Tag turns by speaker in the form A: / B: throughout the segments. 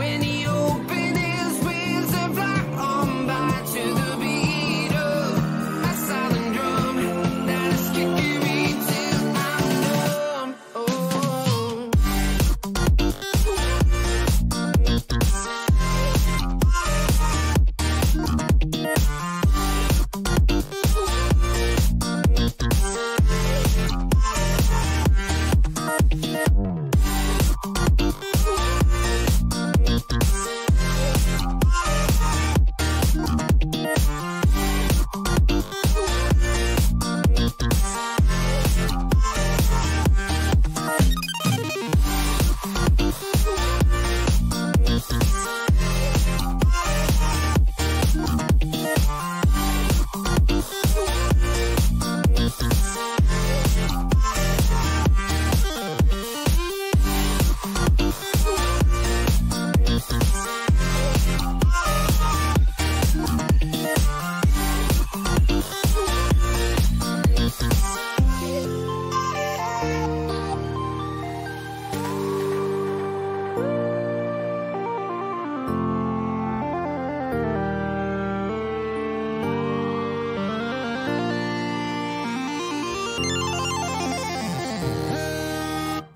A: when he opened his wings and fly on by to the beat of a silent drum that is kicking me till I'm numb.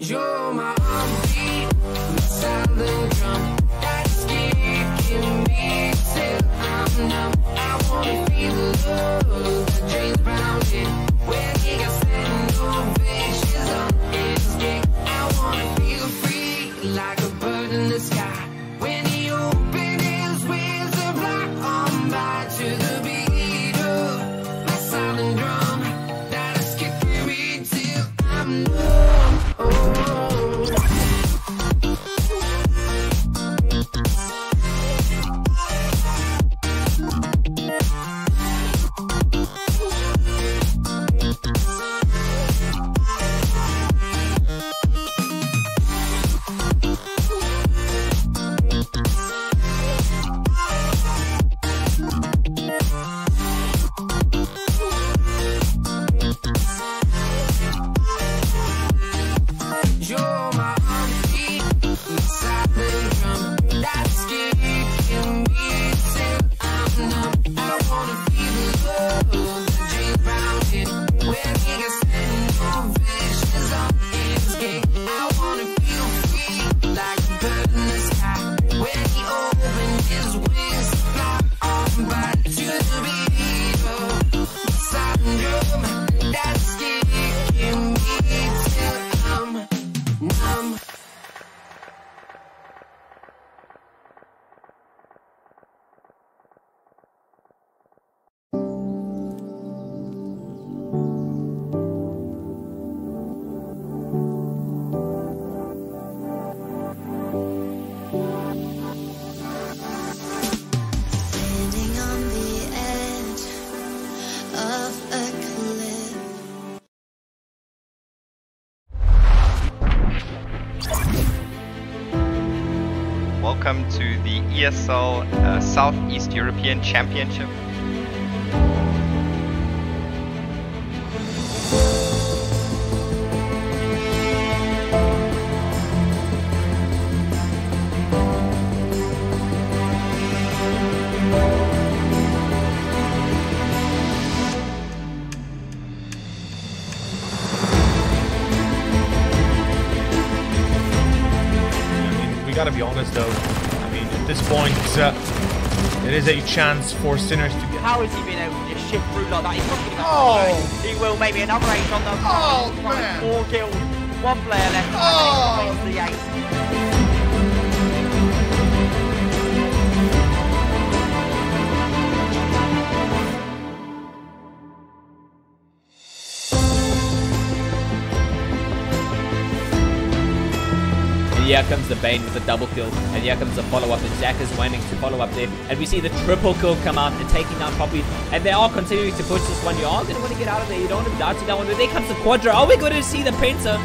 A: You're my heartbeat, my silent drum that's kicking me till I'm numb. I wanna feel the love that James Brown did when he got standing ovations on his gig. I wanna feel free like a bird in the sky when he opened his wings and fly on by to the beat of my silent drum that is kicking me till I'm numb.
B: Welcome to the ESL Southeast European Championship.
C: Gotta be honest though, I mean at this point it is a chance for Sinners to get...
D: How has he been able to just shift through like that? He's not going to He will, maybe another ace on the
C: man.
D: 4 kills, 1 player left, and then he the ace.
E: And here comes the Bane with the double kill. And here comes the follow-up. And Jack is waiting to follow up there. And we see the triple kill come out and taking down Poppy. And they are continuing to push this one. You are going to want to get out of there. You don't want to be doubting that one. But there comes the Quadra. Are we going to see the Penta?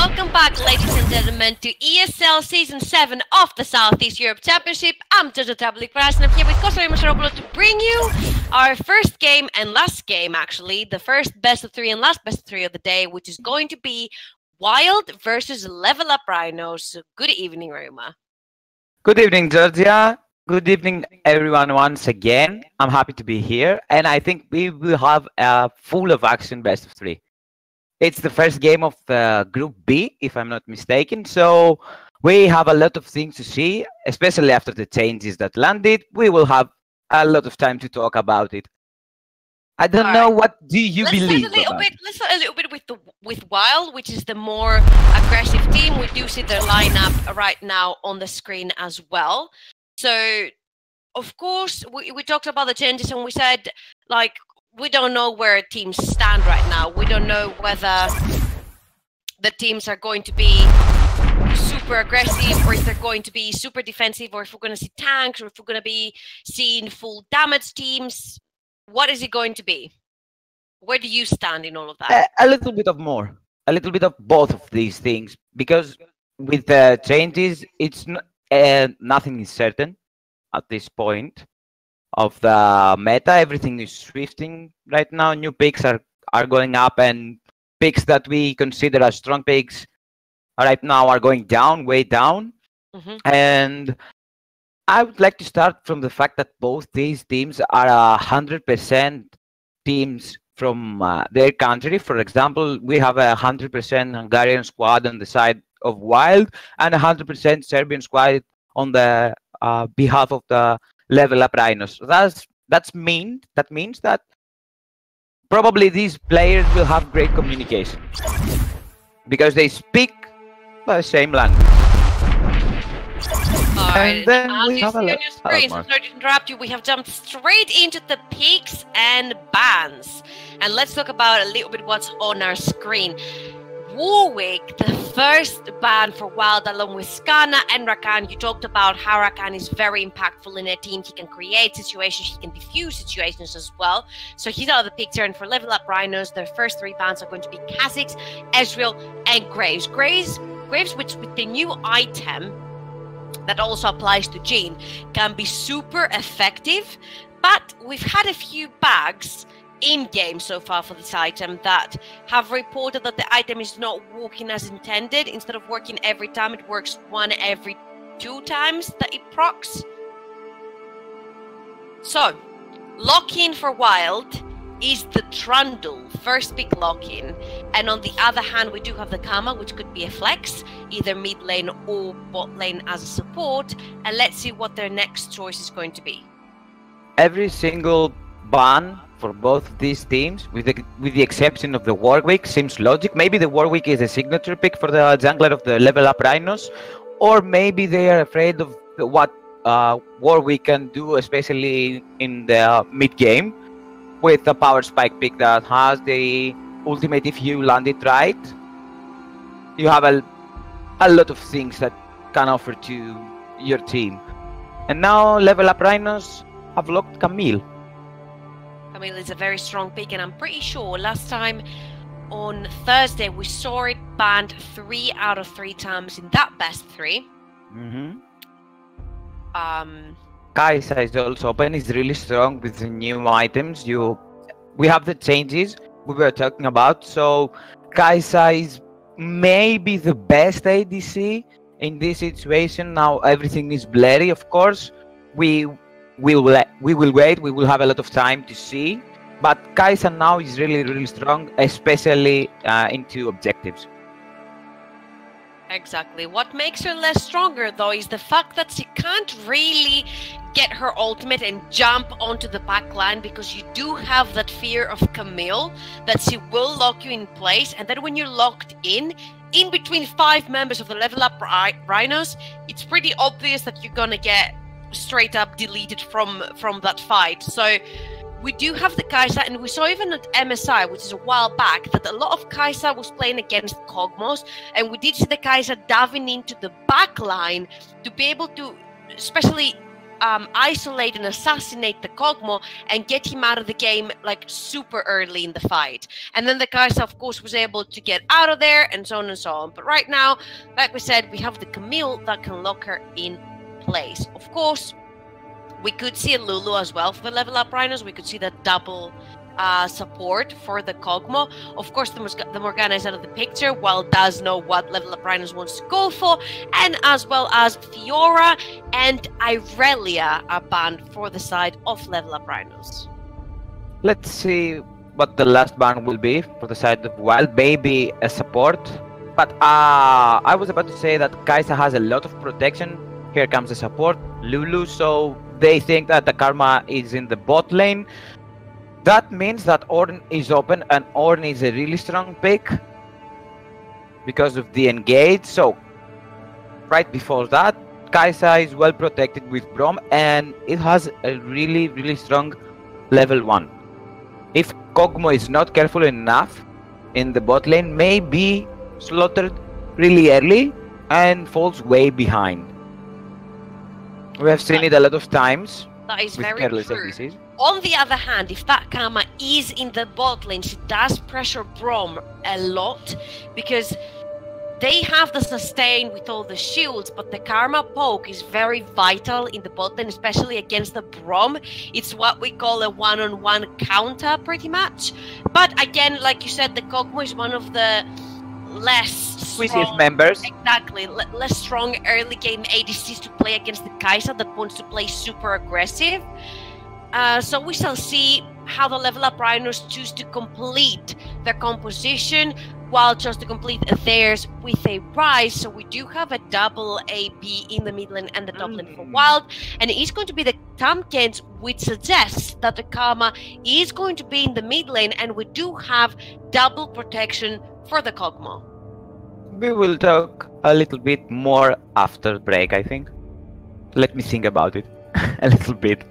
F: welcome back, ladies and gentlemen, to ESL Season 7 of the Southeast Europe Championship. I'm Jojo Tablik-Ras, and I'm here with Kosari Masharopoulou to bring you our first game and last game, actually. The first best of three and last best of three of the day, which is going to be Wild versus Level Up Rhinos. Good evening, Roma.
G: Good evening, Georgia. Good evening, everyone, once again. I'm happy to be here, and I think we will have a full of action best of three. It's the first game of Group B, if I'm not mistaken, so we have a lot of things to see, especially after the changes that landed. We will have a lot of time to talk about it. I don't know, what do you believe about it?
F: Let's start a little bit with Wild, which is the more aggressive team. We do see their lineup right now on the screen as well. So, of course, we talked about the changes and we said, like, we don't know where teams stand right now. We don't know whether the teams are going to be super aggressive or if they're going to be super defensive or if we're going to see tanks or if we're going to be seeing full damage teams. What is it going to be? Where do you stand in all of that?
G: A little bit of more. A little bit of both of these things. Because with the changes, it's nothing is certain at this point of the meta. Everything is shifting right now. New picks are going up, and picks that we consider as strong picks right now are going down, way down. And I would like to start from the fact that both these teams are 100% teams from their country. For example, we have 100% Hungarian squad on the side of Wild and 100% Serbian squad on the behalf of the Level Up Rhinos. That means that probably these players will have great communication because they speak the same language.
F: And
G: then we have
F: sorry to interrupt you. We have jumped straight into the picks and bans. And let's talk about a little bit what's on our screen. Warwick, the first ban for Wild, along with Skana and Rakan. You talked about how Rakan is very impactful in a team. He can create situations, he can diffuse situations as well. So he's out of the picture. And for Level Up Rhinos, their first three bans are going to be Kha'Zix, Ezreal, and Graves. Graves, which with the new item that also applies to Jhin, can be super effective. But we've had a few bags in-game so far for this item that have reported that the item is not working as intended. Instead of working every time, it works one every 2 times that it procs. So, lock-in for Wild is the Trundle, first pick lock-in. And on the other hand, we do have the Kama, which could be a flex, either mid lane or bot lane as a support. And let's see what their next choice is going to be.
G: Every single ban for both of these teams, with the exception of the Warwick, seems logic. Maybe the Warwick is a signature pick for the jungler of the Level Up Rhinos, or maybe they are afraid of what Warwick can do, especially in the mid-game, with a power spike pick that has the ultimate if you land it right. You have a lot of things that can offer to your team. And now Level Up Rhinos have locked Camille.
F: Camille is a very strong pick, and I'm pretty sure last time on Thursday we saw it banned 3 out of 3 times in that best 3.
G: Kai'Sa is also open. It's really strong with the new items. We have the changes we were talking about. So Kai'Sa is maybe the best ADC in this situation. Now everything is blurry, of course. We will wait. We will have a lot of time to see. But Kai'Sa now is really, really strong, especially into objectives.
F: Exactly. What makes her less stronger, though, is the fact that she can't really get her ultimate and jump onto the back line, because you do have that fear of Camille, that she will lock you in place. And then when you're locked in between 5 members of the Level Up Rhinos, it's pretty obvious that you're going to get straight up deleted from that fight. So we do have the Kai'Sa, and we saw even at MSI, which is a while back, that a lot of Kai'Sa was playing against Kog'Maw, and we did see the Kai'Sa diving into the back line to be able to, especially isolate and assassinate the Kog'Maw and get him out of the game like super early in the fight. And then the Kai'Sa, of course, was able to get out of there and so on and so on. But right now, like we said, we have the Camille that can lock her in place. Of course, we could see a Lulu as well for the level up rhinos. We could see the double support for the Kog'Maw. Of course, the Morgana is out of the picture, while does know what level up rhinos wants to go for, and as well as Fiora and Irelia are banned for the side of level up rhinos.
G: Let's see what the last ban will be for the side of Wild. Maybe a support, but I was about to say that Kai'Sa has a lot of protection. Here comes the support, Lulu, so they think that the Karma is in the bot lane. That means that Ornn is open, and Ornn is a really strong pick because of the engage. So right before that, Kai'Sa is well protected with Braum, and it has a really, really strong level 1. If Kog'Maw is not careful enough in the bot lane, may be slaughtered really early and falls way behind. We have seen it a lot of times.
F: That is
G: with
F: very
G: careless
F: true.
G: NPCs.
F: On the other hand, if that Karma is in the bot lane, she does pressure Braum a lot, because they have the sustain with all the shields, but the Karma poke is very vital in the bot lane, especially against the Braum. It's what we call a one-on-one counter, pretty much. But again, like you said, the Kog'Maw is one of the less strong
G: members.
F: Exactly, less strong early game ADCs to play against the Kai'Sa that wants to play super aggressive. So we shall see how the level up rhinos choose to complete their composition, while just to complete theirs with a rise. So we do have a double AB in the mid lane and the top lane for Wild, and it is going to be the Tamkens, which suggests that the Karma is going to be in the mid lane, and we do have double protection for the Kog'Maw.
G: We will talk a little bit more after break, I think. Let me think about it a little bit.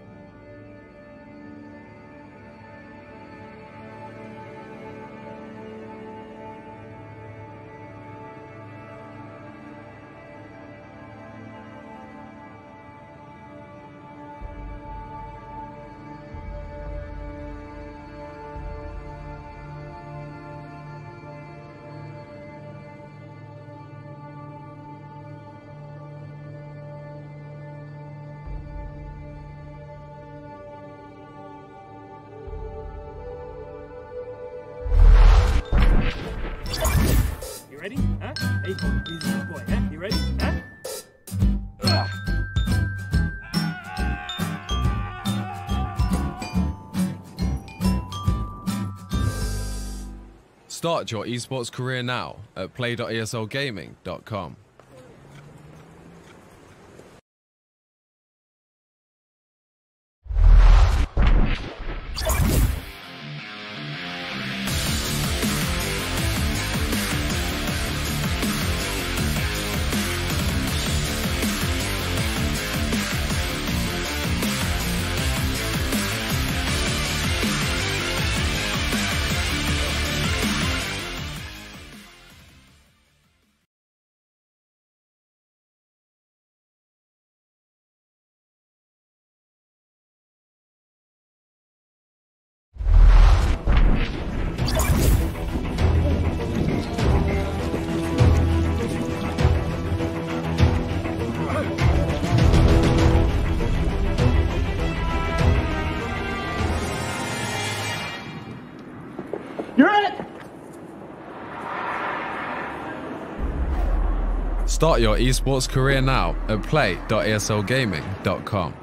H: Ready? Huh? Hey, easy boy, huh? You ready? Huh?
I: Start your esports career now at play.eslgaming.com.
H: You're in it!
I: Start your esports career now at play.eslgaming.com.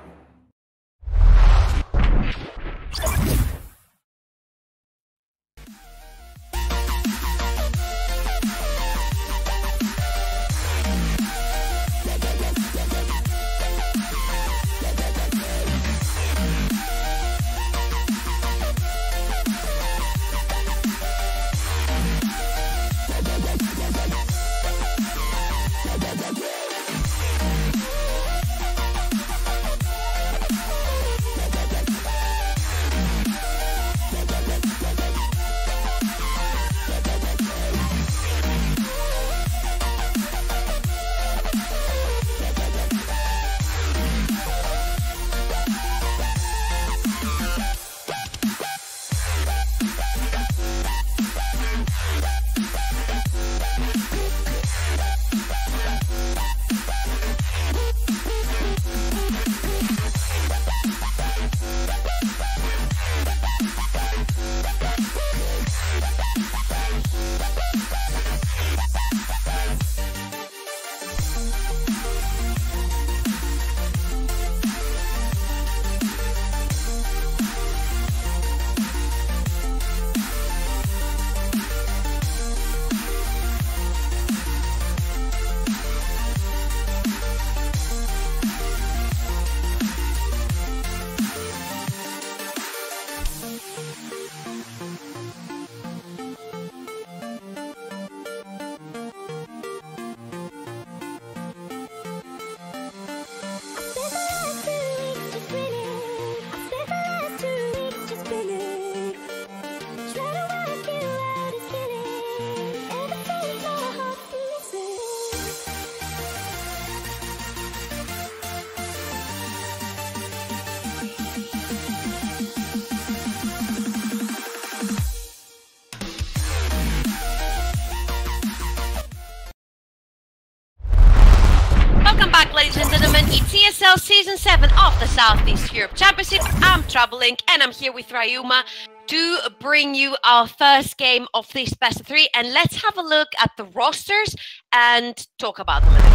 F: back, ladies and gentlemen. It's ESL Season 7 of the Southeast Europe Championship. I'm Troublelink, and I'm here with Ryuma to bring you our first game of this best of 3. And let's have a look at the rosters and talk about them a little.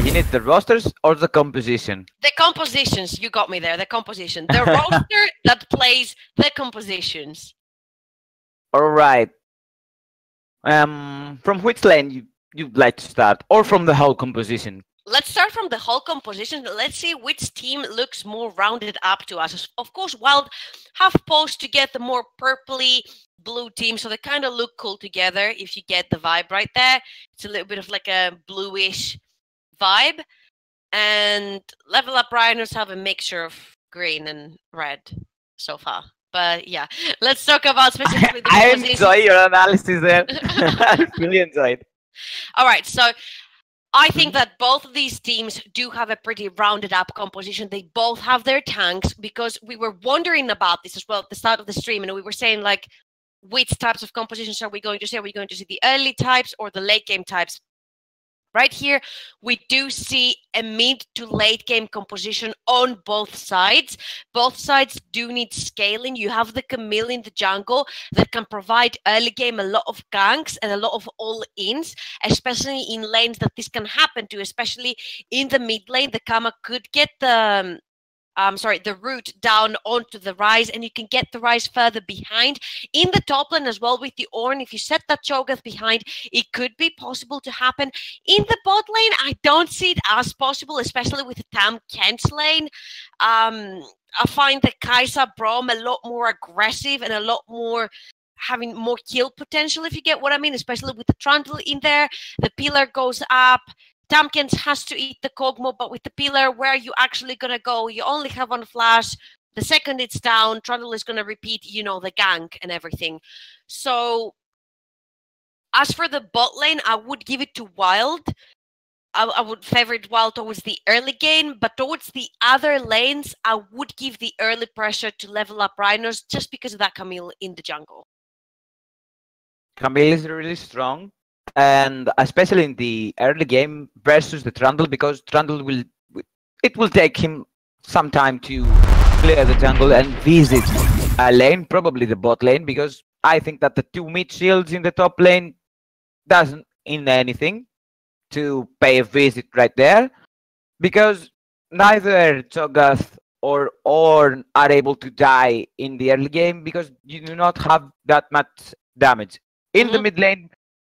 G: You need the rosters or the composition?
F: The compositions, you got me there, the composition. The roster that plays the compositions.
G: Alright. From which lane you'd like to start? Or from the whole composition?
F: Let's start from the whole composition. Let's see which team looks more rounded up to us. Of course, Wild have posed to get the more purpley blue team, so they kind of look cool together if you get the vibe right there. It's a little bit of like a bluish vibe. And Level Up Rhinos have a mixture of green and red so far. But yeah, let's talk about specifically the
G: I
F: composition.
G: enjoy your analysis there. I really enjoyed.
F: All right, so I think that both of these teams do have a pretty rounded up composition. They both have their tanks, because we were wondering about this as well at the start of the stream, and we were saying like, which types of compositions are we going to see? Are we going to see the early types or the late game types? Right here, we do see a mid to late game composition on both sides. Both sides do need scaling. You have the Camille in the jungle that can provide early game a lot of ganks and a lot of all-ins, especially in lanes that this can happen to, especially in the mid lane. The Kama could get the route down onto the Rise, and you can get the Rise further behind. In the top lane as well with the Ornn, if you set that Cho'Gath behind, it could be possible to happen. In the bot lane, I don't see it as possible, especially with the Tam Kench lane. I find the Kai'Sa Braum a lot more aggressive and a lot more having more kill potential, if you get what I mean, especially with the Trundle in there. The pillar goes up. Tamkins has to eat the Kog'Maw, but with the pillar, where are you actually going to go? You only have one flash. The second it's down, Trundle is going to repeat, the gank and everything. So, as for the bot lane, I would give it to Wild. I would favorite Wild towards the early game, but towards the other lanes, I would give the early pressure to Level Up Rhinos just because of that Camille in the jungle.
G: Camille is really strong. And especially in the early game versus the Trundle, because Trundle will take him some time to clear the jungle and visit a lane, probably the bot lane, because I think that the 2 mid shields in the top lane doesn't mean anything to pay a visit right there, because neither Cho'Gath or Ornn are able to die in the early game because you do not have that much damage. In the mid lane,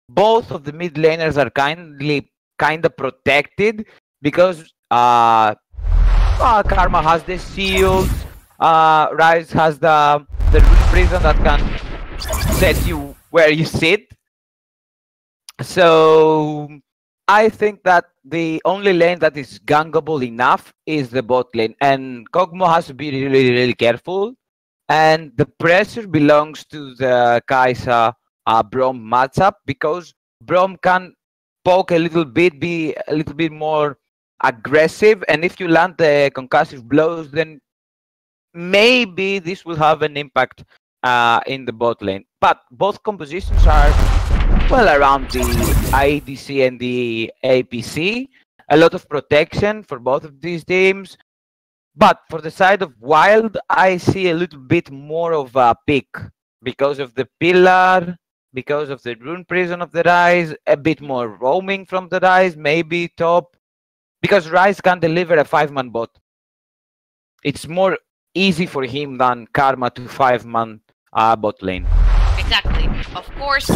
G: both of the mid laners are kind of protected, because Karma has the shields, Rise has the prison that can set you where you sit. So I think that the only lane that is gangable enough is the bot lane, and Kog'Maw has to be really, really careful. And the pressure belongs to the Kai'Sa Braum matchup, because Braum can poke a little bit, be a little bit more aggressive, and if you land the concussive blows, then maybe this will have an impact in the bot lane. But both compositions are well around the IDC and the APC. A lot of protection for both of these teams. But for the side of Wild, I see a little bit more of a pick because of the pillar, because of the rune prison of the Rise, a bit more roaming from the Rise, maybe top, because Rise can deliver a 5-man bot. It's more easy for him than Karma to 5-man bot lane.
F: Exactly. Of course,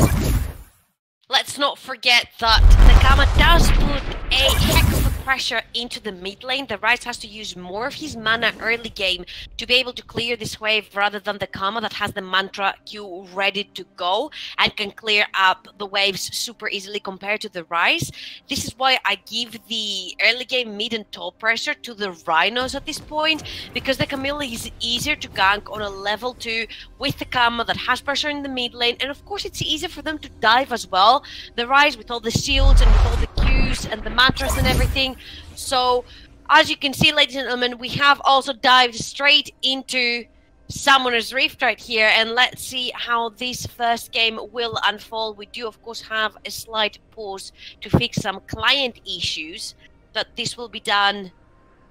F: let's not forget that the Karma does put a heck of a pressure into the mid lane. The Rise has to use more of his mana early game to be able to clear this wave, rather than the Karma that has the mantra Q ready to go and can clear up the waves super easily compared to the Rise. This is why I give the early game mid and top pressure to the Rhinos at this point, because the Camille is easier to gank on a level 2 with the Karma that has pressure in the mid lane, and of course it's easier for them to dive as well. The Rise with all the shields and with all the Qs and the mantras and everything. So, as you can see, ladies and gentlemen, we have also dived straight into Summoner's Rift right here, and let's see how this first game will unfold. We do, of course, have a slight pause to fix some client issues, but this will be done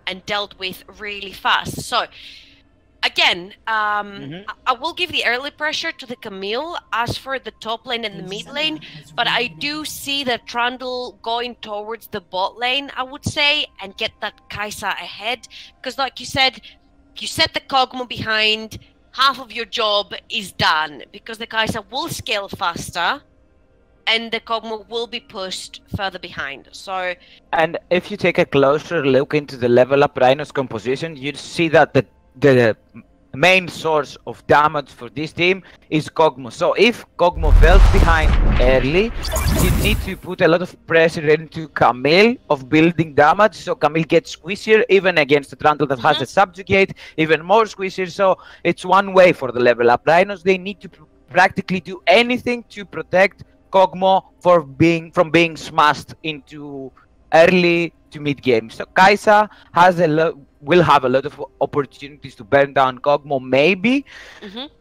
F: and dealt with really fast. So, again, I will give the early pressure to the Camille as for the top lane and the mid lane, but I do see that Trundle going towards the bot lane, I would say, and get that Kai'Sa ahead, because like you said, you set the Kog'Maw behind, half of your job is done, because the Kai'Sa will scale faster, and the Kog'Maw will be pushed further behind. So,
G: and if you take a closer look into the level up Rhino's composition, you see that the main source of damage for this team is Kog'Maw. So if Kog'Maw falls behind early, you need to put a lot of pressure into Camille of building damage, so Camille gets squishier, even against the Trundle that has a subjugate, even more squishier. So it's one way for the level up Rhinos. They need to practically do anything to protect Kog'Maw from being smashed into early to mid game. So Kai'Sa has will have a lot of opportunities to burn down Kog'Maw, maybe,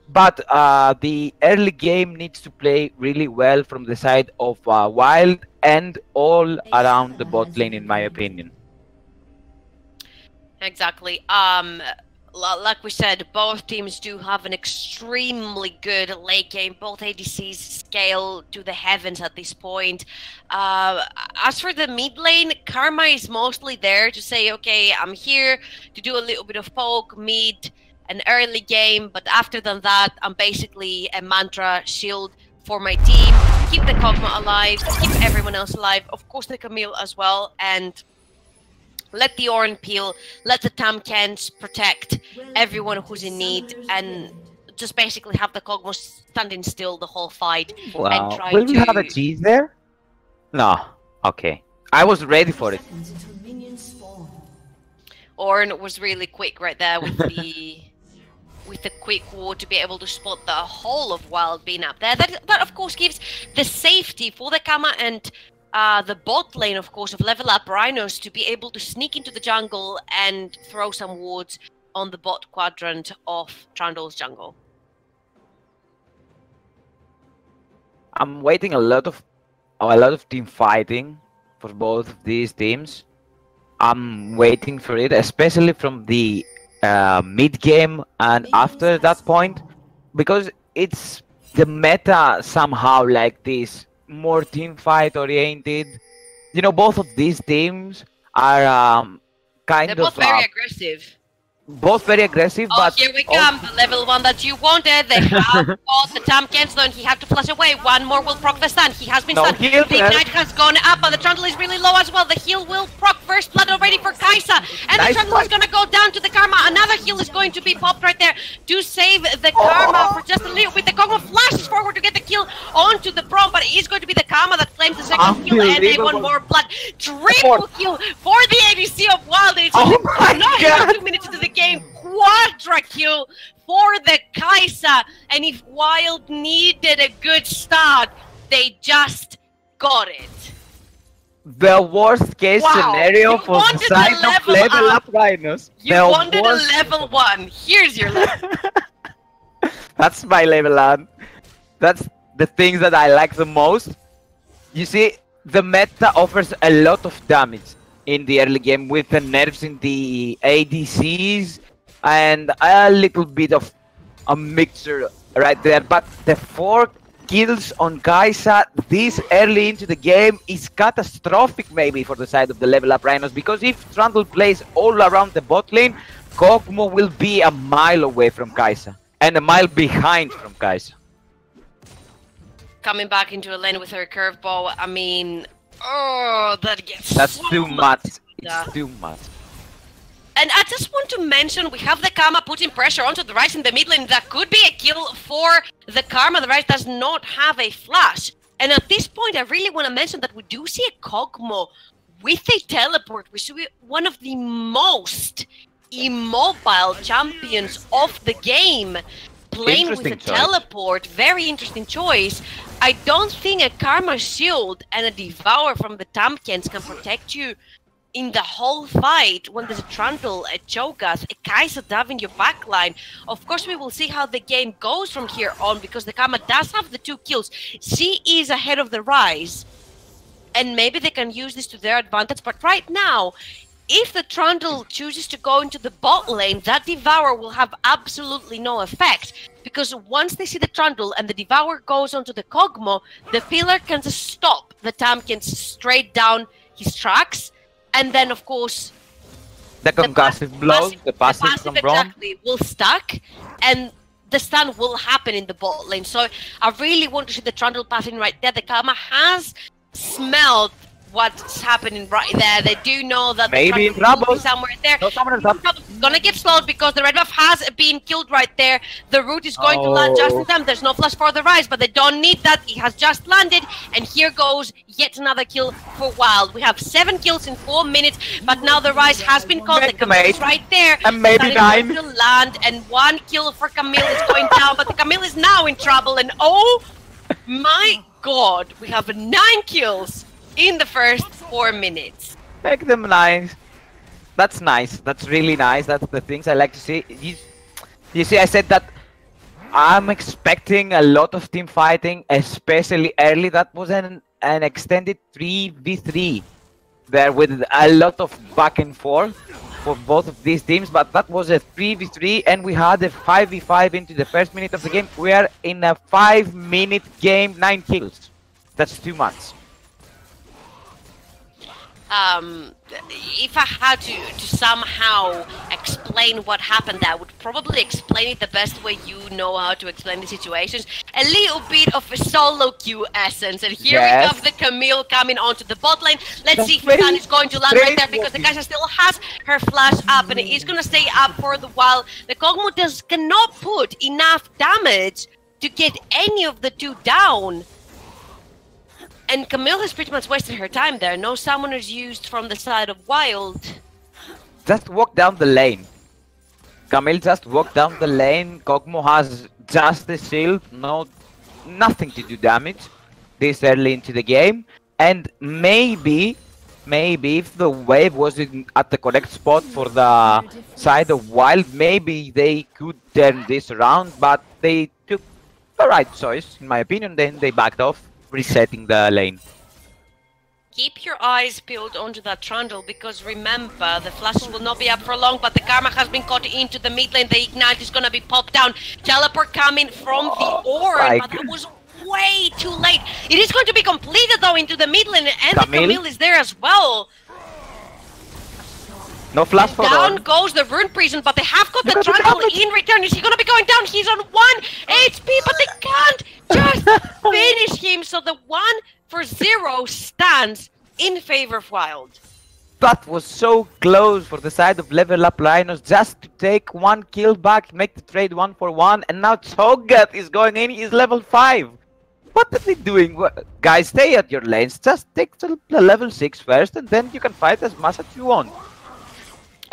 G: but the early game needs to play really well from the side of Wild and all around the bot lane, in my opinion.
F: Exactly. Like we said, both teams do have an extremely good late game. Both ADCs scale to the heavens at this point. As for the mid lane, Karma is mostly there to say, okay, I'm here to do a little bit of poke, mid, and early game, but after than that, I'm basically a mantra shield for my team. Keep the Kog'Maw alive, keep everyone else alive, of course the Camille as well, and let the Oran peel, let the Tamkens protect everyone who's in need, and just basically have the Kog'Maw standing still the whole fight.
G: Wow.
F: And try
G: Will
F: to...
G: we have a cheese there? No. Okay. I was ready for it.
F: Oran was really quick right there with the with the quick ward to be able to spot the whole of Wild being up there. That of course gives the safety for the Kama and the bot lane, of course, of level up Rhinos to be able to sneak into the jungle and throw some wards on the bot quadrant of Trundle's jungle.
G: I'm waiting a lot of team fighting for both of these teams. I'm waiting for it, especially from the mid game and after that point, because it's the meta somehow like this, more team fight oriented. You know, both of these teams are
F: They're both very aggressive.
G: Both very aggressive,
F: but here we come, the level 1 that you wanted. They have got the Tamkens, and he had to flash away. One more will proc the stun. He has been stunned. The Ignite has gone up, but the Trundle is really low as well. The heal will proc first blood already for Kai'Sa, and the Trundle is going to go down to the Karma. Another heal is going to be popped right there to save the Karma for just a little bit. The Kog'Maw flashes forward to get the kill onto the Prom, but it is going to be the Karma that claims the second kill, and they want more blood. Triple kill for the ADC of Wild. It's not even 2 minutes into the game. Quadra kill for the Kai'Sa, and if Wild needed a good start, they just got it.
G: The worst case scenario for the side of level up Rhinos.
F: You wanted a level 1. Here's your level.
G: That's my level 1. That's the things that I like the most. You see, the meta offers a lot of damage in the early game with the nerfs in the ADCs and a little bit of a mixture right there. But the 4 kills on Kai'Sa this early into the game is catastrophic maybe for the side of the level up Rhinos, because if Trundle plays all around the bot lane, Kog'Maw will be a mile away from Kai'Sa and a mile behind from Kai'Sa.
F: Coming back into a lane with her curveball, I mean, oh, that's
G: so too much. It's too much.
F: And I just want to mention, we have the Karma putting pressure onto the Ryze in the mid lane. That could be a kill for the Karma. The Ryze does not have a flash. And at this point, I really want to mention that we do see a Kog'Maw with a teleport. We see one of the most immobile champions of the game playing with a teleport. Very interesting choice. I don't think a Karma shield and a Devour from the Tamkens can protect you in the whole fight, when there's a Trundle, a Cho'Gath, a Kai'Sa Dove in your backline. Of course, we will see how the game goes from here on, because the Kama does have the 2 kills. She is ahead of the Rise, and maybe they can use this to their advantage. But right now, if the Trundle chooses to go into the bot lane, that Devour will have absolutely no effect. Because once they see the Trundle and the Devour goes onto the Kog'Maw, the Pillar can just stop the Tamkins straight down his tracks. And then, of course,
G: the concussive blow, the passive from Braum,
F: exactly, will stack, and the stun will happen in the bot lane. So I really want to see the Trundle passing right there. The Kama has smelled what's happening right there. They do know that
G: maybe
F: the Trundle will be somewhere there.
G: No,
F: It's gonna get slowed because the red buff has been killed right there. The root is going to land just in time. There's no flash for the Rise, but they don't need that. He has just landed, and here goes yet another kill for Wild. We have 7 kills in 4 minutes, but now the Rise has been called. The Camille is right there.
G: And maybe 9.
F: To land, and 1 kill for Camille is going down, but the Camille is now in trouble. And oh my God, we have 9 kills in the first 4 minutes.
G: Make them nice. That's nice. That's really nice. That's the things I like to see. You see, I said that I'm expecting a lot of team fighting, especially early. That was an extended 3v3 there with a lot of back and forth for both of these teams. But that was a 3v3, and we had a 5v5 into the first minute of the game. We are in a 5-minute game, 9 kills. That's too much.
F: If I had to somehow explain what happened, I would probably explain it the best way you know how to explain the situations. A little bit of a solo queue essence. And here we have the Camille coming onto the bot lane. Let's see if the stun is going to land right there, because the Kai'Sa still has her flash up, and it is going to stay up for the while. The Kog'Maw cannot put enough damage to get any of the 2 down. And Camille has pretty much wasted her time there. No summoners used from the side of Wild.
G: Just walk down the lane. Camille just walked down the lane. Kog'Maw has just the shield. Nothing to do damage this early into the game. And maybe if the wave was at the correct spot for the side of Wild, maybe they could turn this around. But they took the right choice, in my opinion. Then they backed off, resetting the lane.
F: Keep your eyes peeled onto that Trundle, because remember, the flashes will not be up for long, but the Karma has been caught into the mid lane. The Ignite is gonna be popped down. Teleport coming from the Ornn, but that was way too late. It is going to be completed though into the mid lane, and the Camille is there as well.
G: No flash for
F: down goes the Rune Prison, but they have got the Trundle in return. Is he gonna be going down? He's on 1 HP, but they can't just finish him. So the 1-for-0 stands in favor of Wild.
G: That was so close for the side of Level Up Rhinos, just to take 1 kill back, make the trade 1-for-1, and now Cho'Gath is going in. He's level 5. What are they doing? Guys, stay at your lanes. Just take the level 6 first, and then you can fight as much as you want.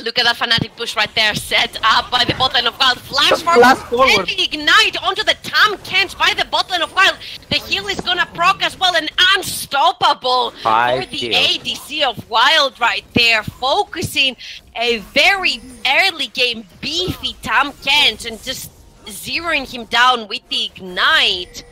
F: Look at that Fnatic push right there, set up by the bot lane of Wild. Flash forward, and the Ignite onto the Tamkins by the bot lane of Wild. The heal is gonna proc as well, and unstoppable for the ADC of Wild right there. Focusing a very early game beefy Tamkins and just zeroing him down with the Ignite.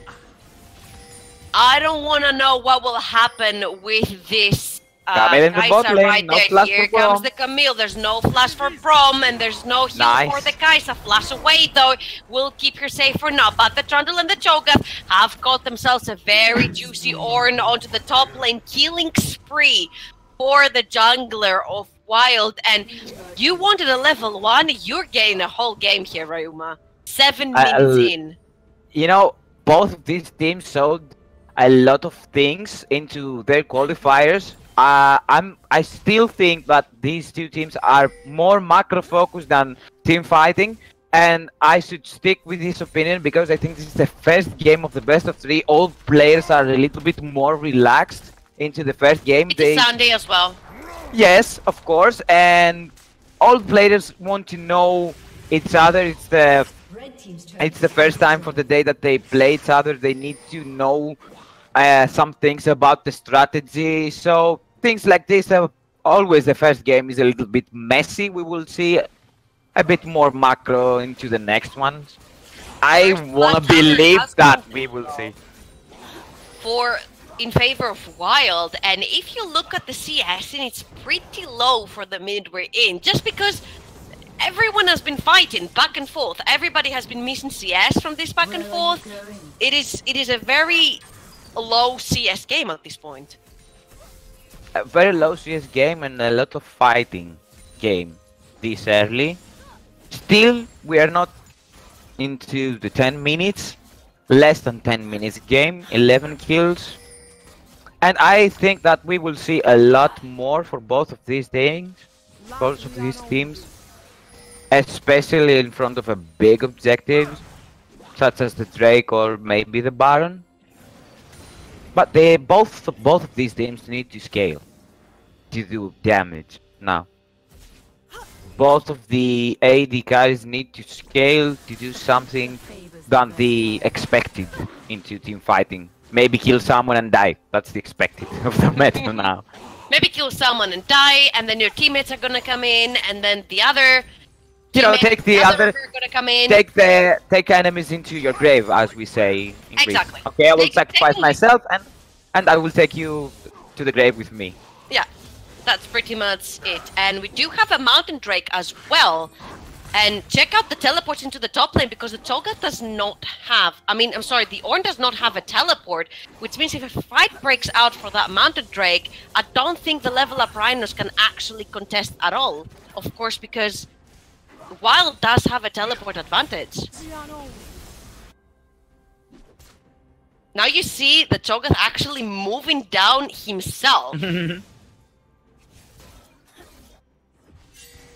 F: I don't want to know what will happen with this.
G: In the bot lane,
F: right
G: no
F: there.
G: flash
F: Here
G: for
F: comes
G: Braum.
F: the Camille. There's no flash for Braum, and there's no heal for the Kai'Sa. Flash away though. Will keep her safe for now. But the Trundle and the Cho'Gath have got themselves a very juicy Ornn onto the top lane, killing spree for the jungler of Wild. And you wanted a level 1. You're getting a whole game here, Ryuma. 7 minutes in.
G: You know, both of these teams showed a lot of things into their qualifiers. I still think that these 2 teams are more macro focused than team fighting, and I should stick with this opinion because I think this is the first game of the best of 3. All players are a little bit more relaxed into the first game.
F: It's Sunday as well.
G: Yes, of course, and all players want to know each other. It's the first time for the day that they play each other. They need to know some things about the strategy, so things like this always the first game is a little bit messy. We will see a bit more macro into the next ones. I want to believe that we will see.
F: In favor of Wild, and if you look at the CS, and it's pretty low for the mid we're in, just because everyone has been fighting back and forth. Everybody has been missing CS from this back and forth. It is a very low CS game at this point.
G: A very low CS game and a lot of fighting game this early. Still, we are not into the 10 minutes. Less than 10 minutes game, 11 kills. And I think that we will see a lot more for both of these things, both of these teams, especially in front of a big objective, such as the Drake or maybe the Baron. But both of these teams need to scale to do damage now. Both of the AD carries need to scale to do something than the expected into team fighting. Maybe kill someone and die. That's the expected of the meta now.
F: Maybe kill someone and die, and then your teammates are gonna come in, and then the other.
G: Take the other.
F: Gonna come in.
G: Take enemies into your grave, as we say in Greece.
F: Exactly.
G: Okay, I will sacrifice myself, and I will take you to the grave with me.
F: Yeah, that's pretty much it. And we do have a Mountain Drake as well. And check out the teleports into the top lane, because the Toga does not have... the Ornn does not have a teleport, which means if a fight breaks out for that Mountain Drake, I don't think the level up Rhinos can actually contest at all. Of course, because Wild does have a teleport advantage. Now you see the Toga actually moving down himself.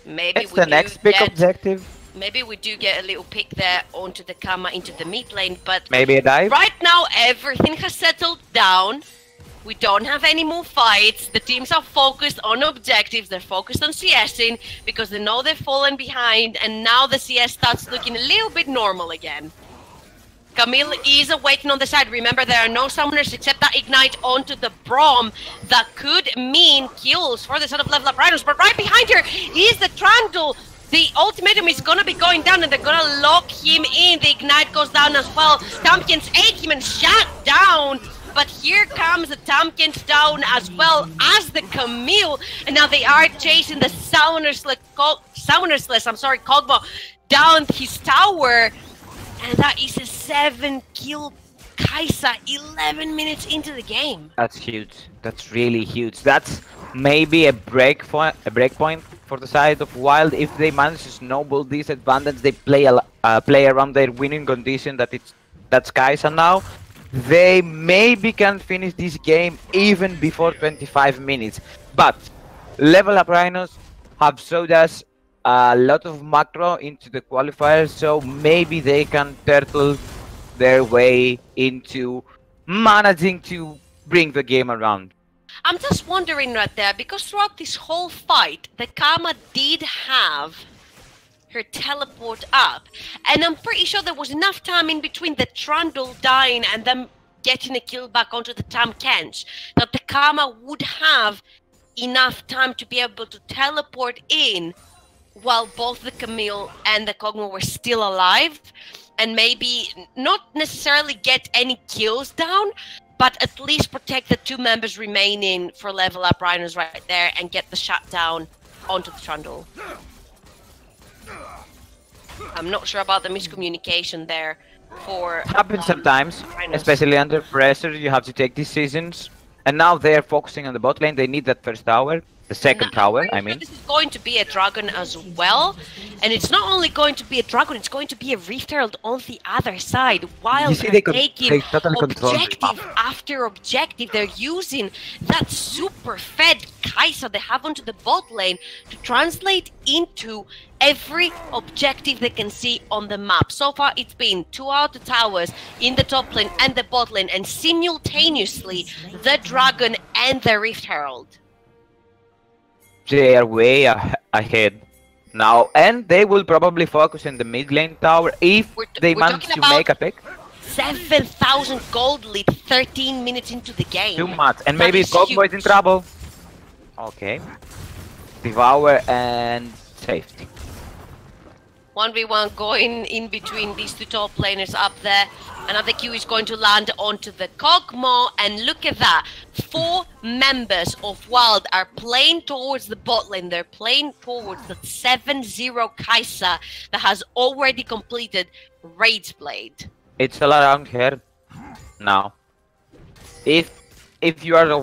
F: Maybe
G: it's the next big objective.
F: Maybe we do get a little pick there onto the Kama into the mid lane, but
G: maybe a dive.
F: Right now everything has settled down. We don't have any more fights. The teams are focused on objectives. They're focused on CSing because they know they've fallen behind, and now the CS starts looking a little bit normal again. Camille is waiting on the side. Remember, there are no summoners except that ignite onto the Braum. That could mean kills for the set of level up Rhinos. But right behind her is the Trundle. The ultimatum is gonna be going down, and they're gonna lock him in. The ignite goes down as well. Tompkins ate him and shot down. But here comes the Tompkins down as well as the Camille. And now they are chasing the Kog'Maw down his tower. And that is a 7-kill Kai'Sa 11 minutes into the game.
G: That's huge. That's really huge. That's maybe a break point for the side of Wild. If they manage to snowball this advantage, they play around their winning condition that's Kai'Sa now. They maybe can finish this game even before 25 minutes. But level up Rhinos have showed us a lot of macro into the qualifiers, so maybe they can turtle their way into managing to bring the game around.
F: I'm just wondering right there, because throughout this whole fight, the Kama did have her teleport up, and I'm pretty sure there was enough time in between the Trundle dying and them getting a kill back onto the Tompkins that the Kama would have enough time to be able to teleport in while both the Camille and the Kog'Maw were still alive, and maybe not necessarily get any kills down, but at least protect the two members remaining for level up Rhinos right there and get the shot down onto the Trundle. I'm not sure about the miscommunication there for...
G: Happens sometimes, especially under pressure. You have to take decisions. And now they're focusing on the bot lane. They need that first tower. The second tower, I mean.
F: This is going to be a dragon as well. And it's not only going to be a dragon, it's going to be a Rift Herald on the other side. While they're taking objective after objective, they're using that super fed Kai'Sa they have onto the bot lane to translate into every objective they can see on the map. So far, it's been 2 outer towers in the top lane and the bot lane, and simultaneously the dragon and the Rift Herald.
G: They are way ahead now, and they will probably focus in the mid lane tower if they manage to make a pick.
F: 7,000 gold lead 13 minutes into the game.
G: Too much, and maybe Kog'Maw is in trouble. Okay. Devour and safety.
F: 1v1 going in between these two top laners up there. Another Q is going to land onto the Kog'Maw, and look at that. 4 members of Wild are playing towards the bot lane. They're playing towards the 7-0 Kai'Sa that has already completed Rage Blade.
G: It's all around here now. If you are the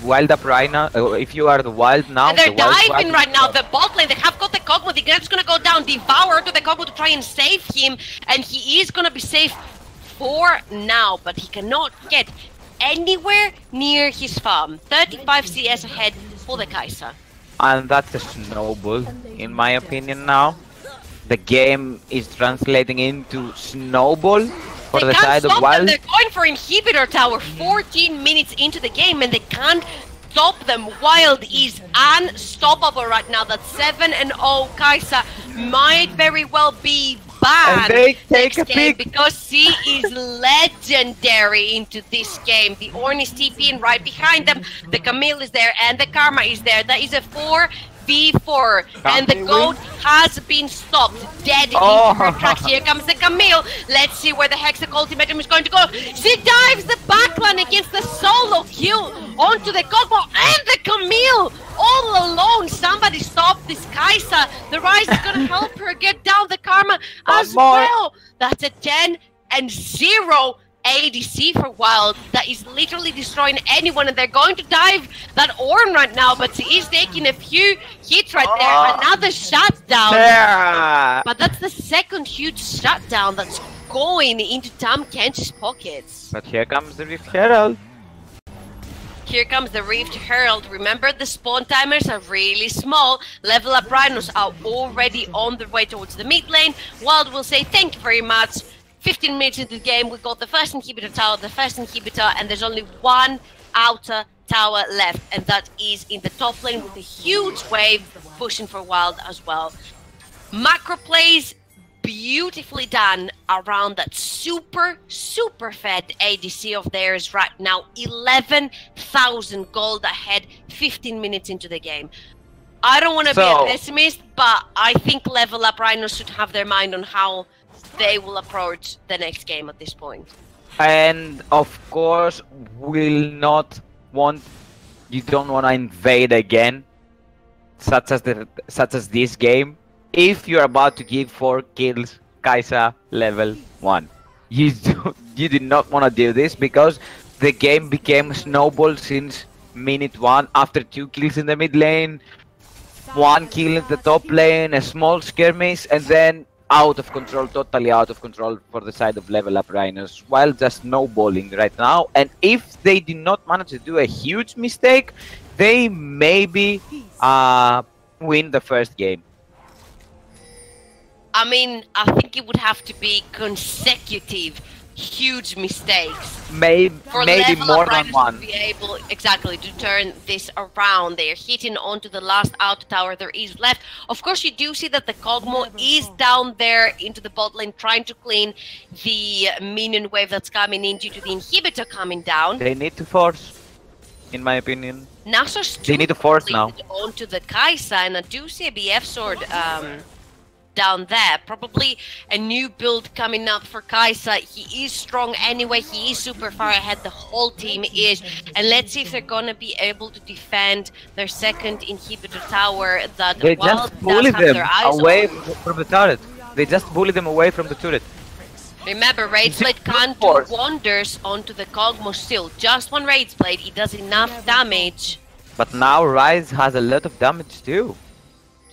G: wild up right now, if you are the wild now,
F: and they're
G: the wild
F: diving right now. The bot lane, they have got the Kog'Maw. The Gnat's gonna go down, Devour to the Kog'Maw to try and save him, and he is gonna be safe for now, but he cannot get anywhere near his farm. 35 CS ahead for the Kai'Sa.
G: And that's a snowball, in my opinion now. The game is translating into snowball for the side of Wild.
F: They're going for Inhibitor Tower 14 minutes into the game, and they can't stop them. Wild is unstoppable right now. That 7-0 Kai'Sa might very well be banned
G: and they take a
F: game
G: pick
F: because he is legendary into this game. The Ornn is TPing right behind them. The Camille is there and the Karma is there. That is a 4v4, and the goat has been stopped dead in her tracks. Here comes the Camille. Let's see where the Hextech ultimatum is going to go. She dives the backline against the solo kill onto the Kog'Maw and the Camille all alone. Somebody stop this Kai'Sa. The Rise is gonna help her get down the Karma as well. That's a 10-0 ADC for Wild that is literally destroying anyone, and they're going to dive that Ornn right now, but he is taking a few hits right there. Another shutdown.
G: Yeah.
F: But that's the second huge shutdown that's going into Tam Kench's pockets.
G: But here comes the Rift Herald.
F: Here comes the Rift Herald. Remember, the spawn timers are really small. Level up Rhinos are already on their way towards the mid lane. Wild will say thank you very much. 15 minutes into the game, we got the first inhibitor tower, and there's only one outer tower left, and that is in the top lane with a huge wave pushing for Wild as well. Macro plays beautifully done around that super fed ADC of theirs right now. 11,000 gold ahead, 15 minutes into the game. I don't want to be a pessimist, but I think Level Up Rhinos should have their mind on how they will approach the next game at this point.
G: And of course, you don't want to invade again, such as this game. If you're about to give 4 kills, Kai'Sa level 1, you did not want to do this, because the game became snowball since minute 1. After 2 kills in the mid lane, 1 kill in the top lane, a small skirmish, and then out of control, totally out of control for the side of Level Up Rhinos, while just snowballing right now. And if they did not manage to do a huge mistake, they maybe win the first game.
F: I mean, I think it would have to be consecutive huge mistakes.
G: Maybe more than one.
F: To be able exactly to turn this around. They are hitting onto the last outer tower there is left. Of course, you do see that the Kog'Maw is down there into the bot lane trying to clean the minion wave that's coming in due to the inhibitor coming down.
G: They need to force, in my opinion.
F: Nasus
G: they need to force now
F: onto the Kai'Sa, and I do see a BF sword down there. Probably a new build coming up for Kai'Sa. He is strong anyway. He is super far ahead. The whole team is. And let's see if they're gonna be able to defend their second inhibitor tower that
G: they just bully them away from the turret. They just bully them away from the turret.
F: Remember, Rage Blade can't do wonders onto the Kog'Maw still. Just one Rage Blade, it does enough damage.
G: But now Rise has a lot of damage too.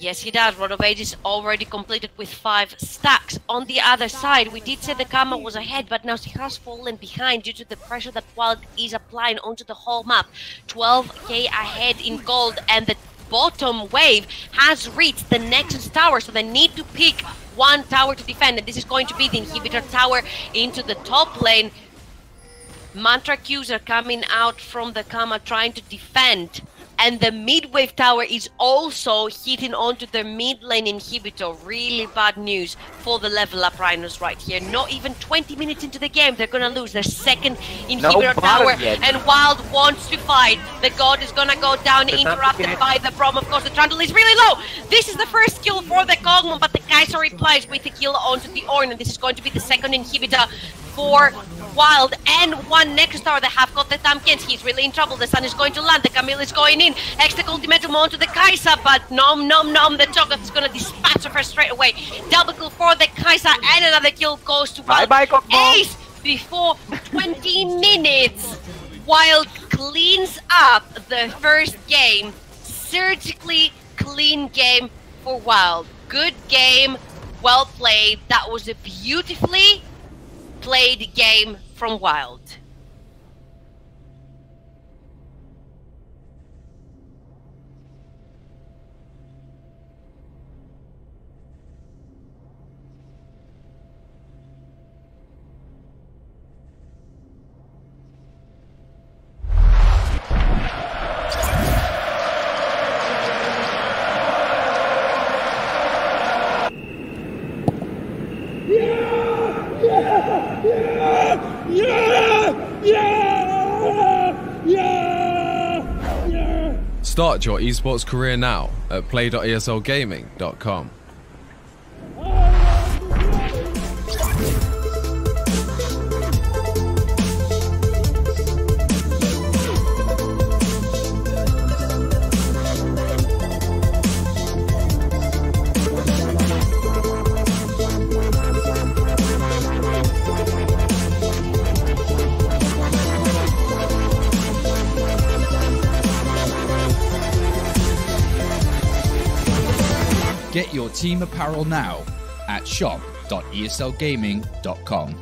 F: Yes, he does. Rod of Ages already completed with 5 stacks. On the other side, we did say the Karma was ahead, but now she has fallen behind due to the pressure that Wild is applying onto the whole map. 12k ahead in gold, and the bottom wave has reached the Nexus tower, so they need to pick one tower to defend, and this is going to be the inhibitor tower into the top lane. Mantra Qs are coming out from the Karma trying to defend And the mid-wave tower is also hitting onto the mid lane inhibitor. Really bad news for the level up Rhinos right here. Not even 20 minutes into the game, they're gonna lose their second inhibitor tower. And Wild wants to fight. The god is gonna go down, interrupted by the Braum. Of course, the Trundle is really low. This is the first kill for the Kog'Maw, but the Kai'Sa replies with a kill onto the Ornn, and this is going to be the second inhibitor for Wild, and one Nexus tower. They have got the Tamkins. He's really in trouble. The Sun is going to land. The Camille is going in. Extra ultimatum onto the Kai'Sa, but nom. The Cho'Gath is going to dispatch of her straight away. Double kill for the Kai'Sa, and another kill goes to Wild.
G: Bye,
F: Ace before 20 minutes. Wild cleans up the first game. Surgically clean game for Wild. Good game. Well played. That was a beautifully played game from Wild.
I: Start your esports career now at play.eslgaming.com.
J: Get your team apparel now at shop.eslgaming.com.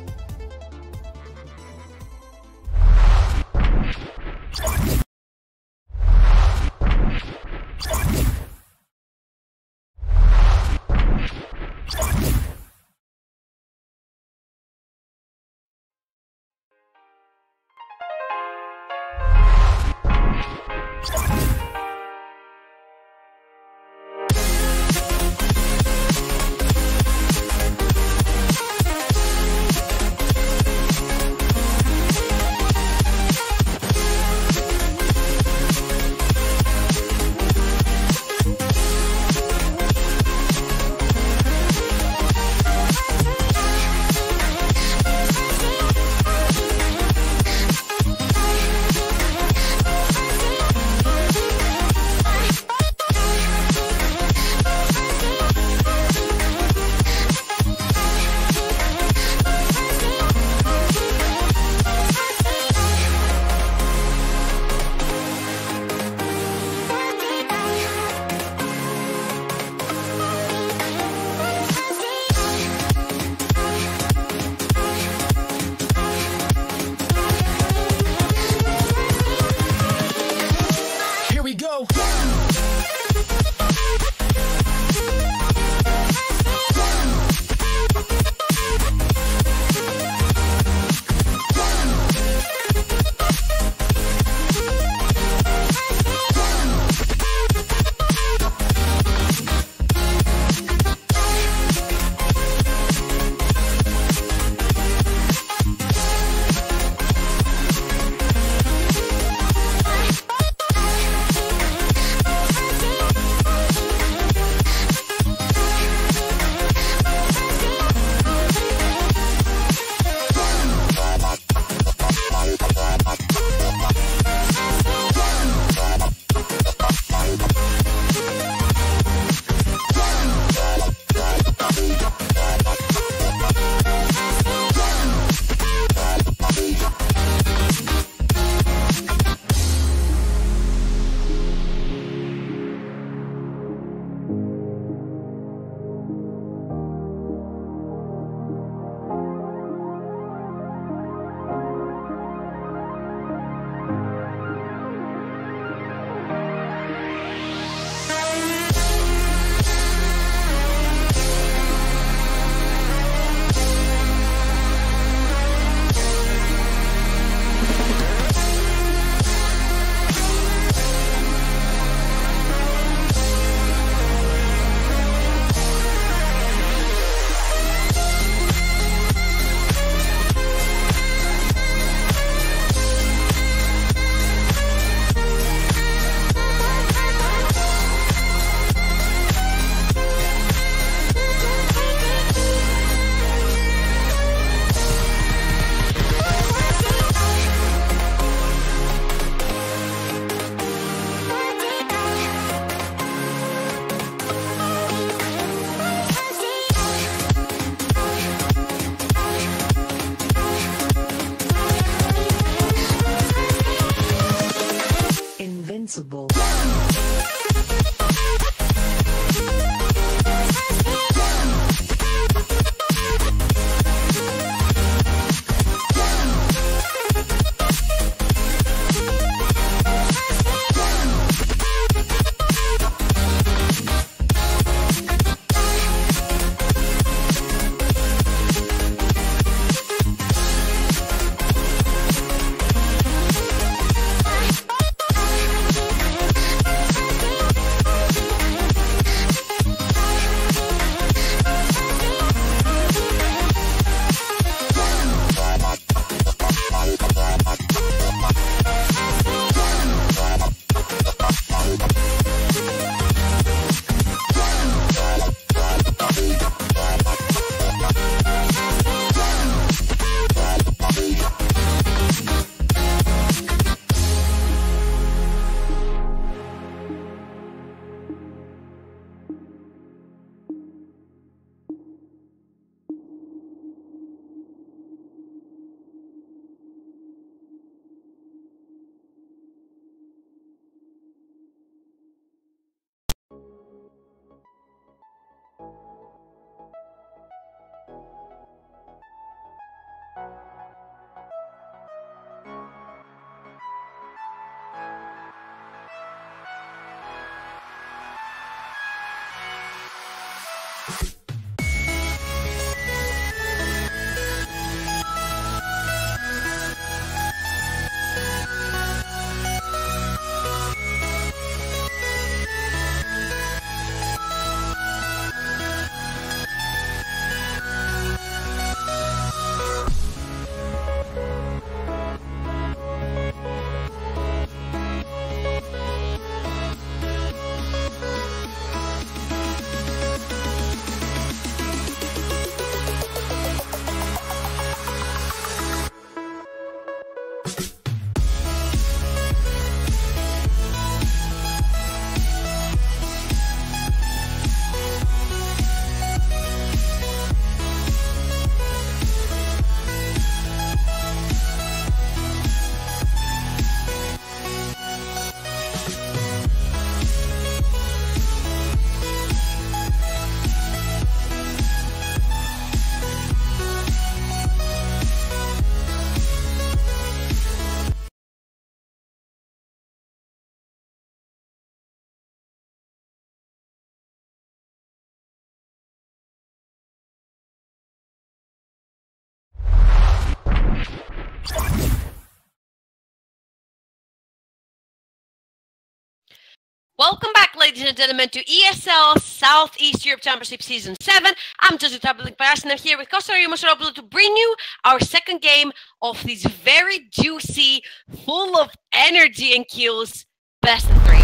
F: Welcome back, ladies and gentlemen, to ESL Southeast Europe Championship Season 7. I'm Josie Tabling Paras, and I'm here with Kostas Yomosharopoulou to bring you our second game of this very juicy, full of energy and kills, best of 3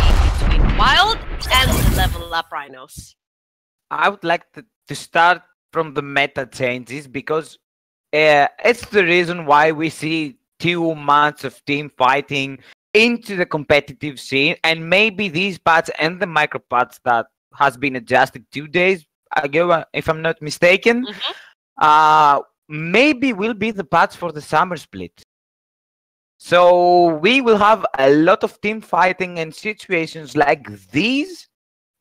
F: between Wild and Level Up Rhinos.
G: I would like to start from the meta changes because it's the reason why we see 2 months of team fighting into the competitive scene, and maybe these patch and the micro patch that has been adjusted 2 days ago, if I'm not mistaken, maybe will be the patch for the summer split. So we will have a lot of team fighting and situations like these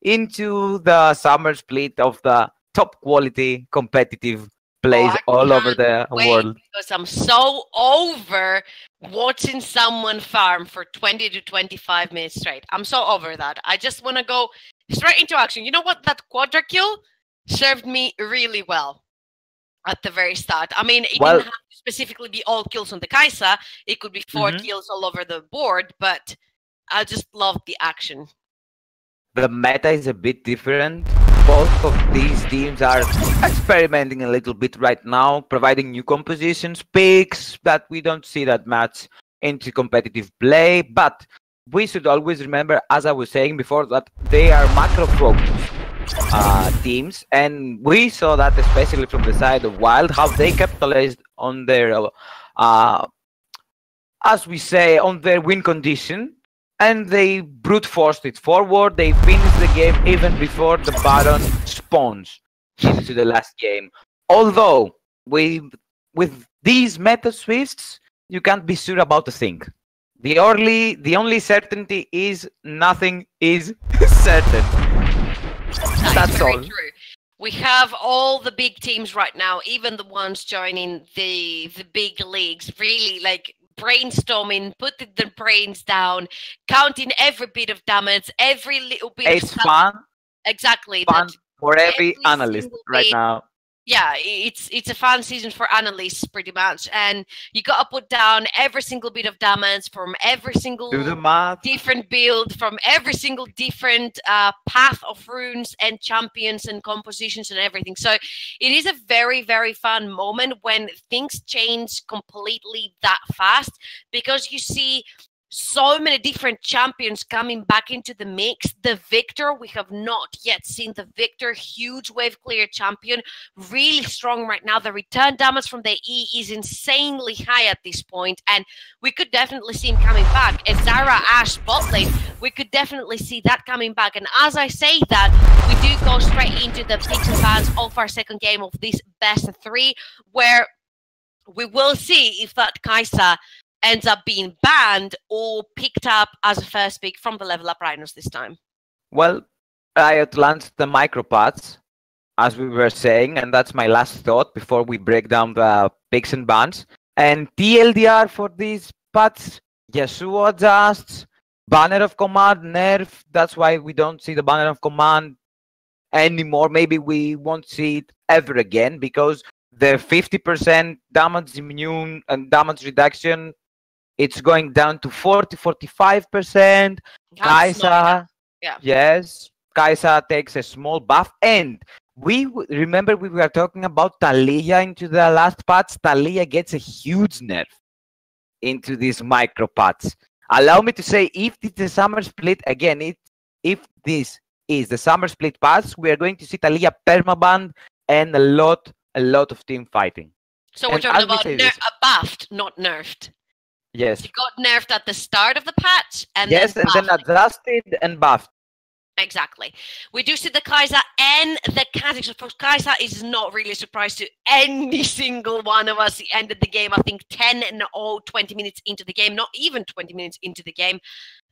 G: into the summer split of the top quality competitive plays all over the world.
F: Because I'm so over watching someone farm for 20 to 25 minutes straight. I'm so over that. I just want to go straight into action. You know what? That quadra kill served me really well at the very start. I mean, it didn't have to specifically be all kills on the Kai'Sa. It could be 4 kills all over the board, but I just love the action.
G: The meta is a bit different. Both of these teams are experimenting a little bit right now, providing new compositions, picks that we don't see that much into competitive play. But we should always remember, as I was saying before, that they are macro-focused teams. And we saw that especially from the side of Wild, how they capitalized on their, as we say, on their win condition. And they brute forced it forward. They finished the game even before the Baron spawns into the last game. Although, with these meta swifts, you can't be sure about a thing. The only certainty is nothing is certain. That's
F: very
G: all.
F: true. We have all the big teams right now, even the ones joining the big leagues, really like brainstorming, putting their brains down, counting every bit of damage, every little bit
G: It's
F: of stuff.
G: fun.
F: Exactly.
G: Fun for every analyst
F: single
G: right
F: bit.
G: now.
F: Yeah, it's a fun season for analysts pretty much, and you got to put down every single bit of damage from every single
G: Do the math.
F: different build, from every single different path of runes and champions and compositions and everything. So it is a very, very fun moment when things change completely that fast, because you see so many different champions coming back into the mix. The Victor, we have not yet seen the Victor, huge wave clear champion, really strong right now. The return damage from the E is insanely high at this point, and we could definitely see him coming back. A Zara Ash bot lane, we could definitely see that coming back. And as I say that, we do go straight into the picks and bans of our second game of this best of 3, where we will see if that Kai'Sa ends up being banned or picked up as a first pick from the Level Up Rhinos this time.
G: Well, Riot launched the micropaths, as we were saying, and that's my last thought before we break down the picks and bans. And TLDR for these paths, Yasuo adjusts, banner of command nerf. That's why we don't see the banner of command anymore. Maybe we won't see it ever again, because the 50% damage immune and damage reduction, it's going down to 40-45%. Kai'Sa,
F: yeah.
G: Yes, Kai'Sa takes a small buff. And remember we were talking about Taliyah into the last patch. Taliyah gets a huge nerf into these micro patch. Allow me to say, if it's a summer split, again, if this is the summer split patch, we are going to see Taliyah permabanned and a lot of team fighting.
F: So we're talking about buffed, not nerfed.
G: Yes.
F: He got nerfed at the start of the patch, and
G: then adjusted and buffed.
F: Exactly. We do see the Kai'Sa and the Kha'Zix. Of course, Kai'Sa is not really a surprise to any single one of us. He ended the game, I think, 20 minutes into the game, not even 20 minutes into the game.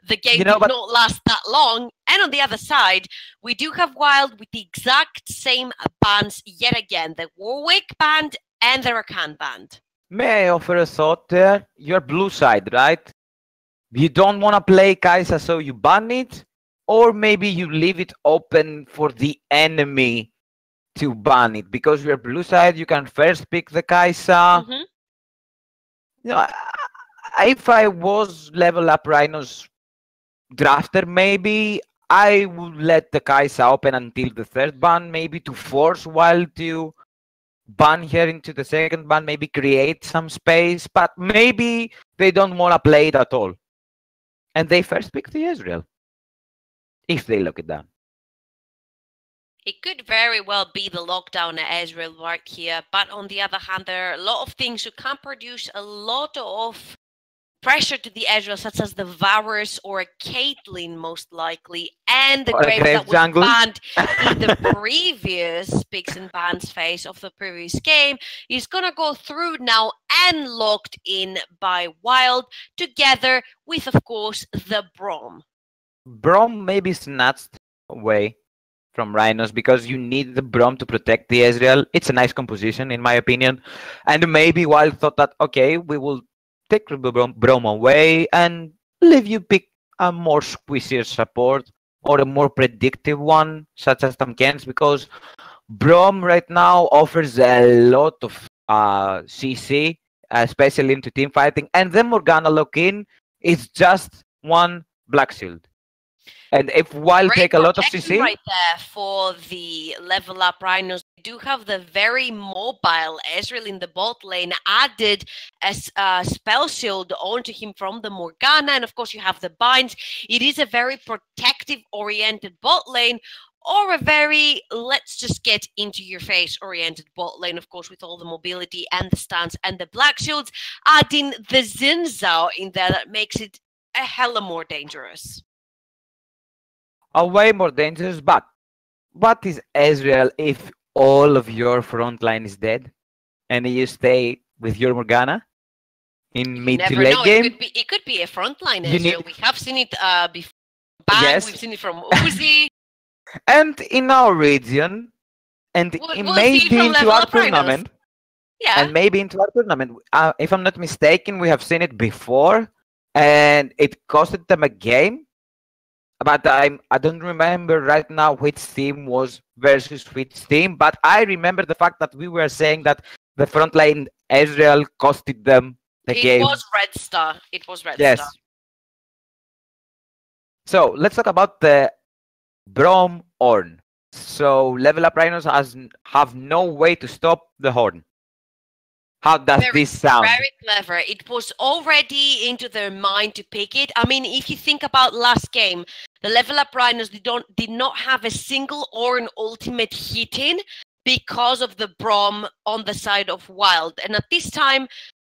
F: The game did not last that long. And on the other side, we do have Wild with the exact same bans yet again. The Warwick band and the Rakan band.
G: May I offer a thought there? You're blue side, right? You don't want to play Kai'Sa, so you ban it? Or maybe you leave it open for the enemy to ban it? Because you're blue side, you can first pick the Kai'Sa.
F: Mm-hmm.
G: You know, if I was Level Up Rhinos drafter, maybe I would let the Kai'Sa open until the third ban, maybe to force Wild to ban her into the second ban, maybe create some space, but maybe they don't want to play it at all. And they first pick the Ezreal, if they lock it down.
F: It could very well be the lockdown at Ezreal right here, but on the other hand, there are a lot of things who can produce a lot of pressure to the Ezreal, such as the Varus or a Caitlyn, most likely, and the Graves that was banned in the previous picks and bans phase of the previous game is going to go through now and locked in by Wild, together with, of course, the Braum.
G: Braum may be snatched away from Rhinos because you need the Braum to protect the Ezreal. It's a nice composition, in my opinion. And maybe Wild thought that, okay, we will take the Braum away and leave you pick a more squishier support or a more predictive one, such as Tamkens, because Braum right now offers a lot of CC, especially into team fighting, and then Morgana lock-in is just one Black Shield. And if Wild take a lot of CC...
F: right there for the Level Up Rhinos. We do have the very mobile Ezreal in the bot lane, added as a spell shield onto him from the Morgana. And of course you have the binds. It is a very protective oriented bot lane, or a very let's just get into your face oriented bot lane, of course, with all the mobility and the stance and the Black Shields, adding the Xin Zhao in there that makes it a hella more dangerous.
G: Way more dangerous, but what is Ezreal if all of your front line is dead and you stay with your Morgana? in mid to
F: Never
G: late
F: know.
G: game.
F: It could be a frontline
G: You
F: Ezreal.
G: need-
F: We have seen it before. Bang,
G: Yes.
F: we've seen it from Uzi.
G: And in our region, and
F: We'll
G: it
F: see
G: maybe
F: from
G: into
F: Level
G: our
F: Up Rhinos.
G: tournament,
F: Yeah.
G: and maybe into our tournament. If I'm not mistaken, we have seen it before, and it costed them a game. But I don't remember right now which team was versus which team. But I remember the fact that we were saying that the frontline Ezreal costed them the game.
F: It was Red Star. It was Red
G: Yes.
F: Star.
G: So let's talk about the Brom Horn. So Level Up Rhinos have no way to stop the Horn. How does this sound?
F: Very clever. It was already into their mind to pick it. I mean, if you think about last game, the Level Up Rhinos did not have a single Ornn ultimate hitting because of the Brom on the side of Wild. And at this time,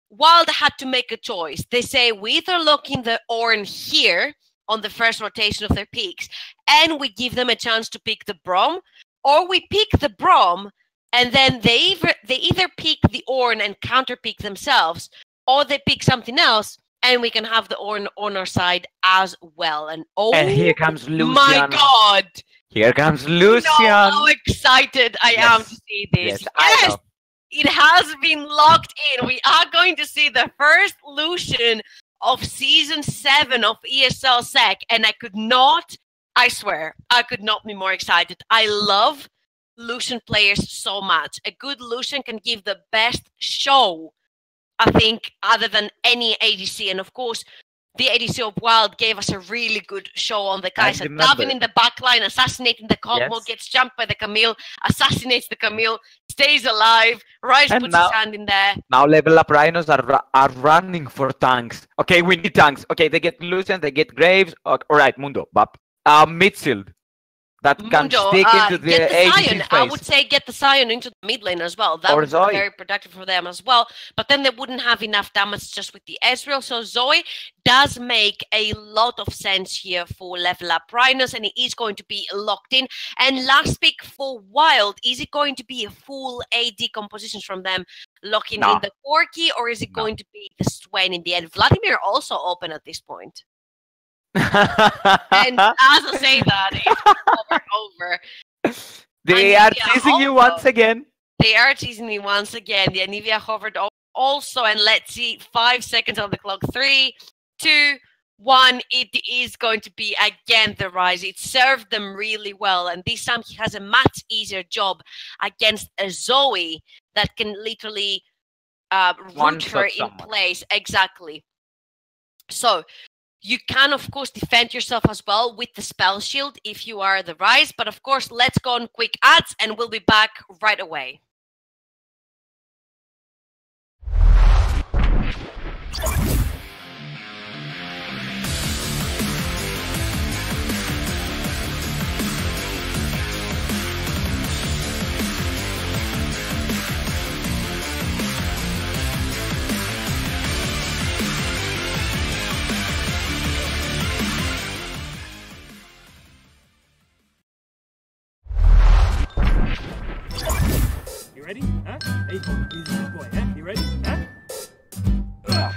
F: Wild had to make a choice. They say we either lock in the Ornn here on the first rotation of their picks, and we give them a chance to pick the Brom, or we pick the Brom, and then they either pick the Ornn and counter pick themselves, or they pick something else, and we can have the Ornn on our side as well. And
G: And here comes Lucian.
F: my God!
G: Here comes Lucian.
F: You know how excited I am to see this.
G: Yes, I know.
F: It has been locked in. We are going to see the first Lucian of Season 7 of ESL SEC, and I swear, I could not be more excited. I love Lucian players so much. A good Lucian can give the best show, I think, other than any ADC. And of course, the ADC of Wild gave us a really good show on the Kai'Sa. Davin in the backline, assassinating the combo,
G: Yes.
F: gets jumped by the Camille, assassinates the Camille, stays alive. Ryze
G: And
F: puts
G: now-
F: his hand in there.
G: Now Level Up Rhinos are running for tanks. Okay, we need tanks. Okay, they get Lucian, they get Graves. All right, Mundo, Bap. Midfield that can
F: Mundo,
G: stick into the
F: get the
G: ADC
F: Sion.
G: space.
F: I would say get the Sion into the mid lane as well. That
G: Or
F: would
G: Zoe.
F: be very productive for them as well. But then they wouldn't have enough damage just with the Ezreal. So Zoe does make a lot of sense here for Level Up Rhinos, and it is going to be locked in. And last pick for Wild, is it going to be a full AD composition from them locking
G: No.
F: in the Corki, or is it going to be the Swain in the end? Vladimir also open at this point. And as I say that, it's over and over.
G: They
F: And
G: are
F: Nivea
G: teasing you
F: also-
G: once again.
F: They are teasing me once again. The Anivia hovered also, and let's see, 5 seconds on the clock. 3, 2, 1. It is going to be again the Ryze. It served them really well, and this time he has a much easier job against a Zoe that can literally root
G: One-shot
F: her in
G: someone.
F: place. Exactly. So you can, of course, defend yourself as well with the spell shield if you are the Ryze. But of course, let's go on quick ads, and we'll be back right away.
H: You ready? Huh? Hey, he's a good boy, huh? You ready? Huh? Ugh.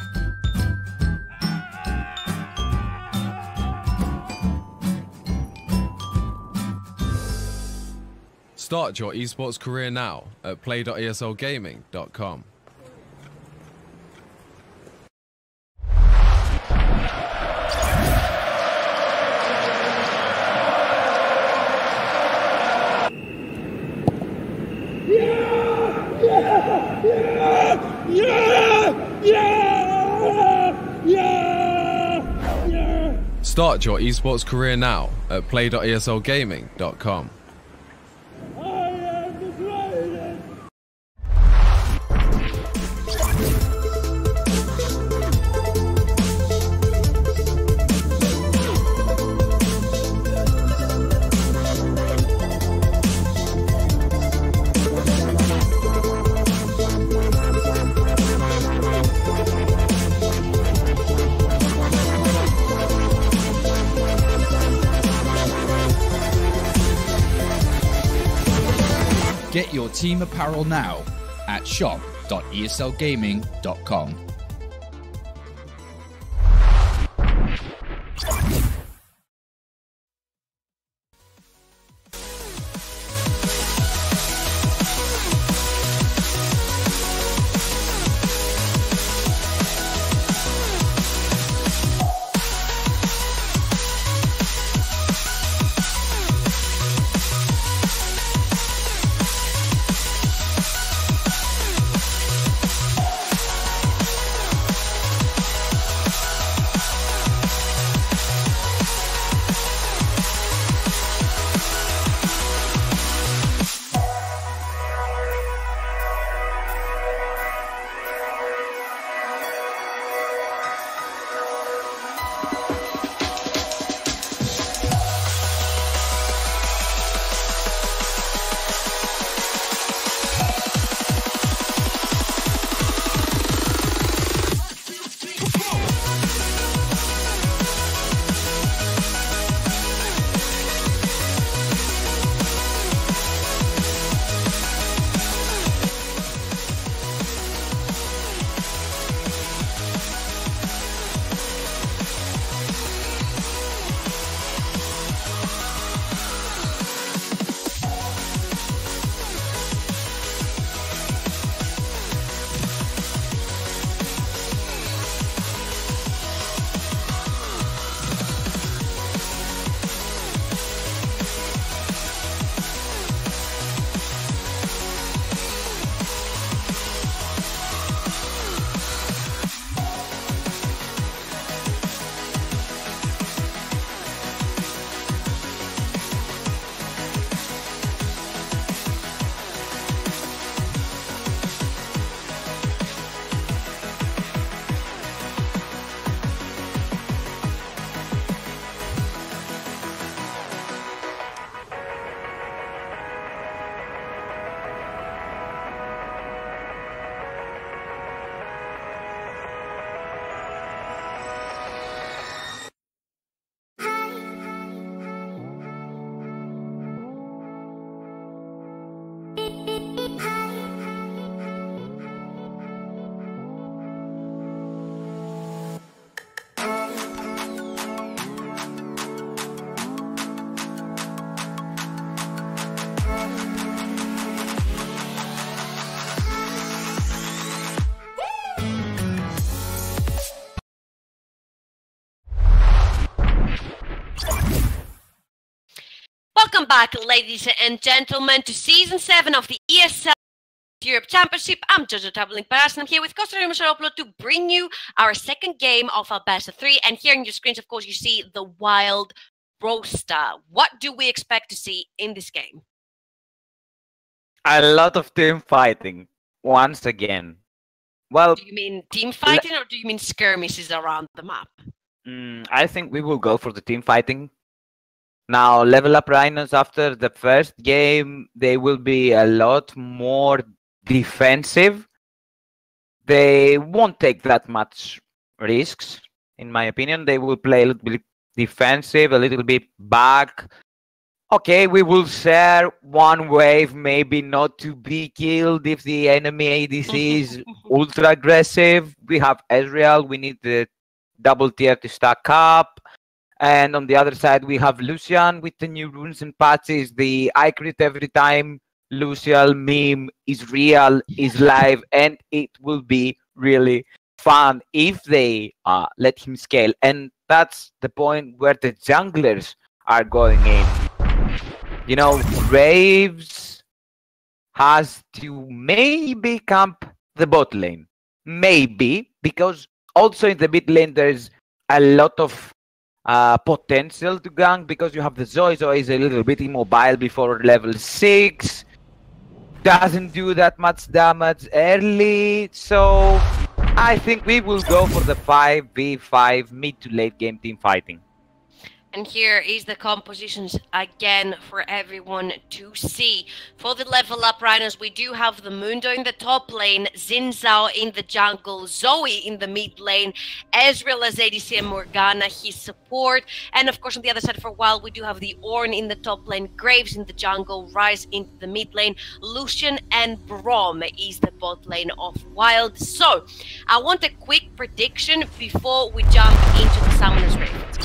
I: Start your esports career now at play.eslgaming.com. Start your esports career now at play.eslgaming.com.
J: Get your team apparel now at shop.eslgaming.com.
F: Welcome back, ladies and gentlemen, to Season 7 of the ESL Europe Championship. I'm Jojo Tabling Paras, and I'm here with Kostas Masharopoulos to bring you our second game of our best of 3. And here on your screens, of course, you see the Wild roster. What do we expect to see in this game?
G: A lot of team fighting, once again. Well,
F: do you mean team fighting or do you mean skirmishes around the map?
G: I think we will go for the team fighting. Now, Level Up Rhinos, after the first game, they will be a lot more defensive. They won't take that much risks, in my opinion. They will play a little bit defensive, a little bit back. Okay, we will share one wave, maybe not to be killed if the enemy ADC is ultra aggressive. We have Ezreal, we need the double tier to stack up. And on the other side, we have Lucian with the new runes and patches. The I crit every time Lucian meme is real, is live, and it will be really fun if they let him scale. And that's the point where the junglers are going in. You know, Graves has to maybe camp the bot lane. Maybe, because also in the mid lane there's a lot of potential to gank, because you have the Zoe. Zoe is a little bit immobile before level 6. Doesn't do that much damage early. So I think we will go for the 5v5 mid to late game team fighting.
F: And here is the compositions again for everyone to see. For the Level Up Rhinos, we do have the Mundo in the top lane, Xin Zhao in the jungle, Zoe in the mid lane, Ezreal as ADC and Morgana, his support. And of course, on the other side for a while, we do have the Ornn in the top lane, Graves in the jungle, Ryze into the mid lane, Lucian and Braum is the bot lane of Wild. So, I want a quick prediction before we jump into the Summoner's Rift.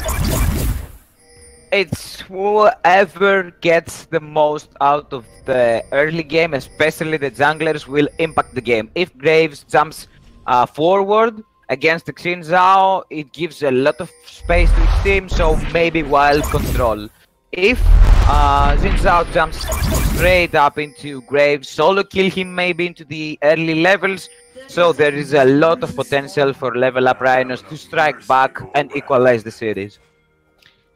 G: It's whoever gets the most out of the early game, especially the junglers, will impact the game. If Graves jumps forward against the Xin Zhao, it gives a lot of space to his team, so maybe Wild control. If Xin Zhao jumps straight up into Graves, solo kill him maybe into the early levels, so there is a lot of potential for Level Up Rhinos to strike back and equalize the series.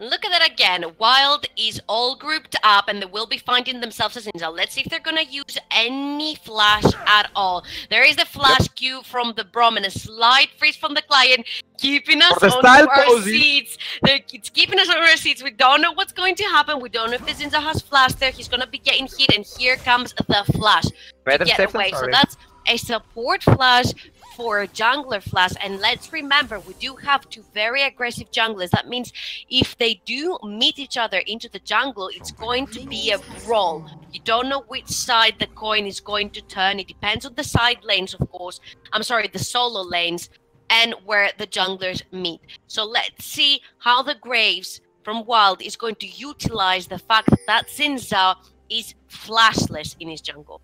F: Look at that again. Wild is all grouped up and they will be finding themselves as Intel. Let's see if they're going to use any flash at all. There is the flash Q from the Braum and a slight freeze from the client, keeping us on our seats. It's keeping us on our seats. We don't know what's going to happen. We don't know if the Zinza has flash there. He's going to be getting hit, and here comes the flash to get away. So that's a support flash for a jungler flash. And let's remember, we do have two very aggressive junglers. That means if they do meet each other into the jungle, it's going to be a brawl. You don't know which side the coin is going to turn. It depends on the side lanes, of course. I'm sorry, the solo lanes and where the junglers meet. So let's see how the Graves from Wild is going to utilize the fact that Xin Zhao is flashless in his jungle.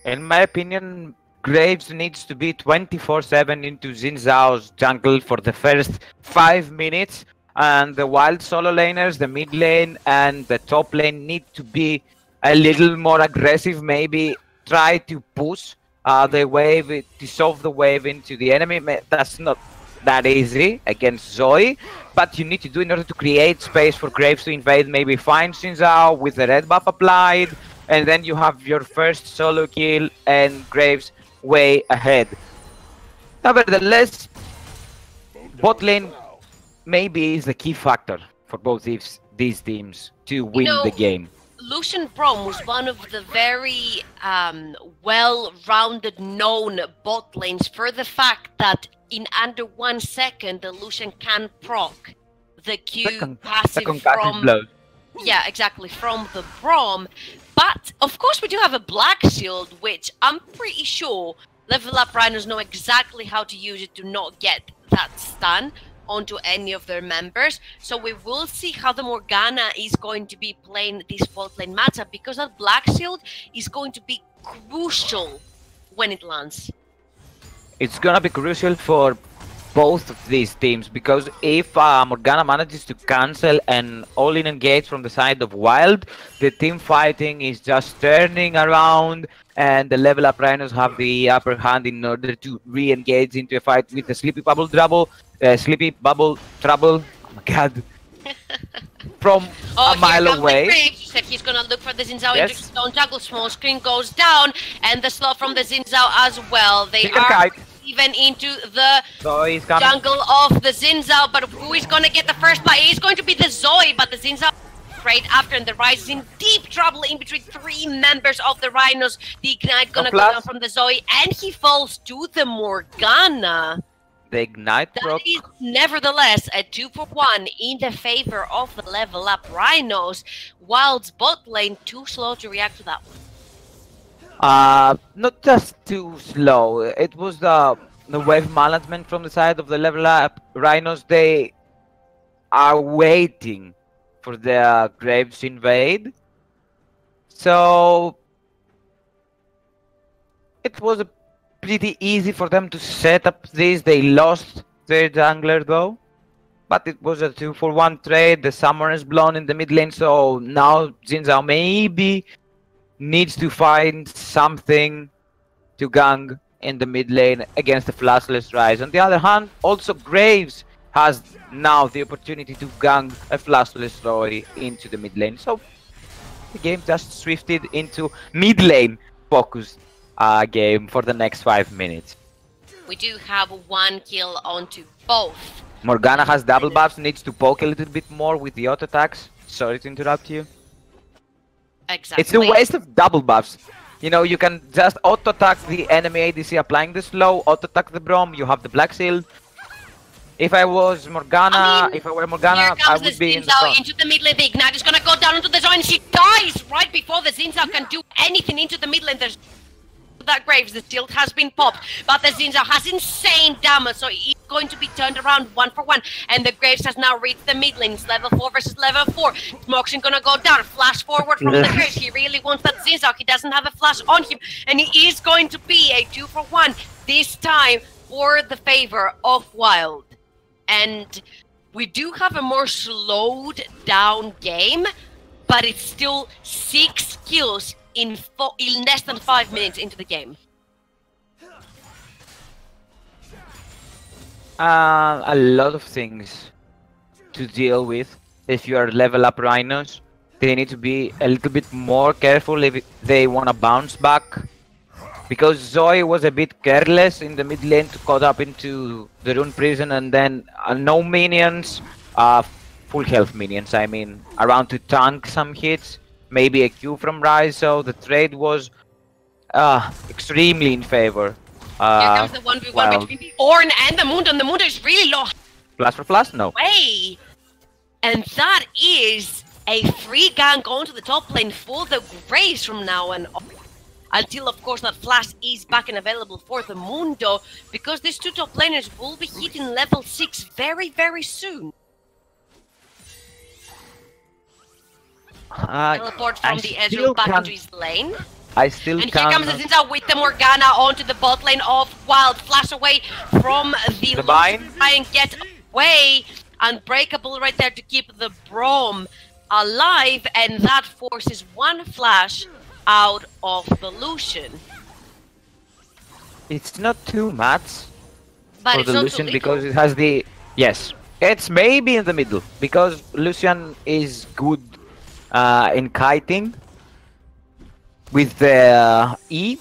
G: In my opinion, Graves needs to be 24/7 into Xin Zhao's jungle for the first 5 minutes, and the Wild solo laners, the mid lane and the top lane, need to be a little more aggressive. Maybe try to push the wave, dissolve the wave into the enemy. That's not that easy against Zoe, but you need to do in order to create space for Graves to invade. Maybe find Xin Zhao with the red buff applied, and then you have your first solo kill and Graves way ahead. Nevertheless, bot lane maybe is the key factor for both these teams to win the game.
F: Lucian Braum was one of the very well-rounded known bot lanes for the fact that in under 1 second the Lucian can proc the Q passive from yeah, exactly, from the Braum. But of course we do have a black shield, which I'm pretty sure Level Up Rhinos know exactly how to use it to not get that stun onto any of their members. So we will see how the Morgana is going to be playing this bot lane matchup, because that black shield is going to be crucial when it lands.
G: It's gonna be crucial for both of these teams, because if Morgana manages to cancel and all-in engage from the side of Wild, the team fighting is just turning around, and the level up Rhinos have the upper hand in order to re-engage into a fight with the Sleepy Bubble Trouble. Oh my god. From a mile away.
F: Graves. He said he's gonna look for the Xin Zhao into his own jungle. Small screen goes down, and the slow from the Xin Zhao as well. They are even into the jungle of the Xin Zhao, but who is gonna get the first play? It's going to be the Zoe, but the Xin Zhao right after, and the Rise is in deep trouble in between three members of the Rhinos. The Ignite gonna go down from the Zoe, and he falls to the Morgana.
G: The Ignite
F: that is nevertheless a 2-for-1 in the favor of the level up Rhinos. Wild's bot lane too slow to react to that one.
G: Not just too slow. It was the wave management from the side of the level up Rhinos. They are waiting for their Graves invade. So it was a pretty easy for them to set up this. They lost their jungler though, but it was a 2-for-1 trade. The Summoner is blown in the mid lane, so now Xin Zhao maybe needs to find something to gang in the mid lane against the flashless Rise. On the other hand, also Graves has now the opportunity to gang a flashless Roy into the mid lane. So the game just swifted into mid lane focused game for the next 5 minutes.
F: We do have one kill onto both.
G: Morgana has double buffs, needs to poke a little bit more with the auto attacks. Sorry to interrupt you.
F: Exactly.
G: It's a waste of double buffs. You know, you can just auto attack the enemy ADC applying the slow, auto attack the Braum, you have the Black Shield. If I was Morgana, I would be in the front.
F: Into the mid lane. The Ignite is gonna go down into the zone, and she dies right before the Xin Zhao can do anything into the mid lane. There's that Graves, the shield has been popped, but the Xin Zhao has insane damage, so he's going to be turned around 1-for-1, and the Graves has now reached the mid lane. It's level 4 versus level 4. Smoke's gonna go down, flash forward from the Graves. He really wants that Xin Zhao. He doesn't have a flash on him, and he is going to be a 2-for-1 this time for the favor of Wild. And we do have a more slowed down game, but it's still 6 kills in less than 5 minutes into the game.
G: A lot of things to deal with if you are level up Rhinos. They need to be a little bit more careful if they want to bounce back. Because Zoe was a bit careless in the mid lane to caught up into the Rune Prison, and then no minions, full health minions, I mean, around to tank some hits. Maybe a Q from Rise, so the trade was extremely in favor.
F: Here comes the 1v1 between the Ornn and the Mundo, and the Mundo is really low.
G: Plus for plus? No.
F: Way. And that is a free gang going to the top lane for the Graves from now on. Until, of course, that flash is back and available for the Mundo, because these two top laners will be hitting level 6 very, very soon. Teleport from the Ezreal back into his lane.
G: And here
F: comes the Xin Zhao with the Morgana onto the bot lane of Wild. Flash away from the
G: Vine.
F: Try and get away. Unbreakable right there to keep the Braum alive. And that forces one flash out of the Lucian.
G: It's not too much
F: but
G: for the Lucian because it has the... Yes, it's maybe in the middle because Lucian is good in kiting with the E.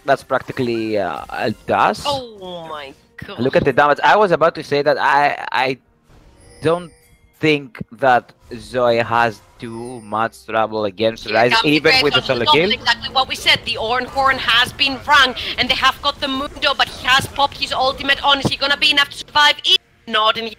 G: That's practically a dash.
F: Oh my god.
G: Look at the damage. I was about to say that I don't think that Zoe has too much trouble against Rise, even with the solo kill.
F: Exactly what we said. The Ornn Horn has been rung, and they have got the Mundo, but he has popped his ultimate on. Is he gonna be enough to survive? If not, and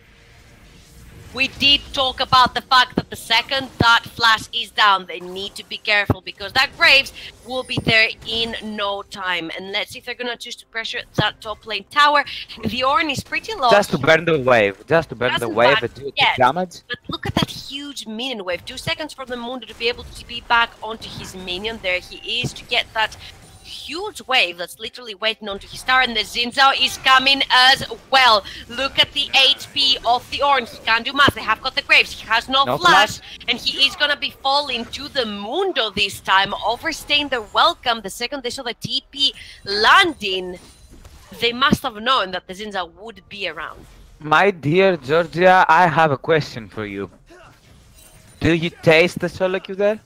F: we did talk about the fact that the second that flash is down, they need to be careful because that Graves will be there in no time. And let's see if they're gonna choose to pressure that top lane tower. The Ornn is pretty low.
G: Just to burn the wave. Just to burn the wave and do damage.
F: But look at that huge minion wave. 2 seconds for the Mundo to be able to be back onto his minion. There he is to get that huge wave that's literally waiting onto his tower, and the Zinzao is coming as well. Look at the HP of the Orange. He can't do much. They have got the Graves. He has no flash, and he is gonna be falling to the Mundo this time, overstaying their welcome. The second they saw the TP landing, they must have known that the Zinzao would be around.
G: My dear Georgia, I have a question for you. Do you taste the solo queue there?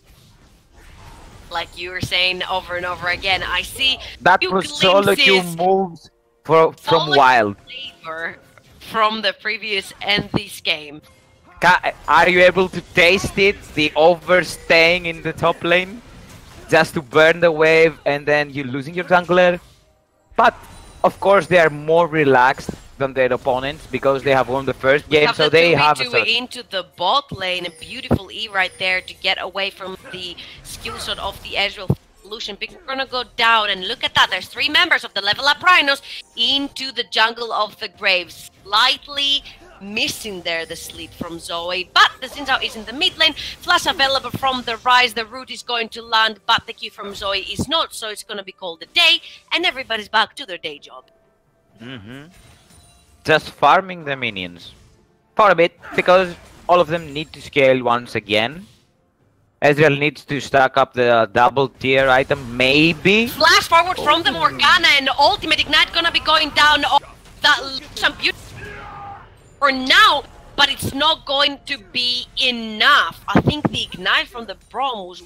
F: Like you were saying over and over again, I see
G: that was solo queue moves from Wild.
F: Flavor from the previous and this game.
G: Are you able to taste it? The overstaying in the top lane? Just to burn the wave and then you losing your jungler? But of course they are more relaxed than their opponents because they have won the first game, so they have a
F: into the bot lane. A beautiful E right there to get away from the skill shot of the Ezreal Lucian. We're gonna go down and look at that. There's 3 members of the Level Up Rhinos into the jungle of the Graves. Slightly missing there the sleep from Zoe, but the Zinzao is in the mid lane. Flash available from the Rise. The root is going to land, but the Q from Zoe is not, so it's gonna be called a day, and everybody's back to their day job.
G: Just farming the minions for a bit because all of them need to scale once again. Ezreal needs to stack up the double tier item, maybe.
F: Flash forward from the Morgana, and ultimate ignite gonna be going down on that Lucian for now, but it's not going to be enough. I think the ignite from the Braum was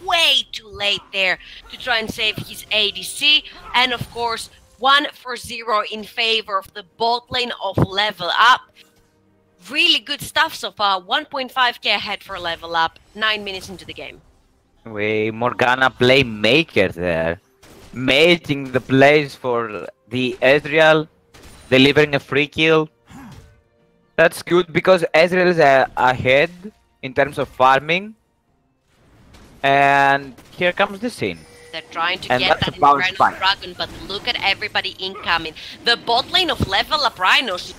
F: way too late there to try and save his ADC, and of course 1-for-0 in favor of the bot lane of Level Up. Really good stuff so far. 1.5k ahead for Level Up. 9 minutes into the game.
G: Morgana playmaker there. Making the plays for the Ezreal. Delivering a free kill. That's good because Ezreal is ahead in terms of farming. And here comes the scene.
F: They're trying to get that Infernal Dragon, but look at everybody incoming. The bot lane of Level Up Rhinos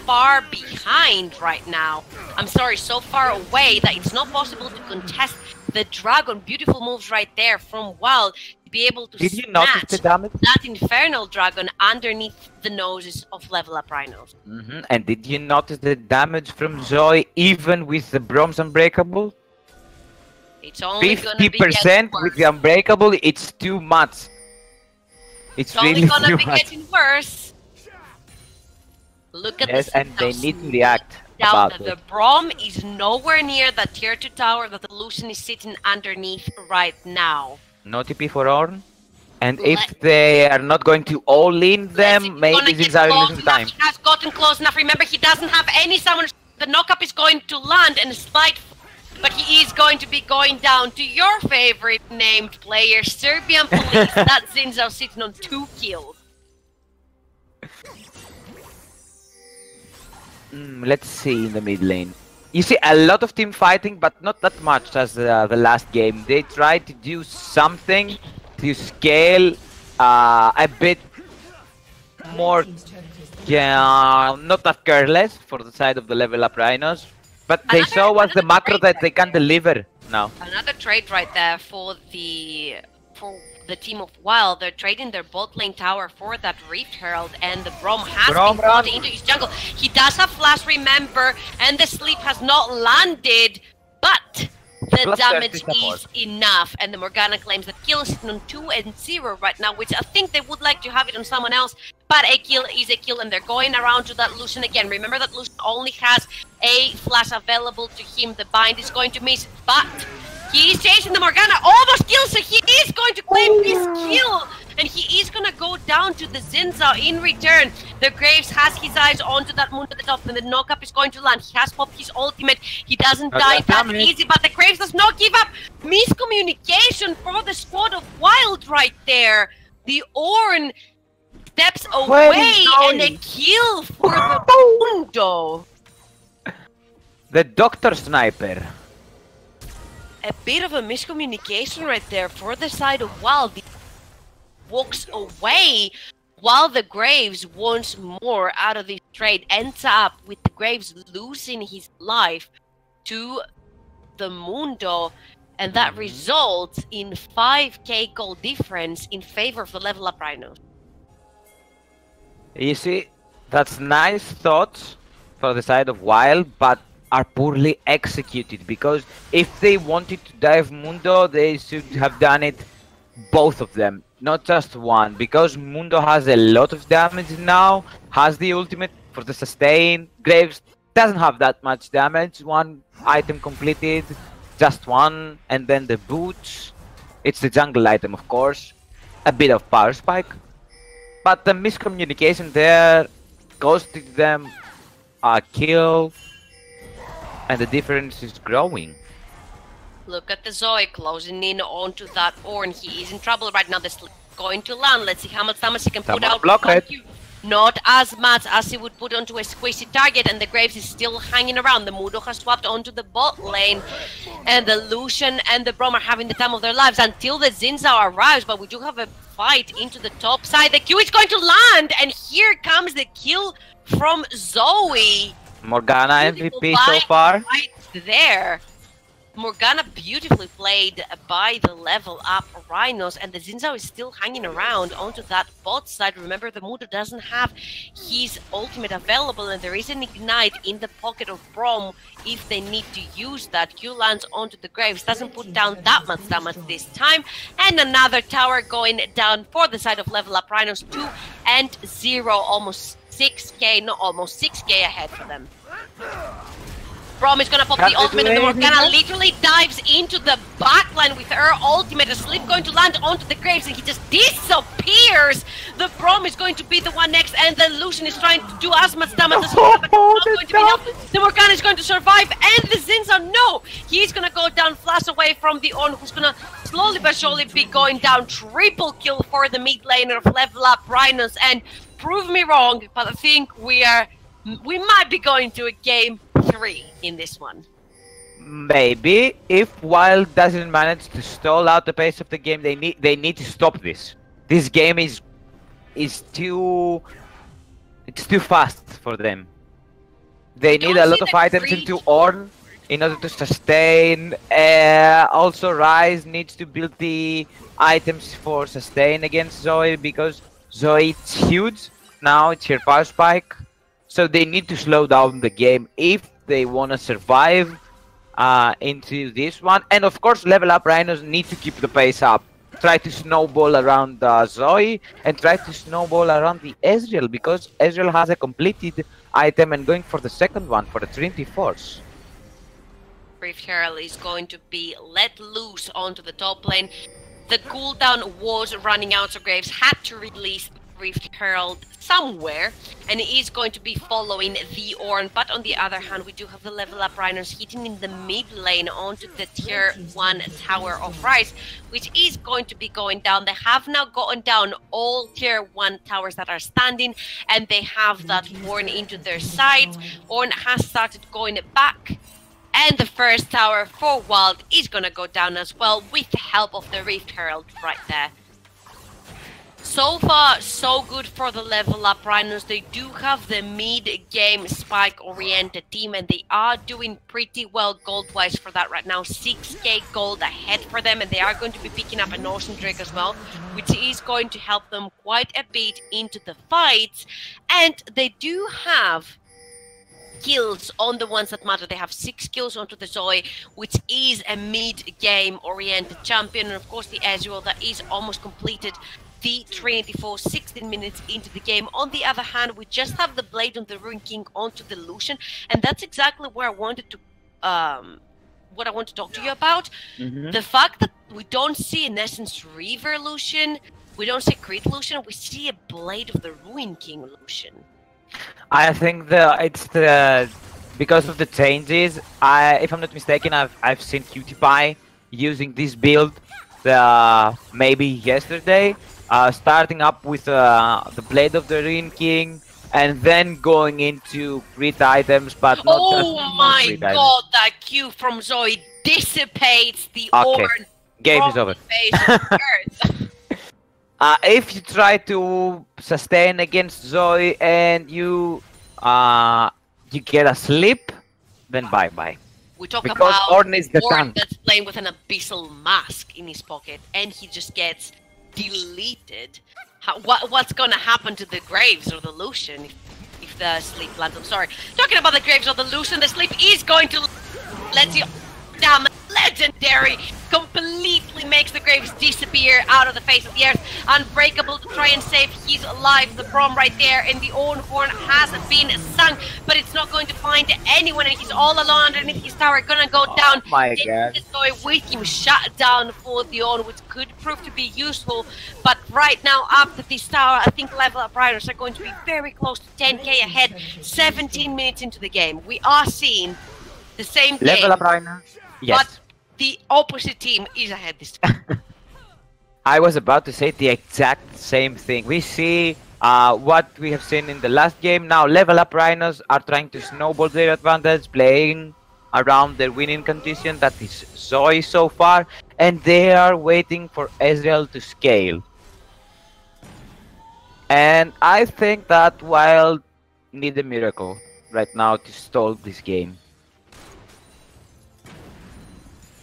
F: far behind right now. I'm sorry, so far away that it's not possible to contest the Dragon. Beautiful moves right there from Wild to be able to snatch that Infernal Dragon underneath the noses of Level Up Rhinos.
G: And did you notice the damage from Zoe even with the Brom's Unbreakable?
F: It's only
G: 50% with the Unbreakable, it's too much. It's really
F: only gonna be
G: much.
F: getting worse. Look at this.
G: And they need to react.
F: The Braum is nowhere near that tier 2 tower that the Lucian is sitting underneath right now.
G: No TP for Ornn. And if they are not going to all in them, maybe Zinzao is losing time.
F: He has gotten close enough. Remember, he doesn't have any summon. The knock-up is going to land and slide. But he is going to be going down to your favorite named player, Serbian Police. That Zinzao sitting on 2 kills.
G: Let's see in the mid lane. You see a lot of team fighting, but not that much as the last game. They tried to do something to scale a bit more, not that careless for the side of the Level Up Rhinos. But they saw was the macro that they can deliver now.
F: Another trade right there for the team of Wild. They're trading their bot lane tower for that Rift Herald, and the Braum has been brought into his jungle. He does have flash, remember, and the sleep has not landed, but the damage is enough, and the Morgana claims that kill is sitting on 2 and 0 right now, which I think they would like to have it on someone else, but a kill is a kill, and they're going around to that Lucian again. Remember that Lucian only has a flash available to him. The bind is going to miss, but he is chasing the Morgana, almost kills her. He is going to claim this kill, and he is going to go down to the Zinzao in return. The Graves has his eyes onto that moon at the top, and the knock-up is going to land. He has popped his ultimate. He doesn't die that easy, but the Graves does not give up. Miscommunication for the squad of Wild right there. The Ornn steps away, and a kill for the Mundo.
G: The Doctor Sniper.
F: A bit of a miscommunication right there for the side of Wild. He walks away while the Graves once more out of this trade ends up with the Graves losing his life to the Mundo. and that results in 5k gold difference in favor of the level up rhinos.
G: You see, that's nice thoughts for the side of Wild, but are poorly executed, because if they wanted to dive Mundo, they should have done it, both of them, not just one, because Mundo has a lot of damage now, has the ultimate for the sustain. Graves doesn't have that much damage, one item completed, just one, and then the boots. It's the jungle item, of course, a bit of power spike, but the miscommunication there costed them a kill, and the difference is growing.
F: Look at the Zoe closing in onto that Ornn. He is in trouble right now. This is going to land. Let's see how much damage he can put out.
G: Block it.
F: Not as much as he would put onto a squishy target, and the Graves is still hanging around. The Mudo has swapped onto the bot lane, and the Lucian and the Brom are having the time of their lives until the Zinzao arrives, but we do have a fight into the top side. The Q is going to land, and here comes the kill from Zoe.
G: Morgana MVP so far.
F: Right there. Morgana beautifully played by the level up Rhinos, and the Zinzao is still hanging around onto that bot side. Remember, the Mudo doesn't have his ultimate available, and there is an ignite in the pocket of Brom if they need to use that. Q lands onto the Graves, doesn't put down that much damage this time, and another tower going down for the side of level up Rhinos. 2 and 0, almost 6k, not almost 6k ahead for them. Brom is gonna pop the ultimate, and the Morgana literally dives into the backline with her ultimate. A slip going to land onto the Graves, and he just disappears. The Brom is going to be the one next, and the Lucian is trying to do as much damage as possible, but it's not going to be enough. The Morgana is going to survive, and the Zinzao, no! He's gonna go down, flash away from the Ornn, who's gonna slowly but surely be going down. Triple kill for the mid laner of level up Rhinos, and prove me wrong, but I think we might be going to a game 3 in this one.
G: Maybe if Wild doesn't manage to stall out the pace of the game, they need to stop this. This game is too fast for them. They need a lot of items into Ornn in order to sustain. Also, Ryze needs to build the items for sustain against Zoe, because Zoe is huge now. It's her power spike. So they need to slow down the game if they want to survive into this one. And of course, level up Rhinos need to keep the pace up. Try to snowball around Zoe, and try to snowball around the Ezreal, because Ezreal has a completed item and going for the second one for the Trinity Force.
F: Rift Herald is going to be let loose onto the top lane. The cooldown was running out, so Graves had to release Rift Herald somewhere, and he is going to be following the Ornn. But on the other hand, we do have the level up Rhinos hitting in the mid lane onto the tier 1 tower of Ryze, which is going to be going down. They have now gotten down all tier 1 towers that are standing, and they have that Ornn into their side. Ornn has started going back, and the first tower for Wild is gonna go down as well, with the help of the Rift Herald right there. So far, so good for the level up Rhinos. They do have the mid-game spike-oriented team, and they are doing pretty well gold-wise for that right now. 6k gold ahead for them, and they are going to be picking up an Ocean Drake as well, which is going to help them quite a bit into the fights. And they do have kills on the ones that matter. They have 6 kills onto the Zoe, which is a mid-game oriented champion, and of course the Ezreal that is almost completed the Trinity Force 16 minutes into the game. On the other hand, we just have the Blade on the Rune King onto the Lucian, and that's exactly where I wanted to what I want to talk to you about. The fact that we don't see an Essence Reaver Lucian, we don't see Crit Lucian, we see a Blade of the Ruin King Lucian.
G: I think it's because of the changes. If I'm not mistaken, I've seen QTPie using this build maybe yesterday. Starting up with the Blade of the Ruin King, and then going into crit items, but not
F: oh my god, that Q from Zoe dissipates the Ornn.
G: Game is over. If you try to sustain against Zoe and you get a slip, then bye-bye.
F: We talk
G: Because
F: about
G: Ornn is the
F: Ornn
G: tank.
F: that's playing with an abyssal mask in his pocket, and he just gets deleted. What's gonna happen to the Graves or the Lucian if the sleep lands? I'm sorry. Talking about the Graves or the Lucian, the sleep is going to let you down. Legendary completely makes the Graves disappear out of the face of the earth. Unbreakable to try and save his life. The Brom right there, and the own horn has been sunk, but it's not going to find anyone, and he's all alone underneath his tower. Gonna go down.
G: My God.
F: Destroy with him shut down for the own, which could prove to be useful. But right now, after this tower, I think level up riders are going to be very close to 10k ahead. 17 minutes into the game, we are seeing the same game.
G: Level up Reiner? Yes.
F: But the opposite team is ahead this time.
G: I was about to say the exact same thing. We see what we have seen in the last game. Now level up Rhinos are trying to snowball their advantage, playing around their winning condition, that is Zoe so far, and they are waiting for Ezreal to scale. And I think that Wild need a miracle right now to stall this game.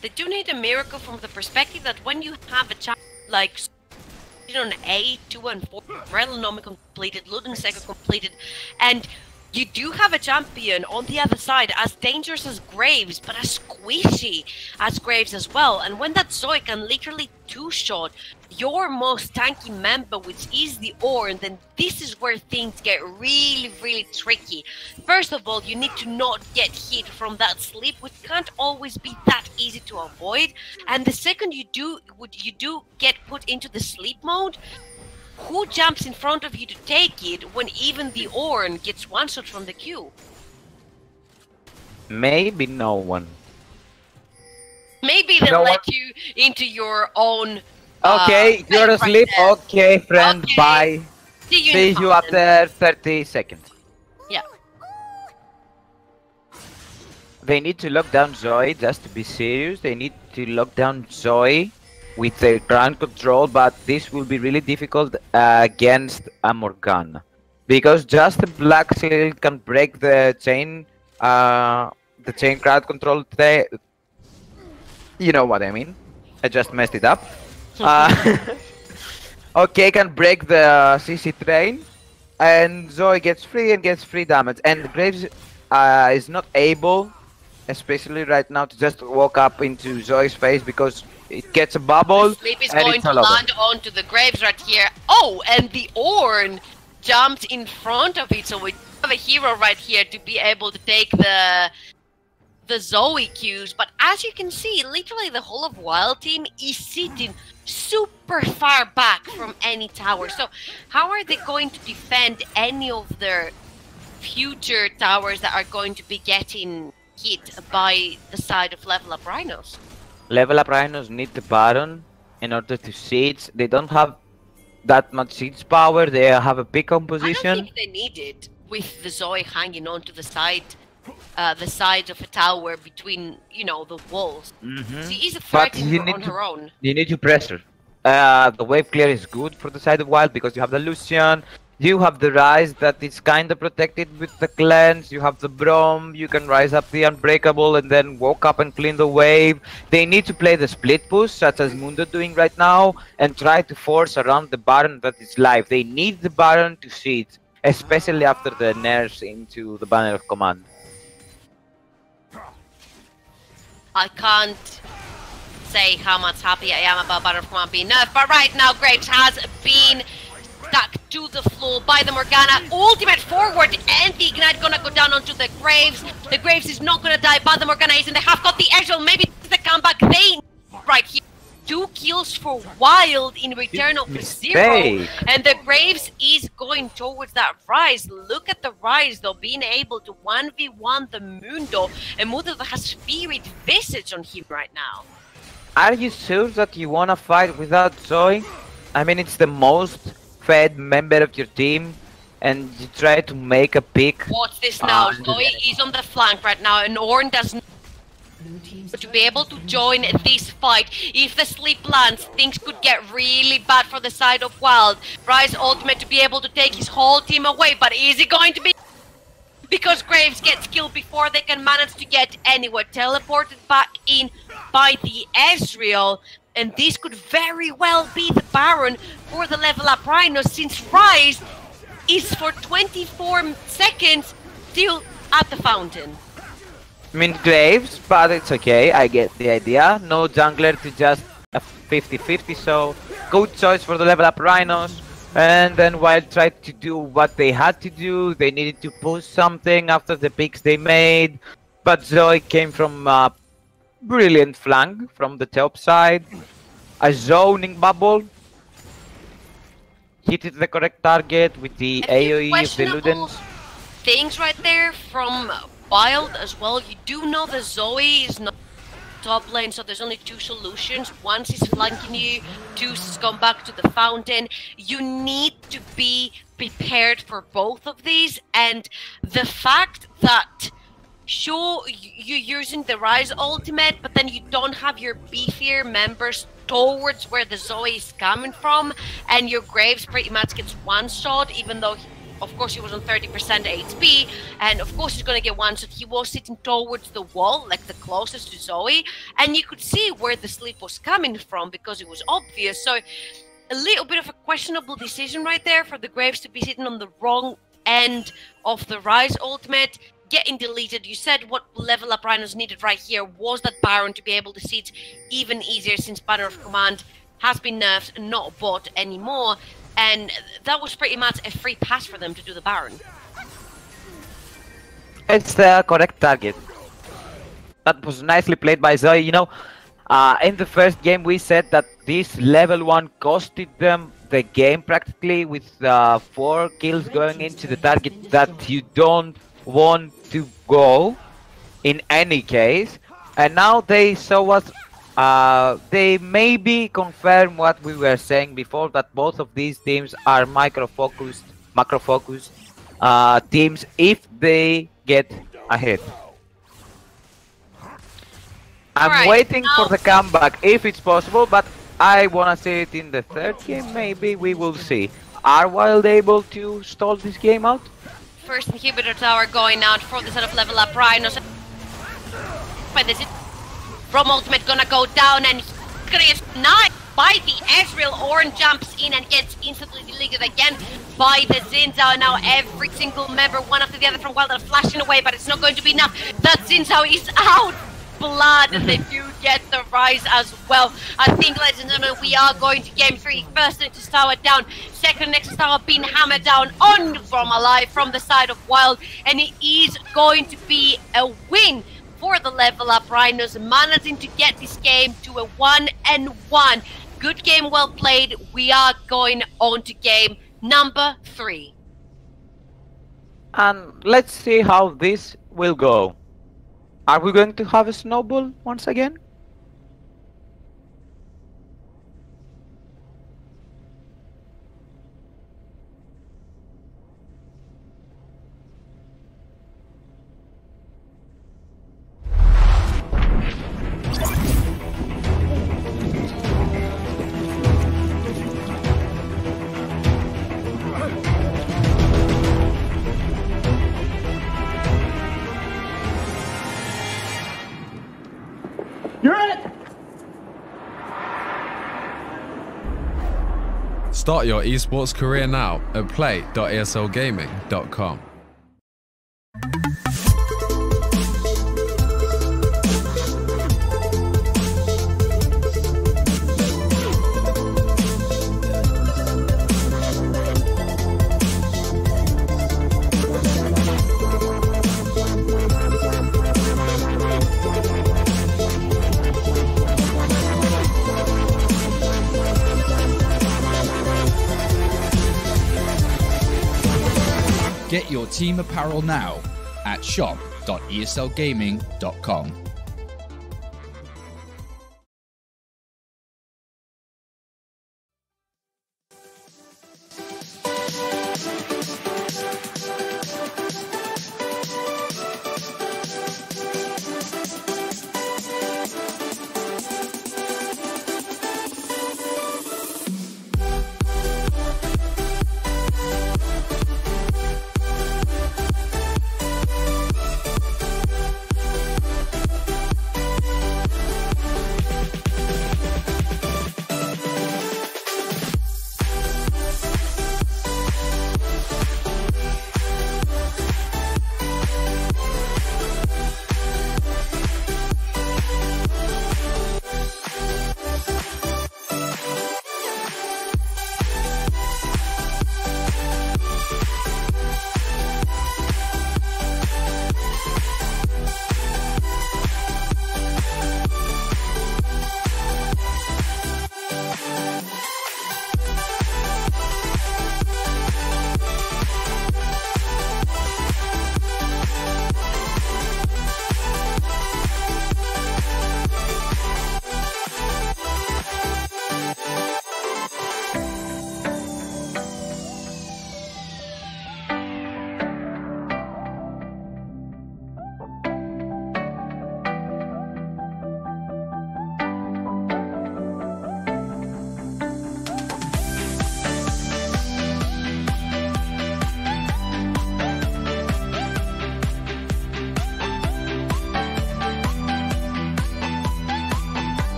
F: They do need a miracle from the perspective that when you have a chance like on A, 2 and 4, Relanomi completed, Ludensega completed, and you do have a champion on the other side as dangerous as Graves, but as squishy as Graves as well. And when that Zoe can literally two-shot your most tanky member, which is the Ornn, then this is where things get really, really tricky. First of all, you need to not get hit from that sleep, which can't always be that easy to avoid. And the second you do get put into the sleep mode, who jumps in front of you to take it when even the Ornn gets one shot from the queue?
G: Maybe no one.
F: Maybe they'll let you into your own.
G: Okay, you're asleep.
F: Right.
G: Okay, friend,
F: Okay.
G: bye. See you after 30 seconds.
F: Yeah.
G: They need to lock down Zoe, just to be serious. They need to lock down Zoe with the ground control, but this will be really difficult against a Morgana. Because just the Black Shield can break the chain crowd control. You know what I mean. I just messed it up. Okay, can break the CC train, and Zoe gets free and gets free damage. And Graves is not able, especially right now, to just walk up into Zoe's face because it gets a bubble.
F: The sleep is
G: and
F: going
G: it's
F: to
G: all over.
F: land onto the Graves right here. Oh, and the Ornn jumped in front of it, so we have a hero right here to be able to take the Zoe queues. But as you can see, literally the whole of Wild team is sitting super far back from any tower. So how are they going to defend any of their future towers that are going to be getting hit by the side of level up Rhinos?
G: Level up Rhinos need the Baron in order to siege. They don't have that much siege power. They have a big composition.
F: I don't think they need it with the Zoe hanging onto the side of a tower between, you know, the walls. She is a threat on her own.
G: You need to pressure. The wave clear is good for the side of Wild because you have the Lucian, you have the Rise that is kind of protected with the cleanse, you have the Brom, you can rise up the Unbreakable and then walk up and clean the wave. They need to play the split push, such as Mundo doing right now, and try to force around the Baron that is live. They need the Baron to siege, especially after the nerfs into the Banner of Command.
F: I can't say how much happy I am about Banner of Command being nerfed, but right now Graves has been stuck to the floor by the Morgana. Ultimate forward, and the Ignite gonna go down onto the Graves. The Graves is not gonna die, but the Morgana is, and they have got the Ezreal. Maybe this is the comeback they right here. 2 kills for Wild in return of 0, and the Graves is going towards that Rise. Look at the Rise though, being able to 1v1 the Mundo, and Mundo has Spirit Visage on him right now.
G: Are you sure that you wanna fight without Zoe? I mean, it's the most fed member of your team, and you try to make a pick.
F: Watch this now, Zoe is on the flank right now, and Ornn does not to be able to join this fight. If the sleep lands, things could get really bad for the side of Wild. Rise ultimate to be able to take his whole team away, but is it going to be because Graves gets killed before they can manage to get anywhere. Teleported back in by the Ezreal, and this could very well be the Baron for the level up Rhinos, since Ryze is for 24 seconds still at the fountain.
G: I mean, Graves, but it's okay, I get the idea. No jungler to just a 50-50, so good choice for the level up Rhinos. And then Wild tried to do what they had to do. They needed to push something after the picks they made. But Zoe came from a brilliant flank from the top side. A zoning bubble. Hit it the correct target with the AoE of the Ludens.
F: Things right there from Wild as well. You do know that Zoe is not top lane, so there's only two solutions. One is flanking you, two is going back to the fountain. You need to be prepared for both of these, and the fact that sure you're using the Ryze ultimate, but then you don't have your beefier members towards where the Zoe is coming from, and your Graves pretty much gets one shot, even though of course he was on 30% HP, and of course he's going to get one shot. He was sitting towards the wall, like the closest to Zoe, and you could see where the sleep was coming from because it was obvious. So a little bit of a questionable decision right there for the Graves to be sitting on the wrong end of the Ryze ultimate, getting deleted. You said what level up Rhinos needed right here was that Baron to be able to see it even easier, since Banner of Command has been nerfed and not bought anymore. And that was pretty much a free pass for them to do the Baron.
G: It's the correct target. That was nicely played by Zoe. You know, in the first game we said that this level 1 costed them the game practically, with 4 kills going into the target that you don't want to go in any case. And now they show us, they maybe confirm what we were saying before, that both of these teams are macro-focused teams if they get ahead. I'm waiting for the comeback if it's possible, but I wanna see it in the third game. Maybe we will see. Are Wild able to stall this game out?
F: First inhibitor tower going out for the set of level up Rhinos. But this is from ultimate gonna go down, and Chris not by the Ezreal. Orange jumps in and gets instantly deleted again by the Zinzao. Now every single member, one after the other from Wild, are flashing away, but it's not going to be enough. That Zinzao is out. Blood, and they do get the Ryze as well. I think, ladies and gentlemen, we are going to game 3. First Nexus Tower down, second Nexus Tower being hammered down on from Alive from the side of Wild, and it is going to be a win for the level up Rhinos, managing to get this game to a 1-1. Good game, well played. We are going on to game number 3.
G: And let's see how this will go. Are we going to have a snowball once again?
I: Start your esports career now at play.eslgaming.com.
J: Get your team apparel now at shop.eslgaming.com.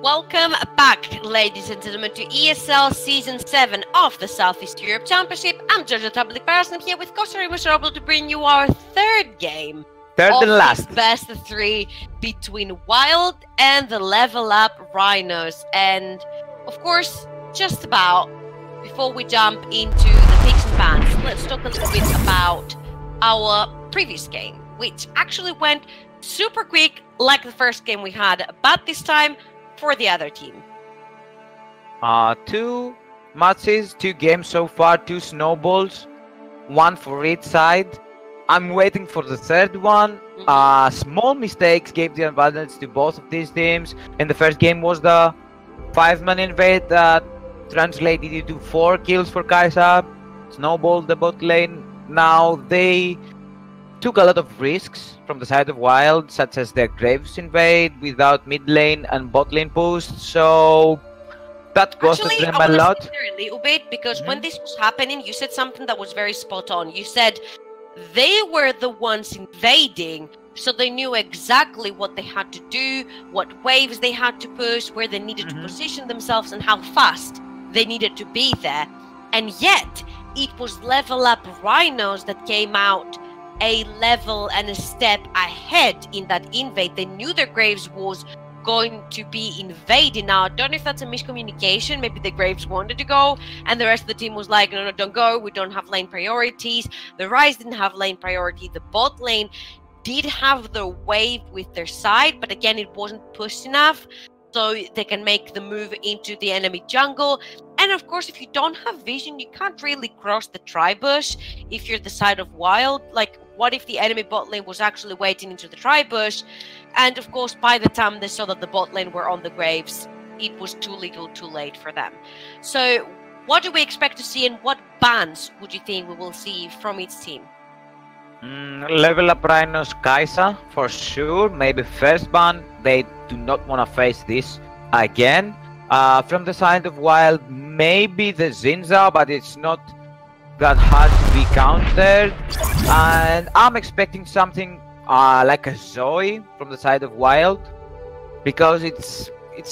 F: Welcome back, ladies and gentlemen, to ESL Season 7 of the Southeast Europe Championship. I'm Jojo Public Person. I'm here with Kosari Miserable to bring you our third game.
G: Third and last.
F: Best of 3 between Wild and the Level Up Rhinos. And, of course, just about, before we jump into the picks and bans, let's talk a little bit about our previous game, which actually went super quick like the first game we had, but this time for the other team.
G: 2 matches, 2 games so far, 2 snowballs, 1 for each side. I'm waiting for the third one. Small mistakes gave the advantage to both of these teams. In the first game was the 5-man invade that translated into 4 kills for Kai'Sa, snowballed the bot lane. Now they took a lot of risks from the side of Wild, such as their Graves invade without mid lane and bot lane boost, so that costed them a lot.
F: There a little bit, because when this was happening, you said something that was very spot on. You said they were the ones invading, so they knew exactly what they had to do, what waves they had to push, where they needed to position themselves, and how fast they needed to be there. And yet, it was Level Up Rhinos that came out a level and a step ahead in that invade. They knew their Graves was going to be invading. Now, I don't know if that's a miscommunication. Maybe the Graves wanted to go, and the rest of the team was like, no, don't go. We don't have lane priorities. The Rise didn't have lane priority. The bot lane did have the wave with their side, but again, it wasn't pushed enough, so they can make the move into the enemy jungle. And of course, if you don't have vision, you can't really cross the tri-bush if you're the side of Wild. Like, what if the enemy bot lane was actually waiting into the tri-bush? And of course, by the time they saw that the bot lane were on the Graves, it was too little too late for them. So what do we expect to see, and what bans would you think we will see from each team?
G: Level Up Rhinos Kai'Sa, for sure. Maybe first ban. They do not want to face this again. From the side of Wild, maybe the Zinza, but it's not that hard to be countered. And I'm expecting something like a Zoe from the side of Wild, because it's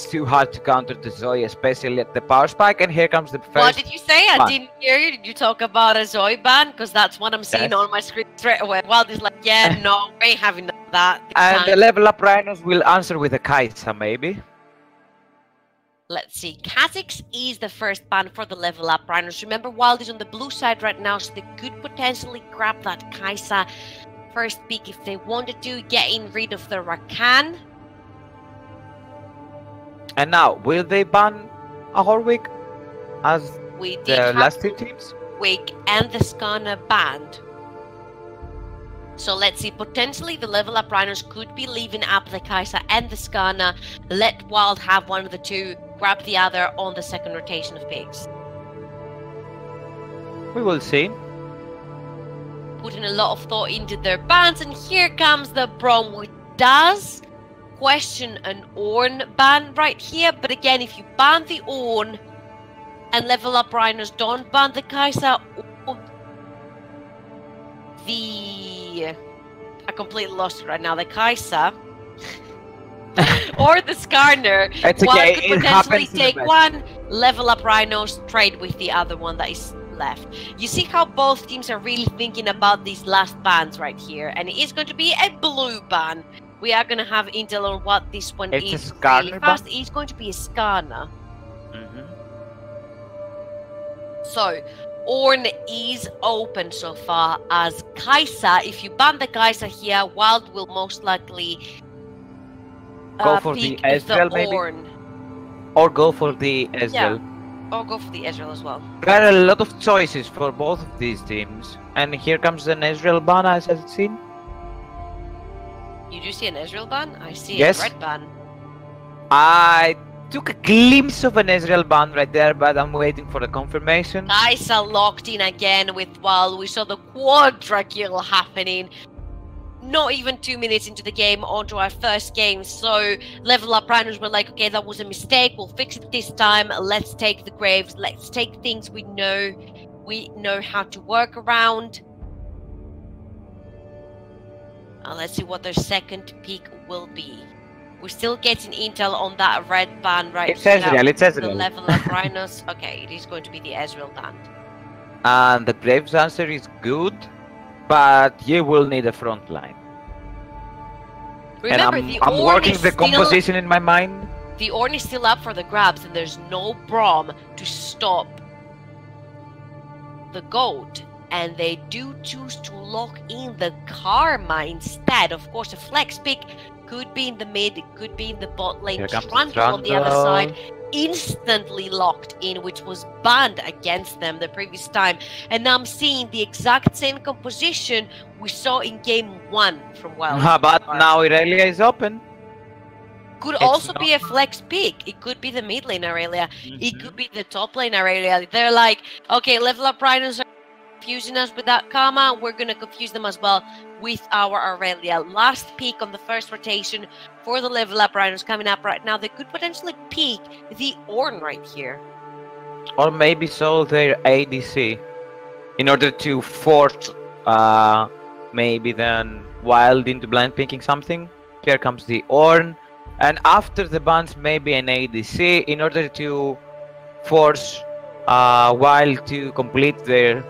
G: too hard to counter the Zoe, especially at the power spike. And here comes the first.
F: What did you say? I didn't hear you. Did you talk about a Zoe ban? Because that's what I'm seeing on my screen straight away. Wild is like, yeah, no, we ain't having that.
G: And the Level Up Rhinos will answer with a Kai'Sa, maybe.
F: Let's see. Kha'Zix is the first ban for the Level Up Rhinos. Remember, Wild is on the blue side right now, so they could potentially grab that Kai'Sa first pick if they wanted to, getting rid of the Rakan.
G: And now, will they ban a Horwick as
F: we did
G: the
F: have
G: last 2 teams?
F: Wick and the Skarner banned. So let's see, potentially the Level Up Rhinos could be leaving up the Kai'Sa and the Skarner, let Wild have one of the 2, grab the other on the second rotation of picks.
G: We will see.
F: Putting a lot of thought into their bans, and here comes the Brom, which does question an Ornn ban right here, but again, if you ban the Ornn and Level Up Rhinos don't ban the Kai'Sa or the... I completely lost it right now. The Kai'Sa or the Skarner,
G: it's
F: one
G: okay.
F: could potentially take one, Level Up Rhinos, trade with the other one that is left. You see how both teams are really thinking about these last bans right here, and it is going to be a blue ban. We are going to have intel on what this one is really fast. It's going to be a Skarner. So, Ornn is open so far as Kai'Sa. If you ban the Kai'Sa here, Wild will most likely
G: go for the Ezreal, maybe? Or go for the Ezreal.
F: Yeah, or go for the Ezreal as well.
G: There are a lot of choices for both of these teams. And here comes an Ezreal ban, as I've seen.
F: You do see an Ezreal ban? I see
G: Yes.
F: a red ban.
G: I took a glimpse of an Ezreal ban right there, but I'm waiting for the confirmation.
F: Kai'Sa locked in again with Wild. We saw the quadra kill happening. Not even 2 minutes into the game, onto our first game. So Level Up Rhinos were like, okay, that was a mistake. We'll fix it this time. Let's take the Graves. Let's take things we know how to work around. Let's see what their second pick will be. We're still getting intel on that red band right
G: It's Ezreal, it's
F: The
G: Ezreal.
F: level up rhinos. Okay, it is going to be the Ezreal band.
G: And the Graves answer is good, but you will need a front line.
F: Remember,
G: and
F: the
G: I'm
F: Ornn
G: working
F: is
G: the
F: still-
G: composition in my mind.
F: The Ornn is still up for the grabs, and there's no Braum to stop the goat. And they do choose to lock in the Karma instead. Of course, a flex pick could be in the mid, it could be in the bot lane.
G: Here comes
F: Trundle on the other
G: Trundle.
F: side, instantly locked in, which was banned against them the previous time. And now I'm seeing the exact same composition we saw in game 1 from Wild.
G: But now Irelia is open.
F: Could
G: It's
F: also
G: not-
F: be a flex pick. It could be the mid lane Aurelia. It could be the top lane Aurelia. They're like, okay, level up Rhinos are confusing us with that Karma. We're going to confuse them as well with our Aurelia. Last pick on the first rotation for the level up Rhinos coming up right now. They could potentially pick the Ornn right here.
G: Or maybe so their ADC in order to force maybe then Wild into blind picking something. Here comes the Ornn. And after the bans, maybe an ADC in order to force Wild to complete their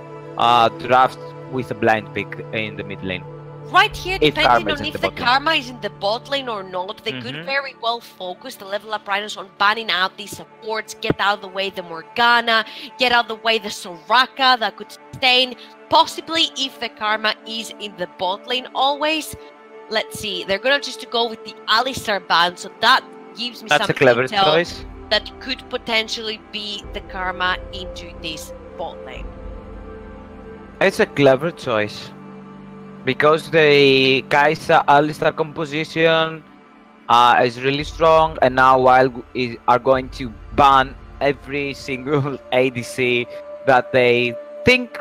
G: draft with a blind pick in the mid lane.
F: Right here,
G: If
F: depending
G: Karma is
F: on
G: in
F: if
G: the
F: the
G: bot lane.
F: Karma is in the bot lane or not, they could very well focus the level up Rhinos on banning out these supports, get out of the way the Morgana, get out of the way the Soraka that could sustain, possibly if the Karma is in the bot lane always. Let's see, they're gonna just to go with the Alistar ban, so that gives me
G: That's
F: some
G: a clever
F: intel
G: choice.
F: that could potentially be the Karma into this bot lane.
G: It's a clever choice. Because the Kai'Sa Alistar composition is really strong, and now Wild are going to ban every single ADC that they think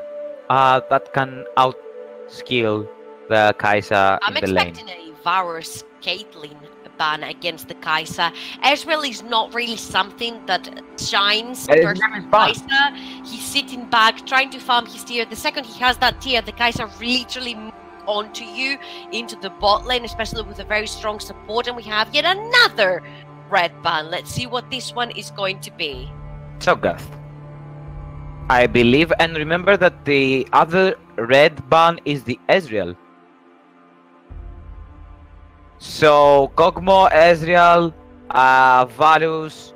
G: that can outskill the Kai'Sa
F: I'm
G: in the lane.
F: expecting a Varus Caitlyn ban against the Kai'Sa. Ezreal is not really something that shines versus Kai'Sa. He's sitting back, trying to farm his tier. The second he has that tier, the Kai'Sa literally moves onto you into the bot lane, especially with a very strong support. And we have yet another red ban. Let's see what this one is going to be.
G: Cho'Gath, I believe, and remember that the other red ban is the Ezreal. So Kog'Maw, Ezreal, Varus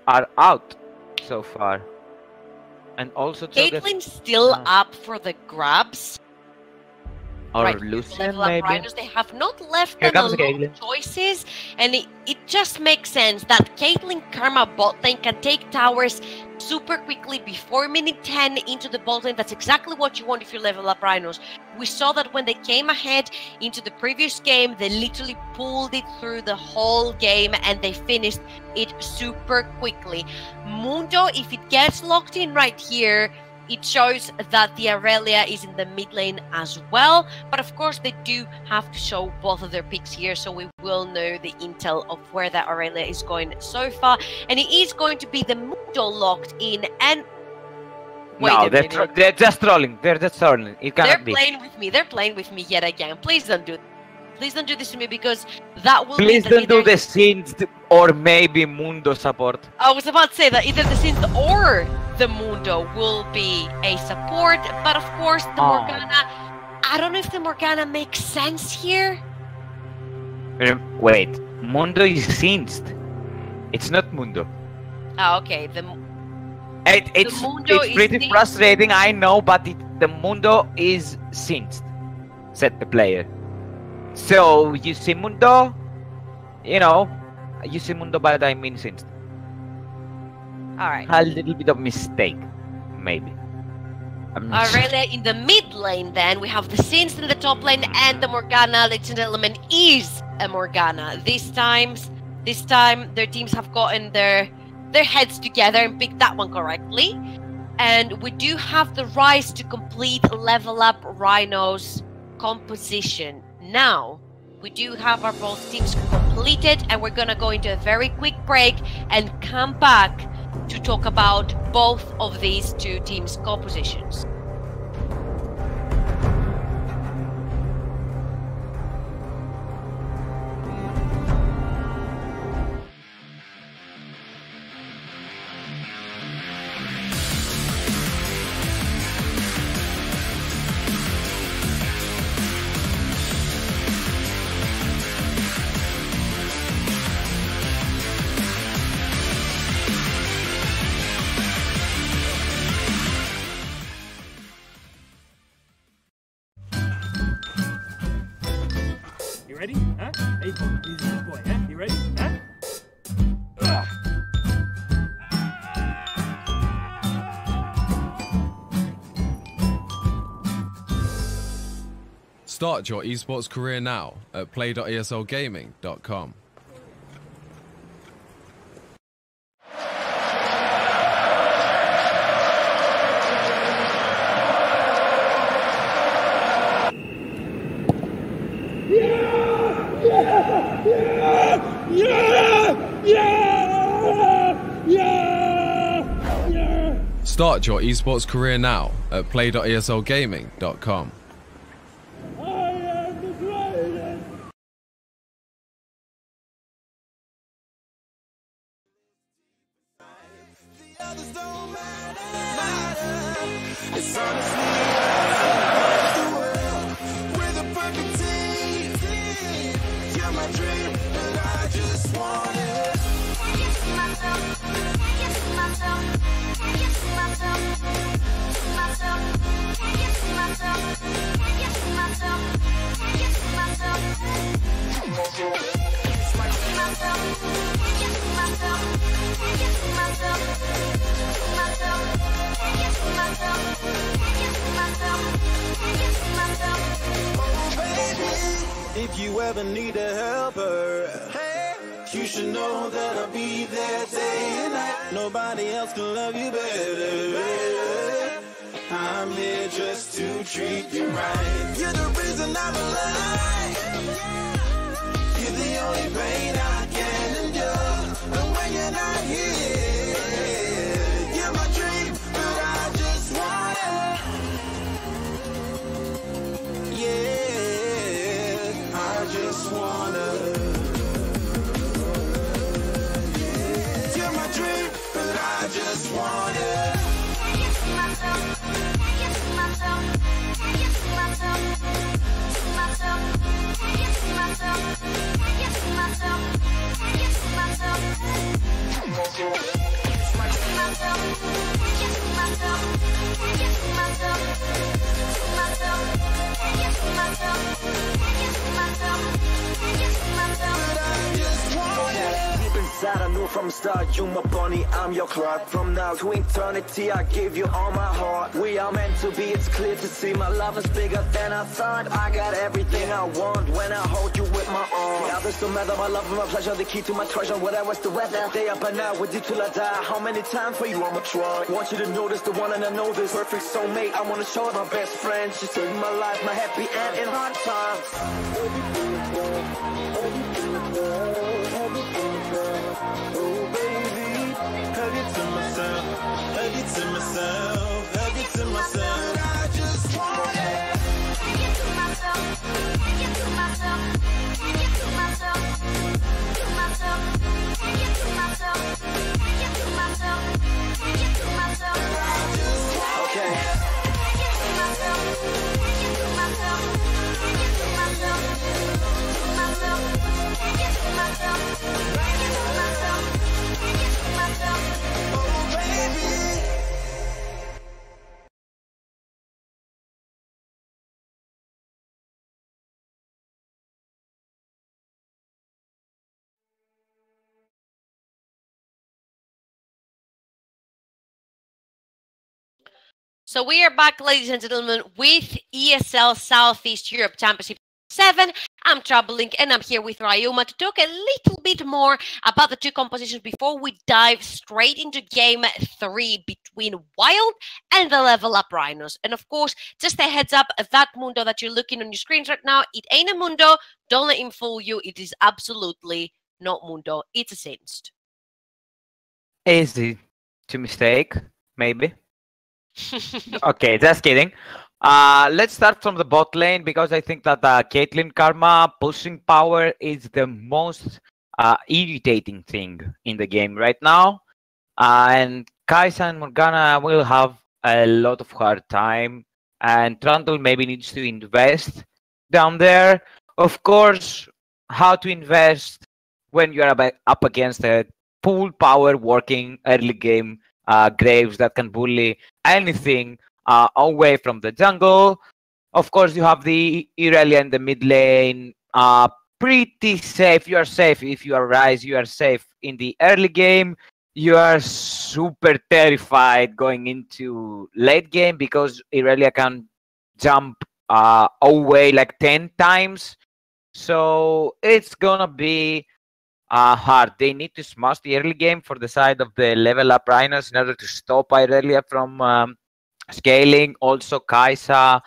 G: are out so far, and also Cho'Gath
F: Caitlyn's still up for the grabs.
G: or
F: Right,
G: Lucian
F: level up
G: maybe.
F: Rhinos, they have not left
G: Here
F: them a
G: comes
F: lot
G: Caitlyn.
F: of choices, and it just makes sense that Caitlyn Karma bot lane can take towers super quickly before minute 10 into the bot lane. That's exactly what you want if you level up Rhinos. We saw that when they came ahead into the previous game, they literally pulled it through the whole game and they finished it super quickly. Mundo, if it gets locked in right here, it shows that the Aurelia is in the mid lane as well. But of course, they do have to show both of their picks here, so we will know the intel of where that Aurelia is going so far. And it is going to be the Mundo locked in. And wait
G: No,
F: a minute.
G: they're just trolling. They're just trolling. It
F: They're
G: cannot be.
F: playing with me. They're playing with me yet again. Please don't do. Please don't do this to me, because that will.
G: Please
F: mean that
G: don't do
F: either-
G: the scenes or maybe Mundo support.
F: I was about to say that either the Synth or the Mundo will be a support, but of course the Morgana. I don't know if the Morgana makes sense here.
G: Wait, Mundo is singed. It's not Mundo.
F: Ah, okay.
G: It's
F: Mundo
G: it's
F: is
G: pretty
F: singed.
G: frustrating, I know, but the Mundo is singed, said the player. So you see Mundo, you know, you see Mundo, but I mean singed.
F: All right.
G: A little bit of mistake, maybe.
F: Aurelia in the mid lane, then we have the Synth in the top lane, and the Morgana. Ladies and gentlemen, is a Morgana. This time their teams have gotten their heads together and picked that one correctly. And we do have the Rise to complete level up Rhino's composition. Now, we do have our both teams completed, and we're gonna go into a very quick break and come back to talk about both of these two teams' compositions.
H: Hey, easy boy, huh? You ready? Huh?
I: Start your esports career now at play.eslgaming.com. Start your esports career now at play.eslgaming.com.
A: It's honestly the world. We're the perfect team. You're my dream, and I just want it. If you ever need a helper, you should know that I'll be there day and night. Nobody else can love you better. I'm here just to treat you right. You're the reason I'm alive. You're the only pain I can endure. And when you're not here, you're my dream, but I just want it. Yeah, I just wanna. You're my dream, but I just want it.
K: I knew from the start, you my bunny, I'm your Clark. From now to eternity, I give you all my heart. We are meant to be, it's clear to see. My love is bigger than I thought. I got everything I want when I hold you with my arms. The others don't matter, my love and my pleasure, the key to my treasure. Whatever's the weather, stay up and out with you till I die. How many times for you I'ma try? Want you to notice the one and I know this. Perfect soulmate, I wanna show it my best friend. She saved my life, my happy end in hard times.
A: Oh baby, hug it to myself, hug it to myself, hug it to myself. I just want it. Hug it to myself, hug it to myself, hug it to myself, to myself, hug it to myself, hug it to myself, hug it to myself. I just want it. Hug it to myself, hug it to myself, hug it to myself, to myself, hug it to myself.
F: So we are back, ladies and gentlemen, with ESL Southeast Europe Championship 7. I'm Troubling, and I'm here with Ryuma to talk a little bit more about the two compositions before we dive straight into Game 3 between Wild and the Level Up Rhinos. And of course, just a heads up, that Mundo that you're looking on your screens right now, it ain't a Mundo. Don't let him fool you. It is absolutely not Mundo. It's a Singed.
G: Easy to mistake, maybe. Okay, just kidding. Let's start from the bot lane because I think that Caitlyn Karma pushing power is the most irritating thing in the game right now. And Kai'Sa and Morgana will have a lot of hard time. And Trundle maybe needs to invest down there. Of course, how to invest when you're up against a full power working early game Graves that can bully anything away from the jungle. Of course, you have the Irelia in the mid lane pretty safe. You are safe if you are Rise. You are safe in the early game. You are super terrified going into late game because Irelia can jump away like 10 times. So it's gonna be hard. They need to smash the early game for the side of the level up Rhinos in order to stop Irelia from scaling. Also Kaisa.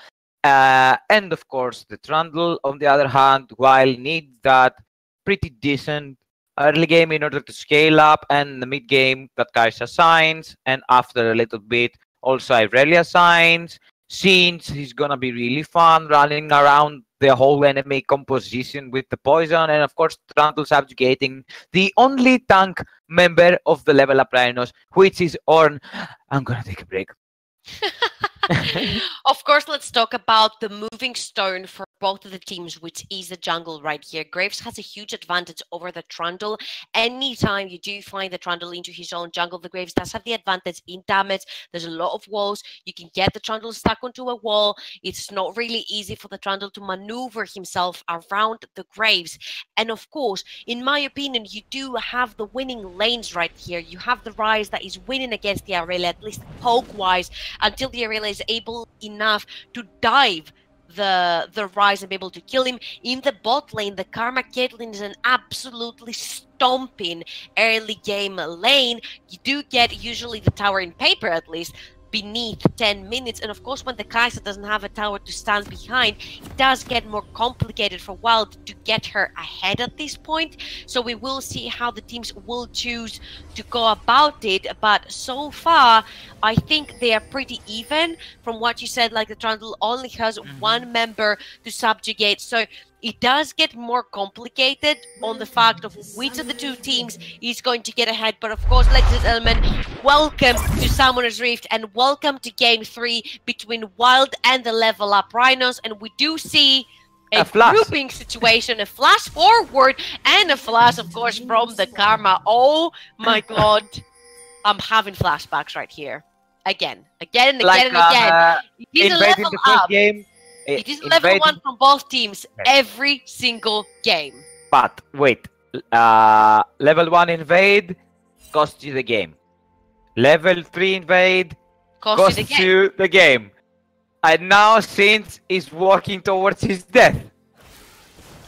G: And of course the Trundle on the other hand, while needs that pretty decent early game in order to scale up, and the mid game that Kaisa signs, and after a little bit also Irelia signs, since he's gonna be really fun running around the whole enemy composition with the poison, and of course Trundle subjugating the only tank member of the level up Rhinos, which is Ornn. I'm gonna take a break.
F: Of course, let's talk about the moving stone for both of the teams, which is the jungle right here. Graves has a huge advantage over the Trundle. Anytime you do find the Trundle into his own jungle, the Graves does have the advantage in damage. There's a lot of walls. You can get the Trundle stuck onto a wall. It's not really easy for the Trundle to maneuver himself around the Graves. And of course, in my opinion, you do have the winning lanes right here. You have the Rise that is winning against the Irelia, at least poke-wise, until the Irelia is able enough to dive the Rise and be able to kill him. In the bot lane, the Karma Caitlyn is an absolutely stomping early game lane. You do get usually the tower in paper at least beneath 10 minutes, and of course when the Kaisa doesn't have a tower to stand behind, it does get more complicated for Wild to get her ahead at this point. So we will see how the teams will choose to go about it, but so far I think they are pretty even. From what you said, like the Trundle only has one member to subjugate, so it does get more complicated on the fact of which of the two teams is going to get ahead. But of course, ladies and gentlemen, welcome to Summoner's Rift and welcome to Game 3 between Wild and the Level Up Rhinos. And we do see a grouping situation, a flash forward, and a flash, of course, from the Karma. Oh my god, I'm having flashbacks right here. Again and again and again. It is a level up. It is level 1 from both teams every single game.
G: But wait, level 1 invade costs you the game. Level 3 invade costs you the game. And now Sins is walking towards his death.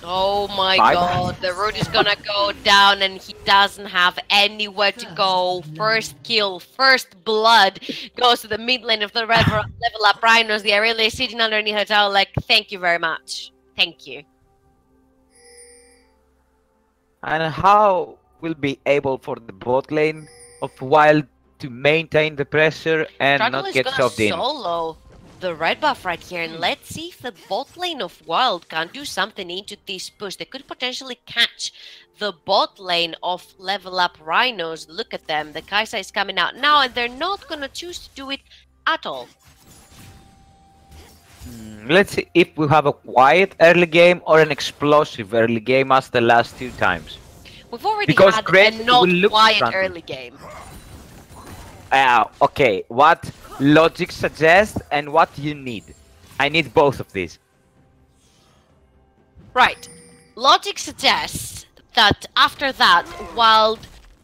F: Oh my god, the road is gonna go down and he doesn't have anywhere to go. First kill, first blood goes to the mid lane of the level up Rhinos. The Irelia is sitting underneath her tower like, thank you very much. Thank you.
G: And how will be able for the bot lane of Wild to maintain the pressure and
F: Trundle
G: not get shoved in?
F: Solo the red buff right here, and let's see if the bot lane of Wild can do something into this push. They could potentially catch the bot lane of level up Rhinos. Look at them, the Kaisa is coming out now and they're not gonna choose to do it at all.
G: Let's see if we have a quiet early game or an explosive early game as the last two times.
F: We've already had a not quiet early game.
G: Okay, what logic suggests and what you need? I need both of these.
F: Right. Logic suggests that after that, Wild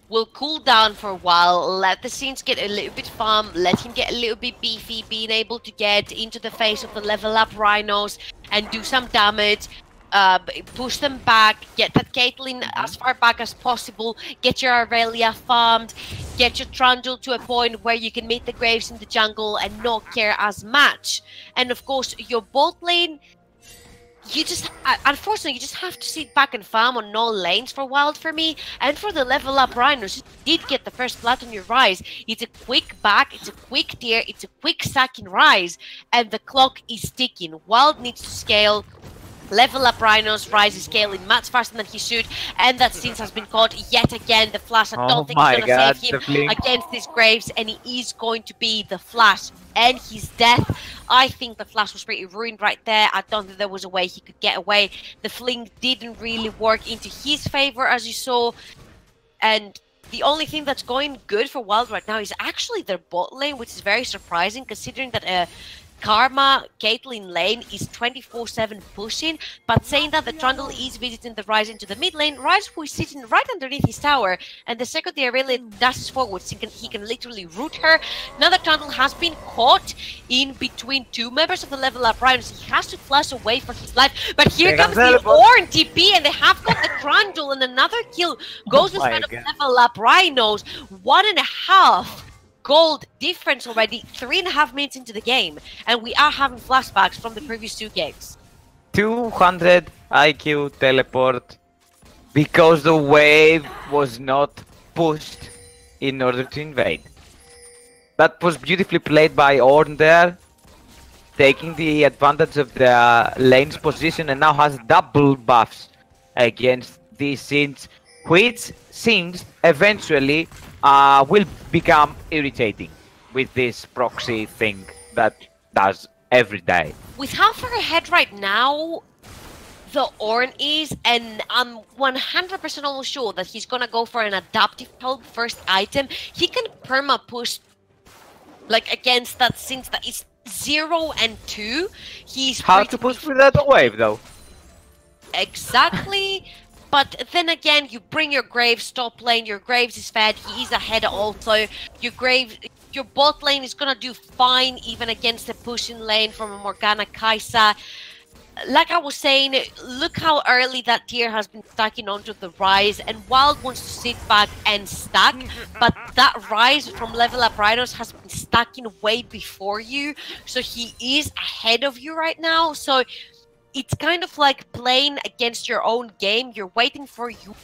F: will cool down for a while, let the scenes get a little bit farm, let him get a little bit beefy, being able to get into the face of the level up Rhinos and do some damage. Push them back, get that Caitlyn as far back as possible, get your Irelia farmed, get your Trundle to a point where you can meet the Graves in the jungle and not care as much. And of course, your bot lane, you just, unfortunately, you just have to sit back and farm on no lanes for Wild for me. And for the level up Rhinos, you did get the first blood on your Rise. It's a quick back, it's a quick tier, it's a quick sack in Rise, and the clock is ticking. Wild needs to scale. Level up Rhinos, Rise is scaling much faster than he should, and that Sins has been caught yet again. The Flash, I don't think he's gonna save him against these Graves, and he is going to be the Flash and his death. I think the Flash was pretty ruined right there. I don't think there was a way he could get away. The fling didn't really work into his favor, as you saw, and the only thing that's going good for Wild right now is actually their bot lane, which is very surprising considering that Karma, Caitlyn lane is 24/7 pushing, but saying that the Trundle is visiting the Ryze into the mid lane, Ryze who is sitting right underneath his tower, and the second the Aurelia dashes forwards, he can literally root her. Now the Trundle has been caught in between two members of the level up Rhinos. He has to flash away for his life, but here comes the Ornn TP, and they have got the Trundle, and another kill goes with of level up Rhinos. 1.5 gold difference already, 3.5 minutes into the game, and we are having flashbacks from the previous 2 games.
G: 200 IQ teleport because the wave was not pushed in order to invade. That was beautifully played by Ornn there, taking the advantage of the lane's position, and now has double buffs against these scenes, which seems eventually will become irritating with this proxy thing that does every day.
F: With how far ahead right now the Ornn is, and I'm 100% almost sure that he's gonna go for an adaptive help first item, he can perma push like against that, since that is 0 and 2. He's
G: hard to push without a wave though.
F: Exactly. But then again, you bring your Graves top lane, your Graves is fed, he is ahead also. Your bot lane is gonna do fine even against the pushing lane from a Morgana Kai'Sa. Like I was saying, look how early that tier has been stacking onto the Ryze, and Wild wants to sit back and stack, but that Ryze from level up Rhinos has been stacking way before you, so he is ahead of you right now. So it's kind of like playing against your own game. You're waiting for you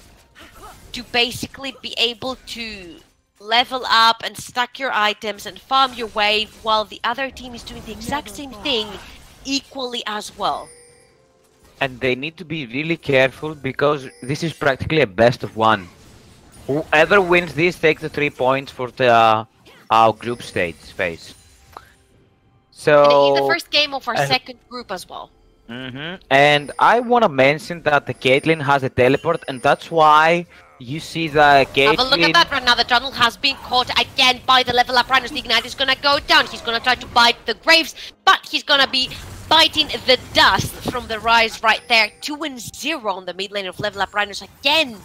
F: to basically be able to level up and stack your items and farm your wave, while the other team is doing the exact same thing equally as well.
G: And they need to be really careful because this is practically a best of 1. Whoever wins this takes the 3 points for the our group stage phase. So
F: and it is the first game of our second group as well.
G: And I want to mention that the Caitlyn has a teleport, and that's why you see the Caitlyn...
F: Have a look at that right now. The Trundle has been caught again by the level up Rhinos. The Ignite is going to go down. He's going to try to bite the Graves, but he's going to be biting the dust from the Ryze right there. 2-0 on the mid lane of level up Rhinos again.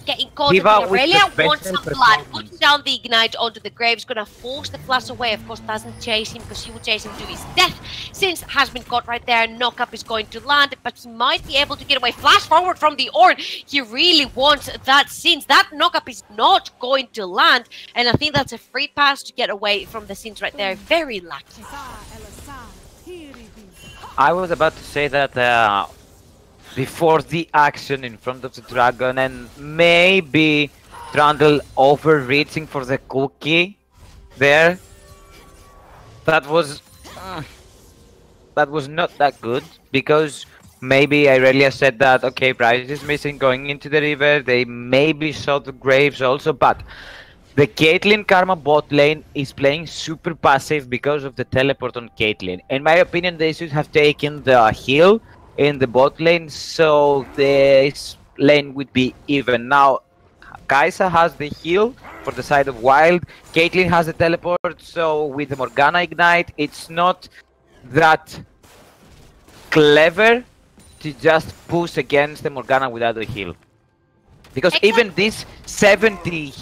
F: Getting caught in Aurelia, wants some blood, putting down the Ignite onto the Graves, gonna force the flash away. Of course, doesn't chase him because he will chase him to his death. Since has been caught right there, knockup is going to land, but he might be able to get away. Flash forward from the Ornn. He really wants that, since that knockup is not going to land, and I think that's a free pass to get away from the scenes right there. Very lucky.
G: I was about to say that before the action in front of the dragon, and maybe Trundle overreaching for the cookie there. That was not that good, because maybe Aurelia said that, okay, Bryce is missing going into the river. They maybe saw the Graves also, but the Caitlyn Karma bot lane is playing super passive because of the teleport on Caitlyn. In my opinion, they should have taken the heal in the bot lane, so this lane would be even. Now Kai'Sa has the heal for the side of Wild, Caitlyn has the teleport, so with the Morgana Ignite it's not that clever to just push against the Morgana without the heal, because even this 70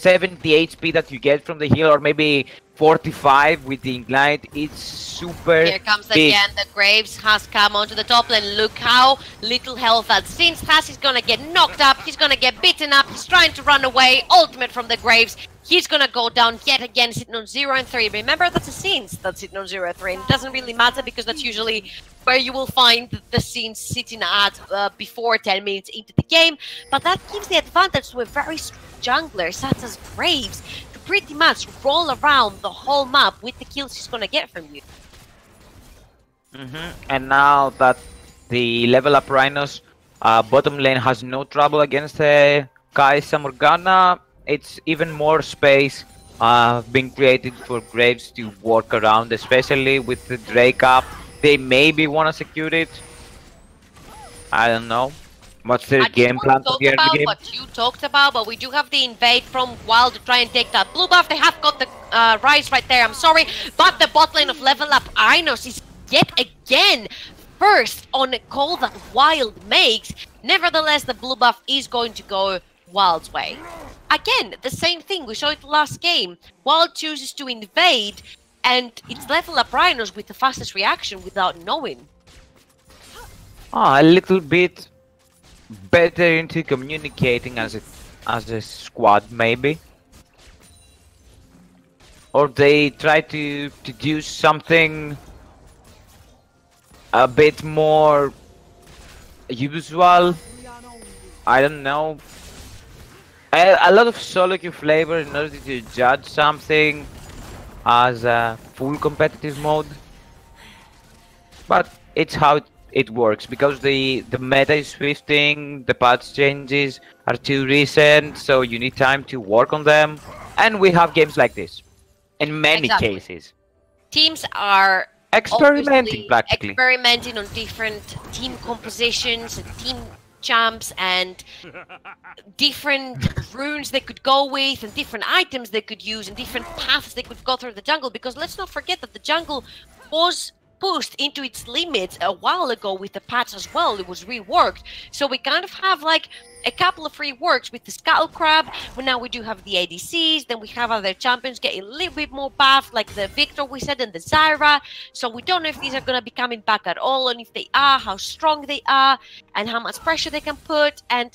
G: HP that you get from the heal, or maybe 45 with the Ignite, it's super
F: Here comes
G: big.
F: again, the Graves has come onto the top lane. Look how little health that Since has. He's gonna get knocked up, he's gonna get beaten up, he's trying to run away. Ultimate from the Graves. He's gonna go down yet again, sitting on 0 and 3. Remember, that's a Scenes that's sitting on 0 and 3. And it doesn't really matter because that's usually where you will find the Scenes sitting at before 10 minutes into the game. But that gives the advantage to a very strong jungler such as Graves to pretty much roll around the whole map with the kills he's gonna get from you.
G: And now that the level up Rhinos bottom lane has no trouble against Kai'Sa Morgana, it's even more space being created for Graves to work around, especially with the Drake up. They maybe want to secure it. I don't know. What's their
F: I just
G: game
F: want
G: plan
F: to
G: for
F: talk
G: the early
F: about
G: game?
F: what you talked about, but we do have the invade from Wild to try and take that blue buff. They have got the rise right there, I'm sorry, but the bot lane of Level Up Inos is yet again first on a call that Wild makes. Nevertheless, the blue buff is going to go Wild's way. Again, the same thing, we saw it last game. Wild chooses to invade, and it's Level Up Rhinos with the fastest reaction without knowing.
G: A little bit better into communicating as a squad, maybe. Or they try to do something a bit more usual. I don't know. A lot of solo queue flavor in order to judge something as a full competitive mode. But it's how it works, because the meta is shifting, the patch changes are too recent, so you need time to work on them. And we have games like this, in many cases.
F: Teams are
G: experimenting, practically.
F: Experimenting on different team compositions and team champs and different runes they could go with and different items they could use and different paths they could go through the jungle, because let's not forget that the jungle was pushed into its limits a while ago with the patch as well. It was reworked, so we kind of have like a couple of reworks with the Scuttle Crab. Well, now we do have the ADCs, then we have other champions getting a little bit more buff, like the Victor we said and the Zyra. So we don't know if these are going to be coming back at all, and if they are, how strong they are and how much pressure they can put. And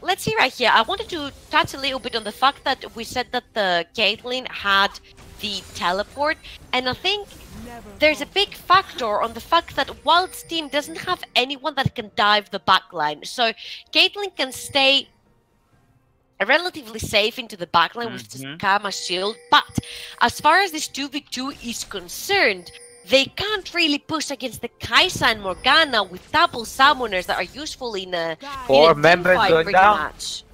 F: let's see right here, I wanted to touch a little bit on the fact that we said that the Caitlyn had the teleport, and I think there's a big factor on the fact that Wild's team doesn't have anyone that can dive the backline. So Caitlyn can stay relatively safe into the backline with just Karma Shield, but as far as this 2v2 is concerned, they can't really push against the Kaisa and Morgana with double summoners that are useful in a
G: members
F: teamfight
G: going
F: pretty
G: down.
F: much.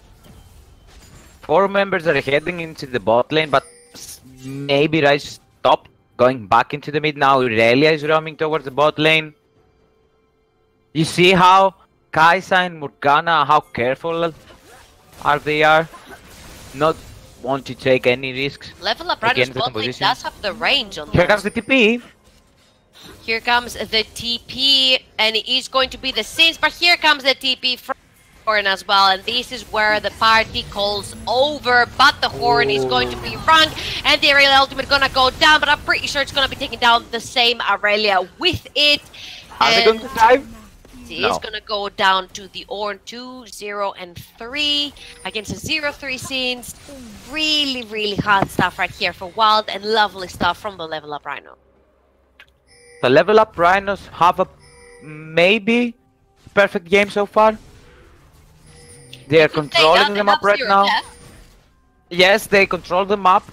G: 4 members are heading into the bot lane, but maybe Rise stopped going back into the mid. Now Irelia is roaming towards the bot lane. You see how Kaisa and Morgana, how careful they are, not want to take any risks.
F: Level Up Rhinos
G: against the
F: bot lane
G: composition.
F: does have the range on
G: Here
F: them.
G: comes the TP.
F: Here comes the TP, and it is going to be the Sins, but here comes the TP from Horn as well, and this is where the party calls over, but the Horn is going to be rung, and the Aurelia ultimate gonna go down, but I'm pretty sure it's gonna be taking down the same Aurelia with it.
G: Are they going to dive?
F: It is gonna go down to the Ornn 2, 0, and 3 against a 0-3 Sins. Really, really hard stuff right here for Wild, and lovely stuff from the Level Up Rhino.
G: The Level Up Rhinos have a maybe perfect game so far. They are controlling them up right now. Yes, they control them up.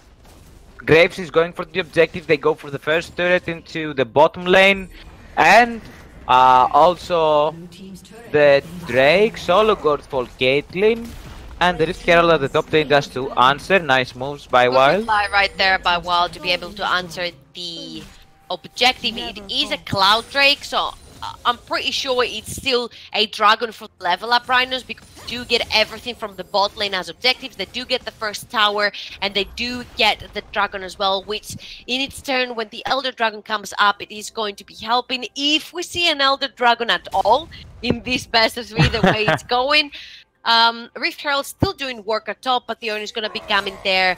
G: Graves is going for the objective. They go for the first turret into the bottom lane. And also the Drake solo goes for Caitlyn. And there is Herald at the top lane just to answer. Nice moves by Wild.
F: Reply right there by Wild to be able to answer the objective. It is a Cloud Drake, so I'm pretty sure it's still a dragon for Level Up Rhinos, because they do get everything from the bot lane as objectives. They do get the first tower, and they do get the dragon as well, which in its turn, when the Elder Dragon comes up, it is going to be helping. If we see an Elder Dragon at all in this best of 3, the way it's going, Rift Herald still doing work at top, but the owner is going to be coming there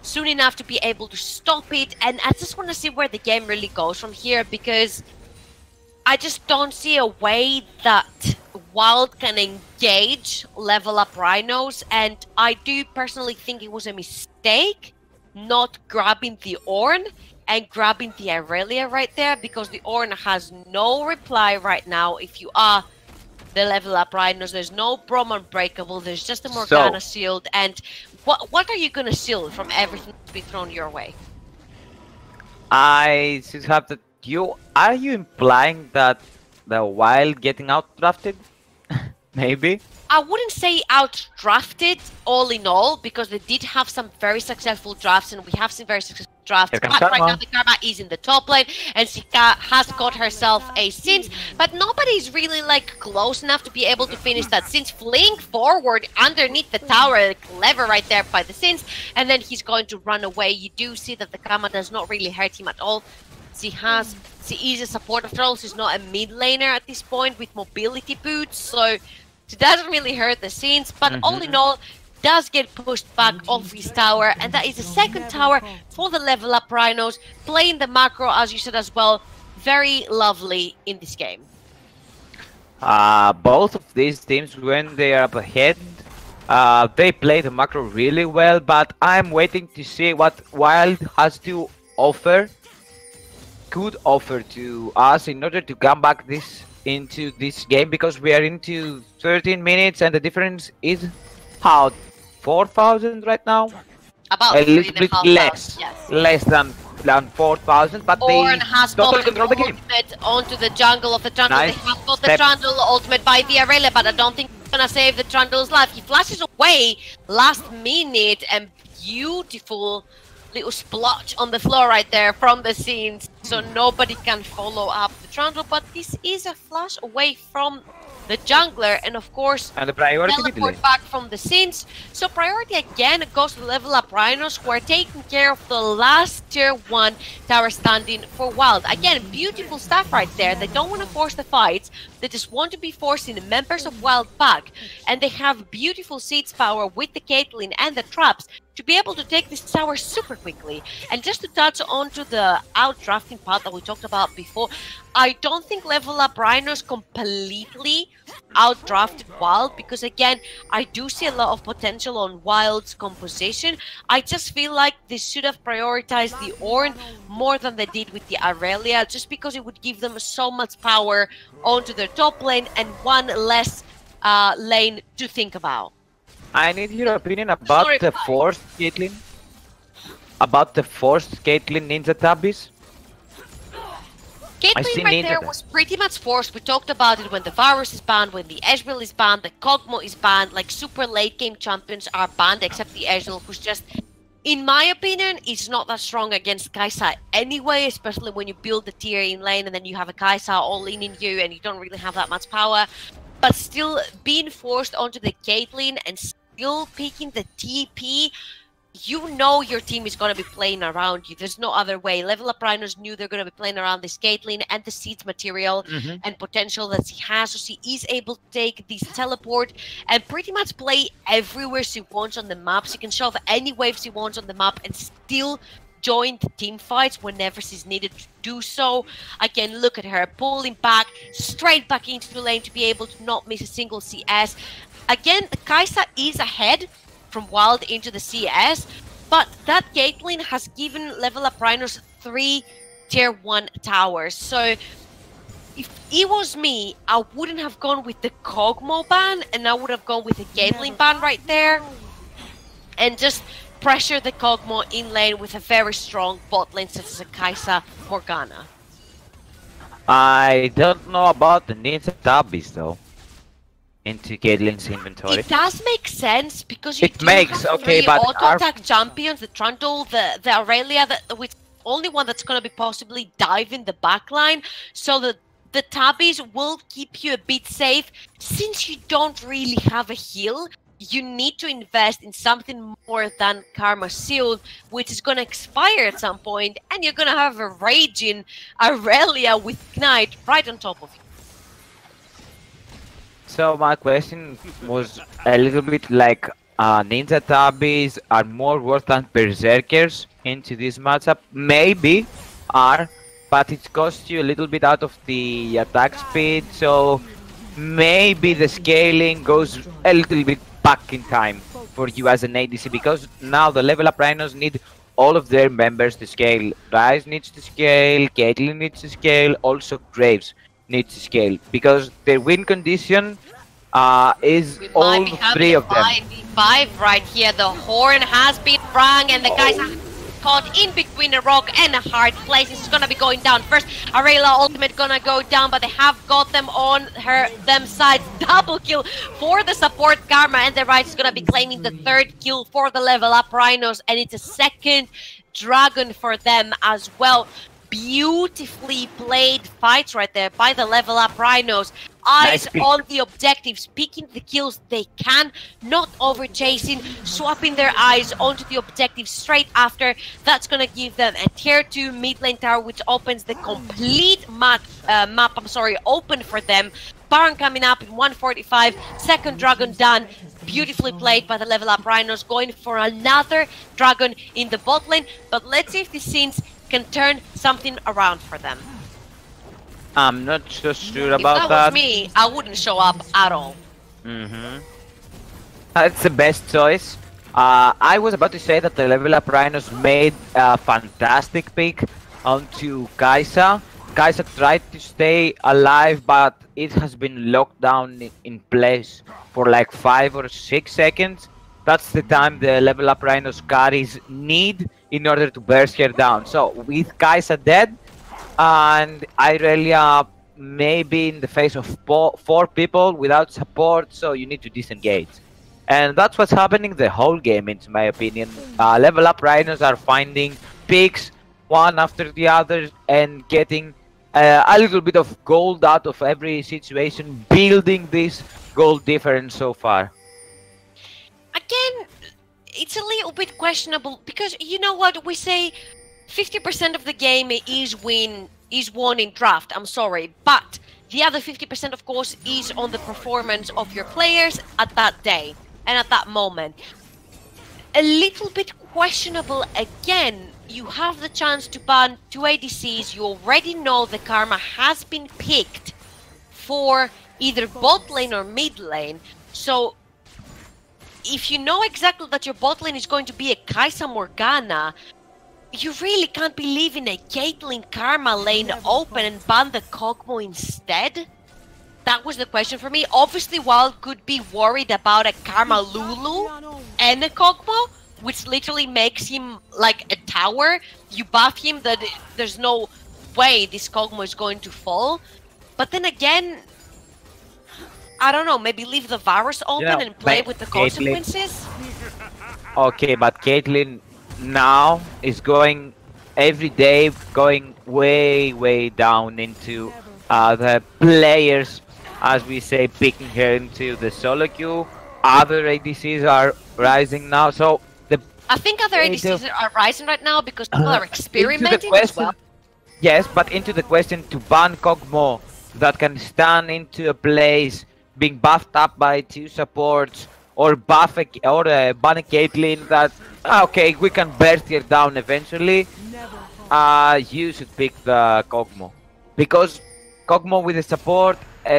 F: soon enough to be able to stop it. And I just want to see where the game really goes from here, because I just don't see a way that Wild can engage Level Up Rhinos, and I do personally think it was a mistake not grabbing the Ornn and grabbing the Aurelia right there, because the Ornn has no reply right now. If you are the Level Up Rhinos, there's no Brom Unbreakable, there's just a Morgana shield, and what are you gonna shield from everything to be thrown your way?
G: I just have to... Are you implying that the Wild getting out-drafted? Maybe?
F: I wouldn't say out-drafted all in all, because they did have some very successful drafts, and we have seen very successful draft.
G: Here
F: But
G: comes
F: right
G: Karma.
F: now the Karma is in the top lane, and she has got herself a Sins, but nobody's really like close enough to be able to finish that. Sins fleeing forward underneath the tower, clever right there by the Sins, and then he's going to run away. You do see that the Karma does not really hurt him at all. She is a support after all. She's not a mid laner at this point with mobility boots, so she doesn't really hurt the Sins, but all in all, does get pushed back off his tower, and that is the second tower for the level up Rhinos, playing the macro as you said as well. Very lovely in this game.
G: Both of these teams, when they are up ahead, they play the macro really well, but I'm waiting to see what Wild has to offer, could offer to us in order to come back into this game, because we are into 13 minutes and the difference is how 4,000 right now?
F: About
G: a little bit less,
F: yes.
G: less than 4,000, but
F: Ornn
G: they
F: has
G: totally
F: got
G: control the game.
F: ultimate onto the jungle of the Trundle.
G: Nice.
F: They have got the
G: Step.
F: Trundle ultimate by the Aurelia, but I don't think it's gonna save the Trundle's life. He flashes away last minute, and beautiful little splotch on the floor right there from the Scenes, so nobody can follow up the Trundle, but this is a flash away from the jungler, and of course,
G: And the priority
F: teleport back from the Sins. So priority again goes to level up Rhinos, who are taking care of the last tier 1 tower standing for Wild. Again, beautiful stuff right there. They don't want to force the fights, they just want to be forcing the members of Wild back, and they have beautiful seeds power with the Caitlyn and the traps to be able to take this tower super quickly. And just to touch onto the outdrafting part that we talked about before, I don't think level up Rhinos completely outdrafted Wild, because again, I do see a lot of potential on Wild's composition. I just feel like they should have prioritized the Ornn more than they did with the Aurelia, just because it would give them so much power onto their top lane and one less lane to think about.
G: I need your opinion about the forced Caitlyn. About the forced Caitlyn Ninja Tabbies.
F: Caitlyn right there was pretty much forced. We talked about it when the Varus is banned, when the Ezreal is banned, the Kog'Maw is banned. Like super late game champions are banned, except the Ezreal, who's just, in my opinion, is not that strong against Kai'Sa anyway, especially when you build the tier in lane and then you have a Kai'Sa all in you and you don't really have that much power. But still, being forced onto the Caitlyn and still picking the TP, you know your team is going to be playing around you. There's no other way. Level Up Rhinos knew they're going to be playing around this Caitlyn and the Seeds material and potential that she has. So she is able to take this teleport and pretty much play everywhere she wants on the map. She can shove any wave she wants on the map and still join the team fights whenever she's needed to do so. Again, look at her pulling back, straight back into the lane to be able to not miss a single CS. Again, Kai'Sa is ahead from Wild into the CS, but that Caitlyn has given Level Up Rhinos 3 tier 1 towers. So if it was me, I wouldn't have gone with the Kog'Maw ban, and I would have gone with the Caitlyn ban right there, and just pressure the Kog'Maw in lane with a very strong bot lane such as a Kai'Sa Morgana.
G: I don't know about the Ninja Tabbies though. Into Caitlyn's inventory.
F: It does make sense because you
G: it makes
F: have
G: okay,
F: three
G: but
F: auto attack champions: the Trundle, the Aurelia, which only one that's going to be possibly dive in the backline. So the Tabbies will keep you a bit safe. Since you don't really have a heal, you need to invest in something more than Karma Shield, which is going to expire at some point, and you're going to have a raging Aurelia with Knight right on top of you.
G: So my question was a little bit like Ninja Tabbies are more worth than Berserkers into this matchup. Maybe are, but it costs you a little bit out of the attack speed, so maybe the scaling goes a little bit back in time for you as an ADC, because now the Level Up Rhinos need all of their members to scale. Ryze needs to scale, Caitlyn needs to scale, also Graves needs to scale, because their win condition is all three of them.
F: 5v5 right here. The horn has been rung and the guys are caught in between a rock and a hard place. It's gonna be going down first. Aurelia ultimate gonna go down, but they have got them on them side. Double kill for the support Karma, and the Ryze is gonna be claiming the third kill for the Level Up Rhinos, and it's a second dragon for them as well. Beautifully played fights right there by the level up Rhinos. Eyes on the objectives, picking the kills they can, not over chasing, swapping their eyes onto the objectives straight after. That's gonna give them a tier 2 mid lane tower, which opens the complete map open for them. Baron coming up in 145, second dragon done. Beautifully played by the level up Rhinos, going for another dragon in the bot lane. But let's see if the scenes can turn something around for them.
G: I'm not so sure about
F: If that was me, I wouldn't show up at all.
G: That's the best choice. I was about to say that the level up Rhinos made a fantastic pick onto Kai'Sa. Kai'Sa tried to stay alive, but it has been locked down in place for like 5 or 6 seconds. That's the time the level up Rhinos carries need in order to burst her down. So with Kai'Sa dead, and Irelia maybe in the face of 4 people without support, so you need to disengage. And that's what's happening the whole game, in my opinion. Level up Rhinos are finding picks one after the other and getting a little bit of gold out of every situation, building this gold difference so far.
F: Again, it's a little bit questionable because you know what we say, 50% of the game is won in draft. I'm sorry, but the other 50%, of course, is on the performance of your players at that day and at that moment. A little bit questionable again. You have the chance to ban 2 ADCs. You already know the Karma has been picked for either bot lane or mid lane. So if you know exactly that your bot lane is going to be a Kai'Sa Morgana, you really can't be leaving a Caitlyn Karma lane open and ban the Kog'Maw instead? That was the question for me. Obviously, Wild could be worried about a Karma Lulu and a Kog'Maw, which literally makes him like a tower. You buff him, that there's no way this Kog'Maw is going to fall. But then again, I don't know, maybe leave the Varus open and play with the consequences?
G: Okay, but Caitlyn now is going every day, going way down into the players, as we say, picking her into the solo queue. Other ADCs are rising now, so
F: I think other ADCs are rising right now because people are experimenting as well.
G: Yes, but into the question to ban Kog'Maw that can stand into a place being buffed up by 2 supports, or ban a Caitlyn that, okay, we can burst her down eventually. You should pick the Kog'Maw, because Kog'Maw with the support,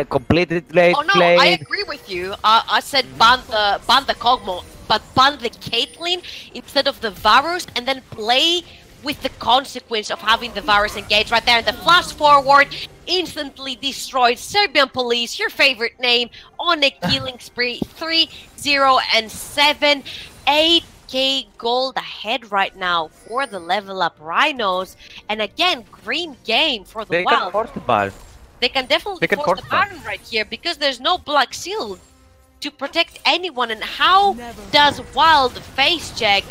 G: completed late
F: Oh no,
G: played.
F: I agree with you. I said ban the Kog'Maw, but ban the Caitlyn instead of the Varus, and then play with the consequence of having the Varus engage right there. And the flash forward instantly destroyed Serbian Police, your favorite name, on a killing spree. 3-0-7, 8k gold ahead right now for the level up Rhinos. And again, green game for the Wild.
G: Can force the bar.
F: They can definitely force the Baron right here because there's no Black Shield to protect anyone. And how does Wild face check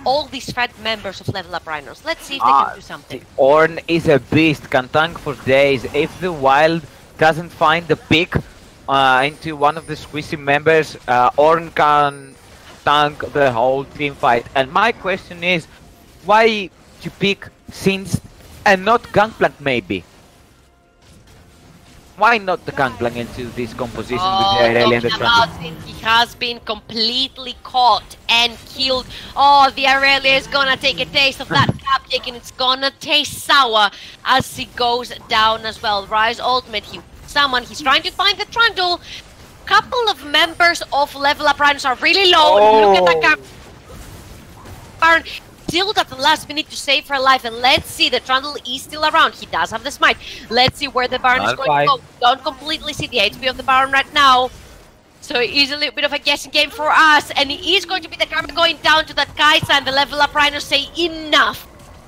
F: all these Fed members of level up Rhinos? Let's see if they can do something.
G: Ornn is a beast, can tank for days. If the Wild doesn't find the pick into one of the squishy members, Ornn can tank the whole team fight. And my question is, why to pick Singed and not Gangplank maybe? Why not the Gangplank into this composition with the Irelia and the Trundle?
F: He has been completely caught and killed. Oh, the Irelia is gonna take a taste of that cupcake, and it's gonna taste sour as he goes down as well. Rise ultimate, he's trying to find the Trundle. Couple of members of level up Rhinos are really low. Look at that Baron. Still at the last minute to save her life, and let's see, the Trundle is still around. He does have the smite. Let's see where the Baron is going to go. Don't completely see the HP of the Baron right now, so it is a little bit of a guessing game for us, and it is going to be the Karma going down to that Kai'Sa, and the level up Rhinos say enough.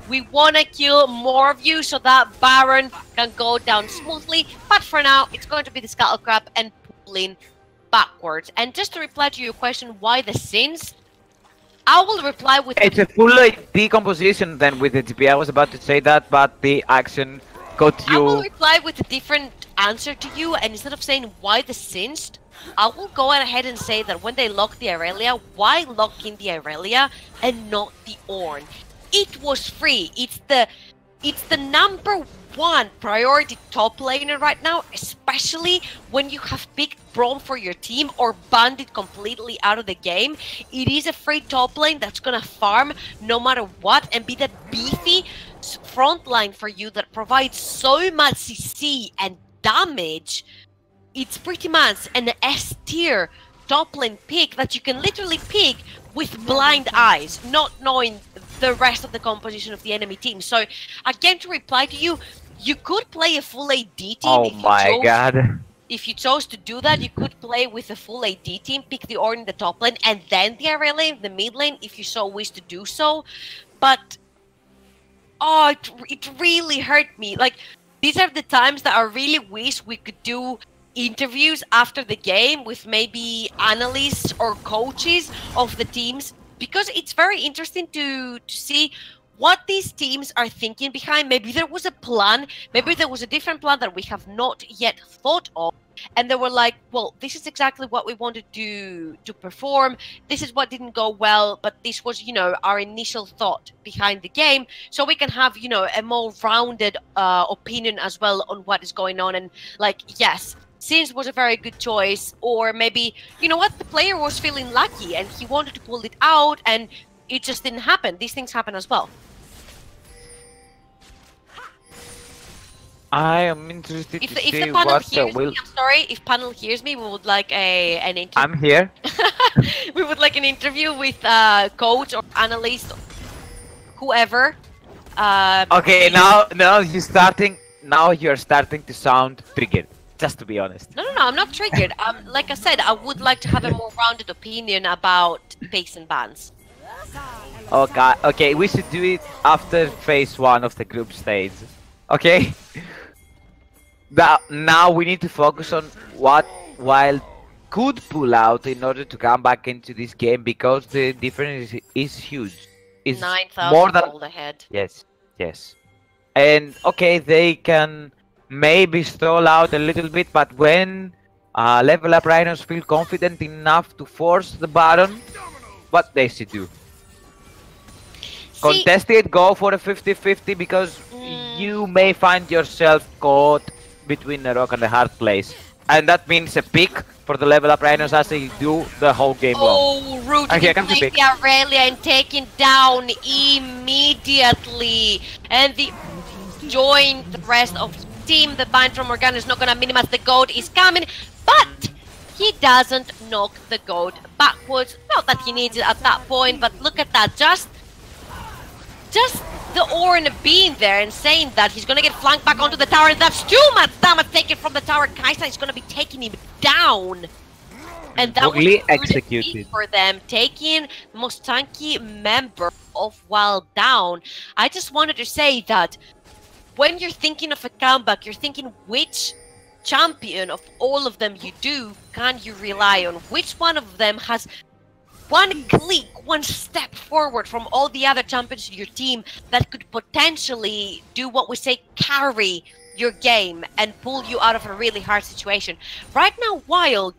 F: We want to kill more of you so that Baron can go down smoothly, but for now it's going to be the Scuttle Crab and pulling backwards. And just to reply to your question, why the Sins? I will reply with.
G: It's a full decomposition then with the GP. I was about to say that, but the action got
F: I will
G: you.
F: reply with a different answer to you, and instead of saying why the singed, I will go ahead and say that when they lock the Irelia, why lock in the Irelia and not the Ornn? It was free. It's the number one priority top laner right now, especially when you have picked Braum for your team or banned it completely out of the game. It is a free top lane that's gonna farm no matter what and be that beefy front line for you that provides so much CC and damage. It's pretty much an S tier top lane pick that you can literally pick with blind eyes, not knowing the rest of the composition of the enemy team. So again, to reply to you, you could play a full AD team.
G: Oh my god.
F: If you chose to do that, you could play with a full AD team, pick the Ornn in the top lane, and then the Irelia in the mid lane if you so wish to do so. But oh, it really hurt me. Like, these are the times that I really wish we could do interviews after the game with maybe analysts or coaches of the teams, because it's very interesting to see what these teams are thinking behind. Maybe there was a plan, maybe there was a different plan that we have not yet thought of, and they were like, well, this is exactly what we wanted to perform, this is what didn't go well, but this was, you know, our initial thought behind the game, so we can have, you know, a more rounded opinion as well on what is going on. And like, yes, Sins was a very good choice, or maybe, you know what, the player was feeling lucky and he wanted to pull it out and it just didn't happen. These things happen as well.
G: I am interested
F: If
G: to
F: the
G: see
F: panel
G: what
F: hears
G: will.
F: me, I'm sorry, if panel hears me, we would like an interview.
G: I'm here.
F: We would like an interview with coach or analyst, whoever.
G: Okay, now you're starting. Now you're starting to sound triggered. Just to be honest.
F: No, I'm not triggered. Like I said, I would like to have a more rounded opinion about picks and bans.
G: Okay, we should do it after phase 1 of the group stage. Okay? Now we need to focus on what Wild could pull out in order to come back into this game, because the difference is huge. It's
F: 9,000
G: more than
F: gold ahead.
G: Yes. And okay, they can maybe stall out a little bit, but when level up Rhinos feel confident enough to force the Baron, what they should do? Contest it, go for a 50-50, because you may find yourself caught between a rock and a hard place. And that means a pick for the level up Rhinos as they do the whole game long.
F: Oh, Root taking the Irelia and taken down immediately. And the join the rest of the team. The bind from Morgana is not going to minimize. The goat is coming, but he doesn't knock the goat backwards. Not that he needs it at that point, but look at that. Just the Ornn being there and saying that he's gonna get flanked back onto the tower, and that's too much damage taken from the tower. Kai'Sa is gonna be taking him down. And that was executed for them, taking the most tanky member of Wild down. I just wanted to say that when you're thinking of a comeback, you're thinking which champion of all of them can you rely on? Which one of them has one click, one step forward from all the other champions in your team that could potentially do what we say, carry your game and pull you out of a really hard situation. Right now, Wild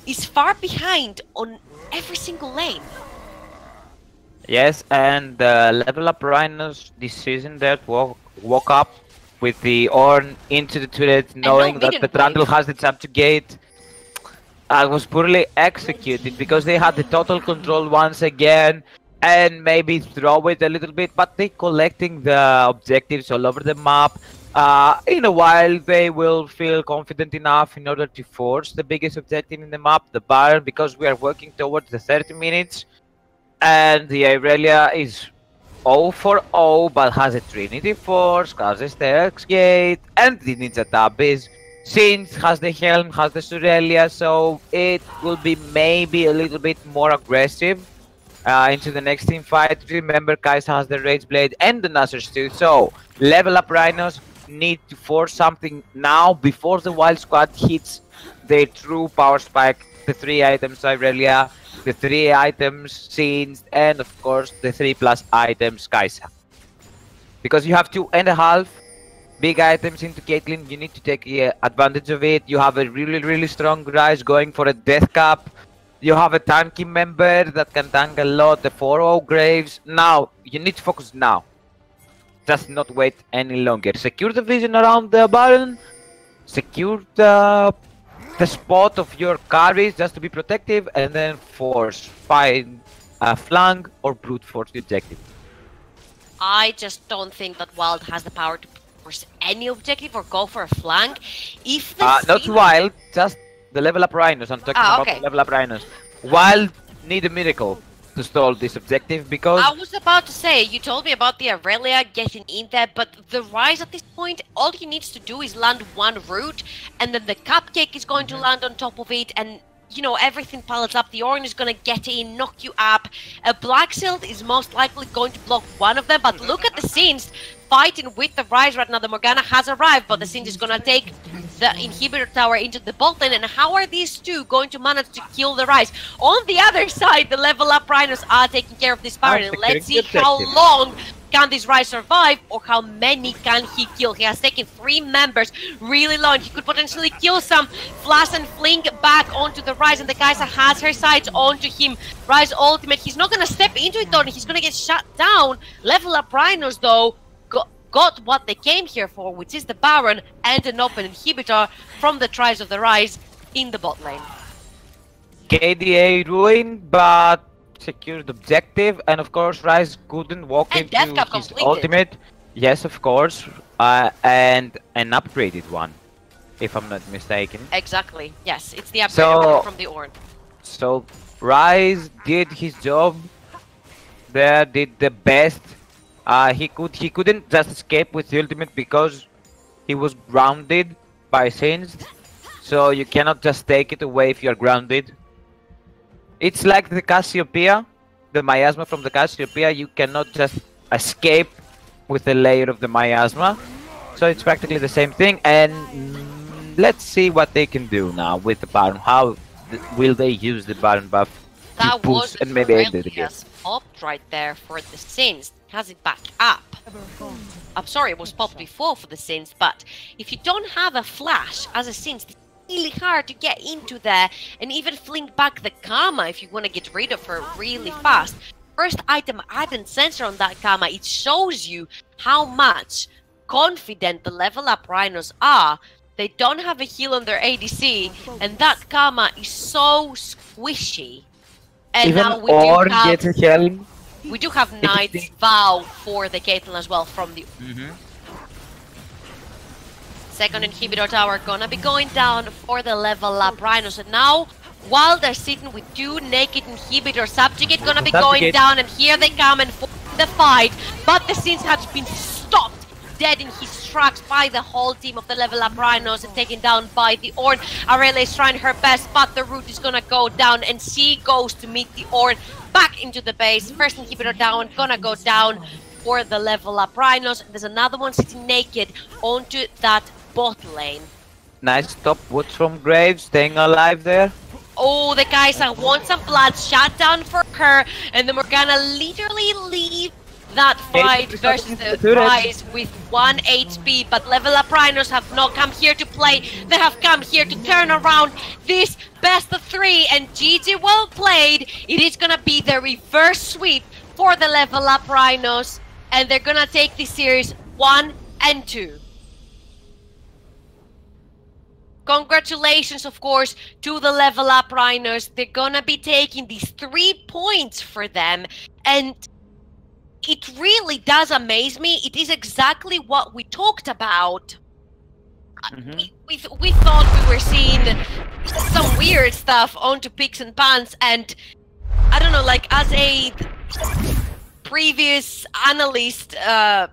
F: is far behind on every single lane.
G: Yes, and level up Rhinos this season that woke up with the Ornn into the turret, knowing that the Trundle has the subjugate. Was poorly executed because they had the total control once again, and maybe throw it a little bit, but they collecting the objectives all over the map. In a while they will feel confident enough in order to force the biggest objective in the map, the Baron, because we are working towards the 30 minutes, and the Irelia is 0 for 0, but has a Trinity Force, has a Stealth Gate, and the Ninja Tab is Sins, has the Helm, has the Surelia, so it will be maybe a little bit more aggressive into the next team fight. Remember, Kai'Sa has the Rage Blade and the Nashor's too, so level up Rhinos need to force something now before the Wild Squad hits their true power spike. The 3 items Irelia the 3 items, Singed, and of course the 3+ items, Kai'Sa. Because you have 2.5 big items into Caitlyn, you need to take advantage of it. You have a really strong Ryze going for a death cap. You have a tanky member that can tank a lot, the 4-0 Graves. Now, you need to focus now. Just not wait any longer. Secure the vision around the Baron. Secure the spot of your carries just to be protective, and then find a flank or brute force the objective.
F: I just don't think that Wild has the power to force any objective or go for a flank. If the
G: not Wild, just the level up Rhinos. I'm talking about the level up Rhinos. Wild need a miracle to stall this objective because...
F: I was about to say, you told me about the Aurelia getting in there, but the Ryze at this point, all he needs to do is land one route, and then the Cupcake is going to land on top of it, and you know, everything piles up. The Ornn is going to get in, knock you up. A Black Shield is most likely going to block one of them, but look at the Singed fighting with the Ryze right now. The Morgana has arrived, but the Singed is going to take the inhibitor tower into the bot lane. And how are these two going to manage to kill the Ryze? On the other side, the level up Rhinos are taking care of this Baron. Let's see how long can this Ryze survive, or how many can he kill? He has taken 3 members really long. He could potentially kill some. Flash and fling back onto the Ryze, and the Kai'Sa has her sights onto him. Ryze ultimate, he's not going to step into it though, he's going to get shut down. Level up Rhinos though got what they came here for, which is the Baron and an open inhibitor from the tries of the Ryze in the bot lane.
G: KDA ruined, but secured objective, and of course Ryze couldn't walk into his ultimate. Yes, of course, and an upgraded one, if I'm not mistaken.
F: Exactly, yes, it's the upgraded one from the Ornn.
G: So Ryze did his job there, did the best he couldn't just escape with the ultimate because he was grounded by Singed, so you cannot just take it away if you're grounded. It's like the Cassiopeia, the miasma from the Cassiopeia. You cannot just escape with a layer of the miasma. So it's practically the same thing. And let's see what they can do now with the Baron. How will they use the Baron buff to push and maybe end it again?
F: Popped right there for the Singed. Has it back up. I'm sorry, it was popped before for the Singed, but if you don't have a flash as a Singed, it's really hard to get into there and even fling back the Karma if you want to get rid of her really fast. First item, Ardent Sensor on that Karma, it shows you how much confident the level up Rhinos are. They don't have a heal on their ADC, and that Karma is so squishy. And
G: even
F: now we
G: gets a helm.
F: We do have Knight's Vow for the Caitlyn as well from the... Second inhibitor tower gonna be going down for the level up Rhinos. And now, while they're sitting with 2 naked inhibitor, Subjugate gonna be going down, and here they come and for the fight. But the Singed has been stopped dead in his tracks by the whole team of the level up Rhinos and taken down by the Ornn. Aurelia is trying her best, but the root is gonna go down, and she goes to meet the Ornn back into the base. First inhibitor down, gonna go down for the level up Rhinos. There's another one sitting naked onto that bot lane.
G: Nice top woods from Graves, staying alive there.
F: Oh, the Kai'Sa wants some blood, shut down for her, and the Morgana literally leave that fight versus the Ryze with 1 HP, but level up Rhinos have not come here to play. They have come here to turn around this best of 3, and GG well played. It is gonna be the reverse sweep for the level up Rhinos, and they're gonna take this series 1 and 2. Congratulations, of course, to the level up Rhinos. They're gonna be taking these 3 points for them, and it really does amaze me. It is exactly what we talked about. We thought we were seeing some weird stuff onto Picks and Pans, and I don't know, like as a previous analyst, I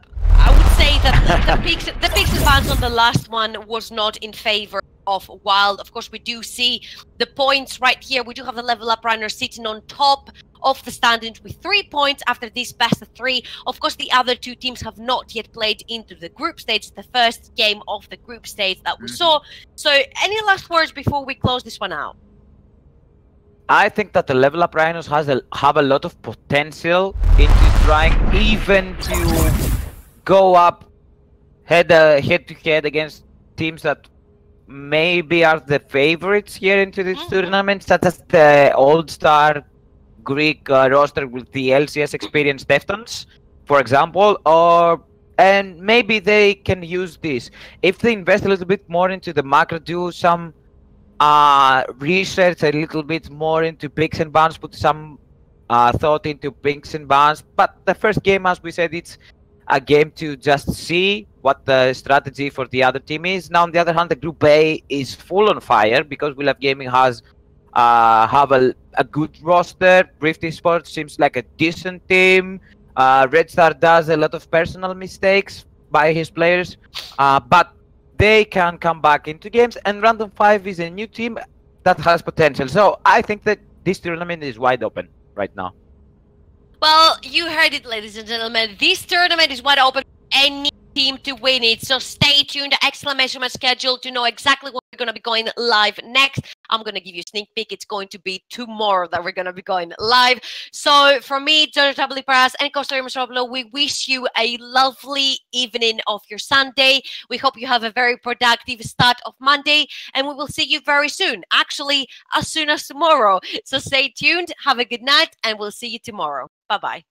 F: would say that the Picks and Pans on the last one was not in favor of Wild. Of course, we do see the points right here. We do have the level up Runner sitting on top of the standings with 3 points after this best of 3. Of course, the other 2 teams have not yet played into the group stage, the first game of the group stage that we saw. So any last words before we close this one out?
G: I think that the Level Up Rhinos have a lot of potential into trying even to go up head to head against teams that maybe are the favorites here into this tournament, such as the All-Star Greek roster with the LCS experienced Deftones, for example, and maybe they can use this if they invest a little bit more into the macro, do some research a little bit more into picks and bans, put some thought into picks and bans. But the first game, as we said, it's a game to just see what the strategy for the other team is. Now, on the other hand, the Group A is full on fire because We Love Gaming have a good roster. Rift Esports seems like a decent team. Red Star does a lot of personal mistakes by his players, but they can come back into games, and Random 5 is a new team that has potential. So I think that this tournament is wide open right now.
F: Well, you heard it, ladies and gentlemen. This tournament is wide open. Any team to win it. So stay tuned. Exclamation mark schedule to know exactly when we're going to be going live next. I'm going to give you a sneak peek. It's going to be tomorrow that we're going to be going live. So from me, Dr. Paras and Costa Rimasopoulos, we wish you a lovely evening of your Sunday. We hope you have a very productive start of Monday, and we will see you very soon. Actually, as soon as tomorrow. So stay tuned. Have a good night, and we'll see you tomorrow. Bye-bye.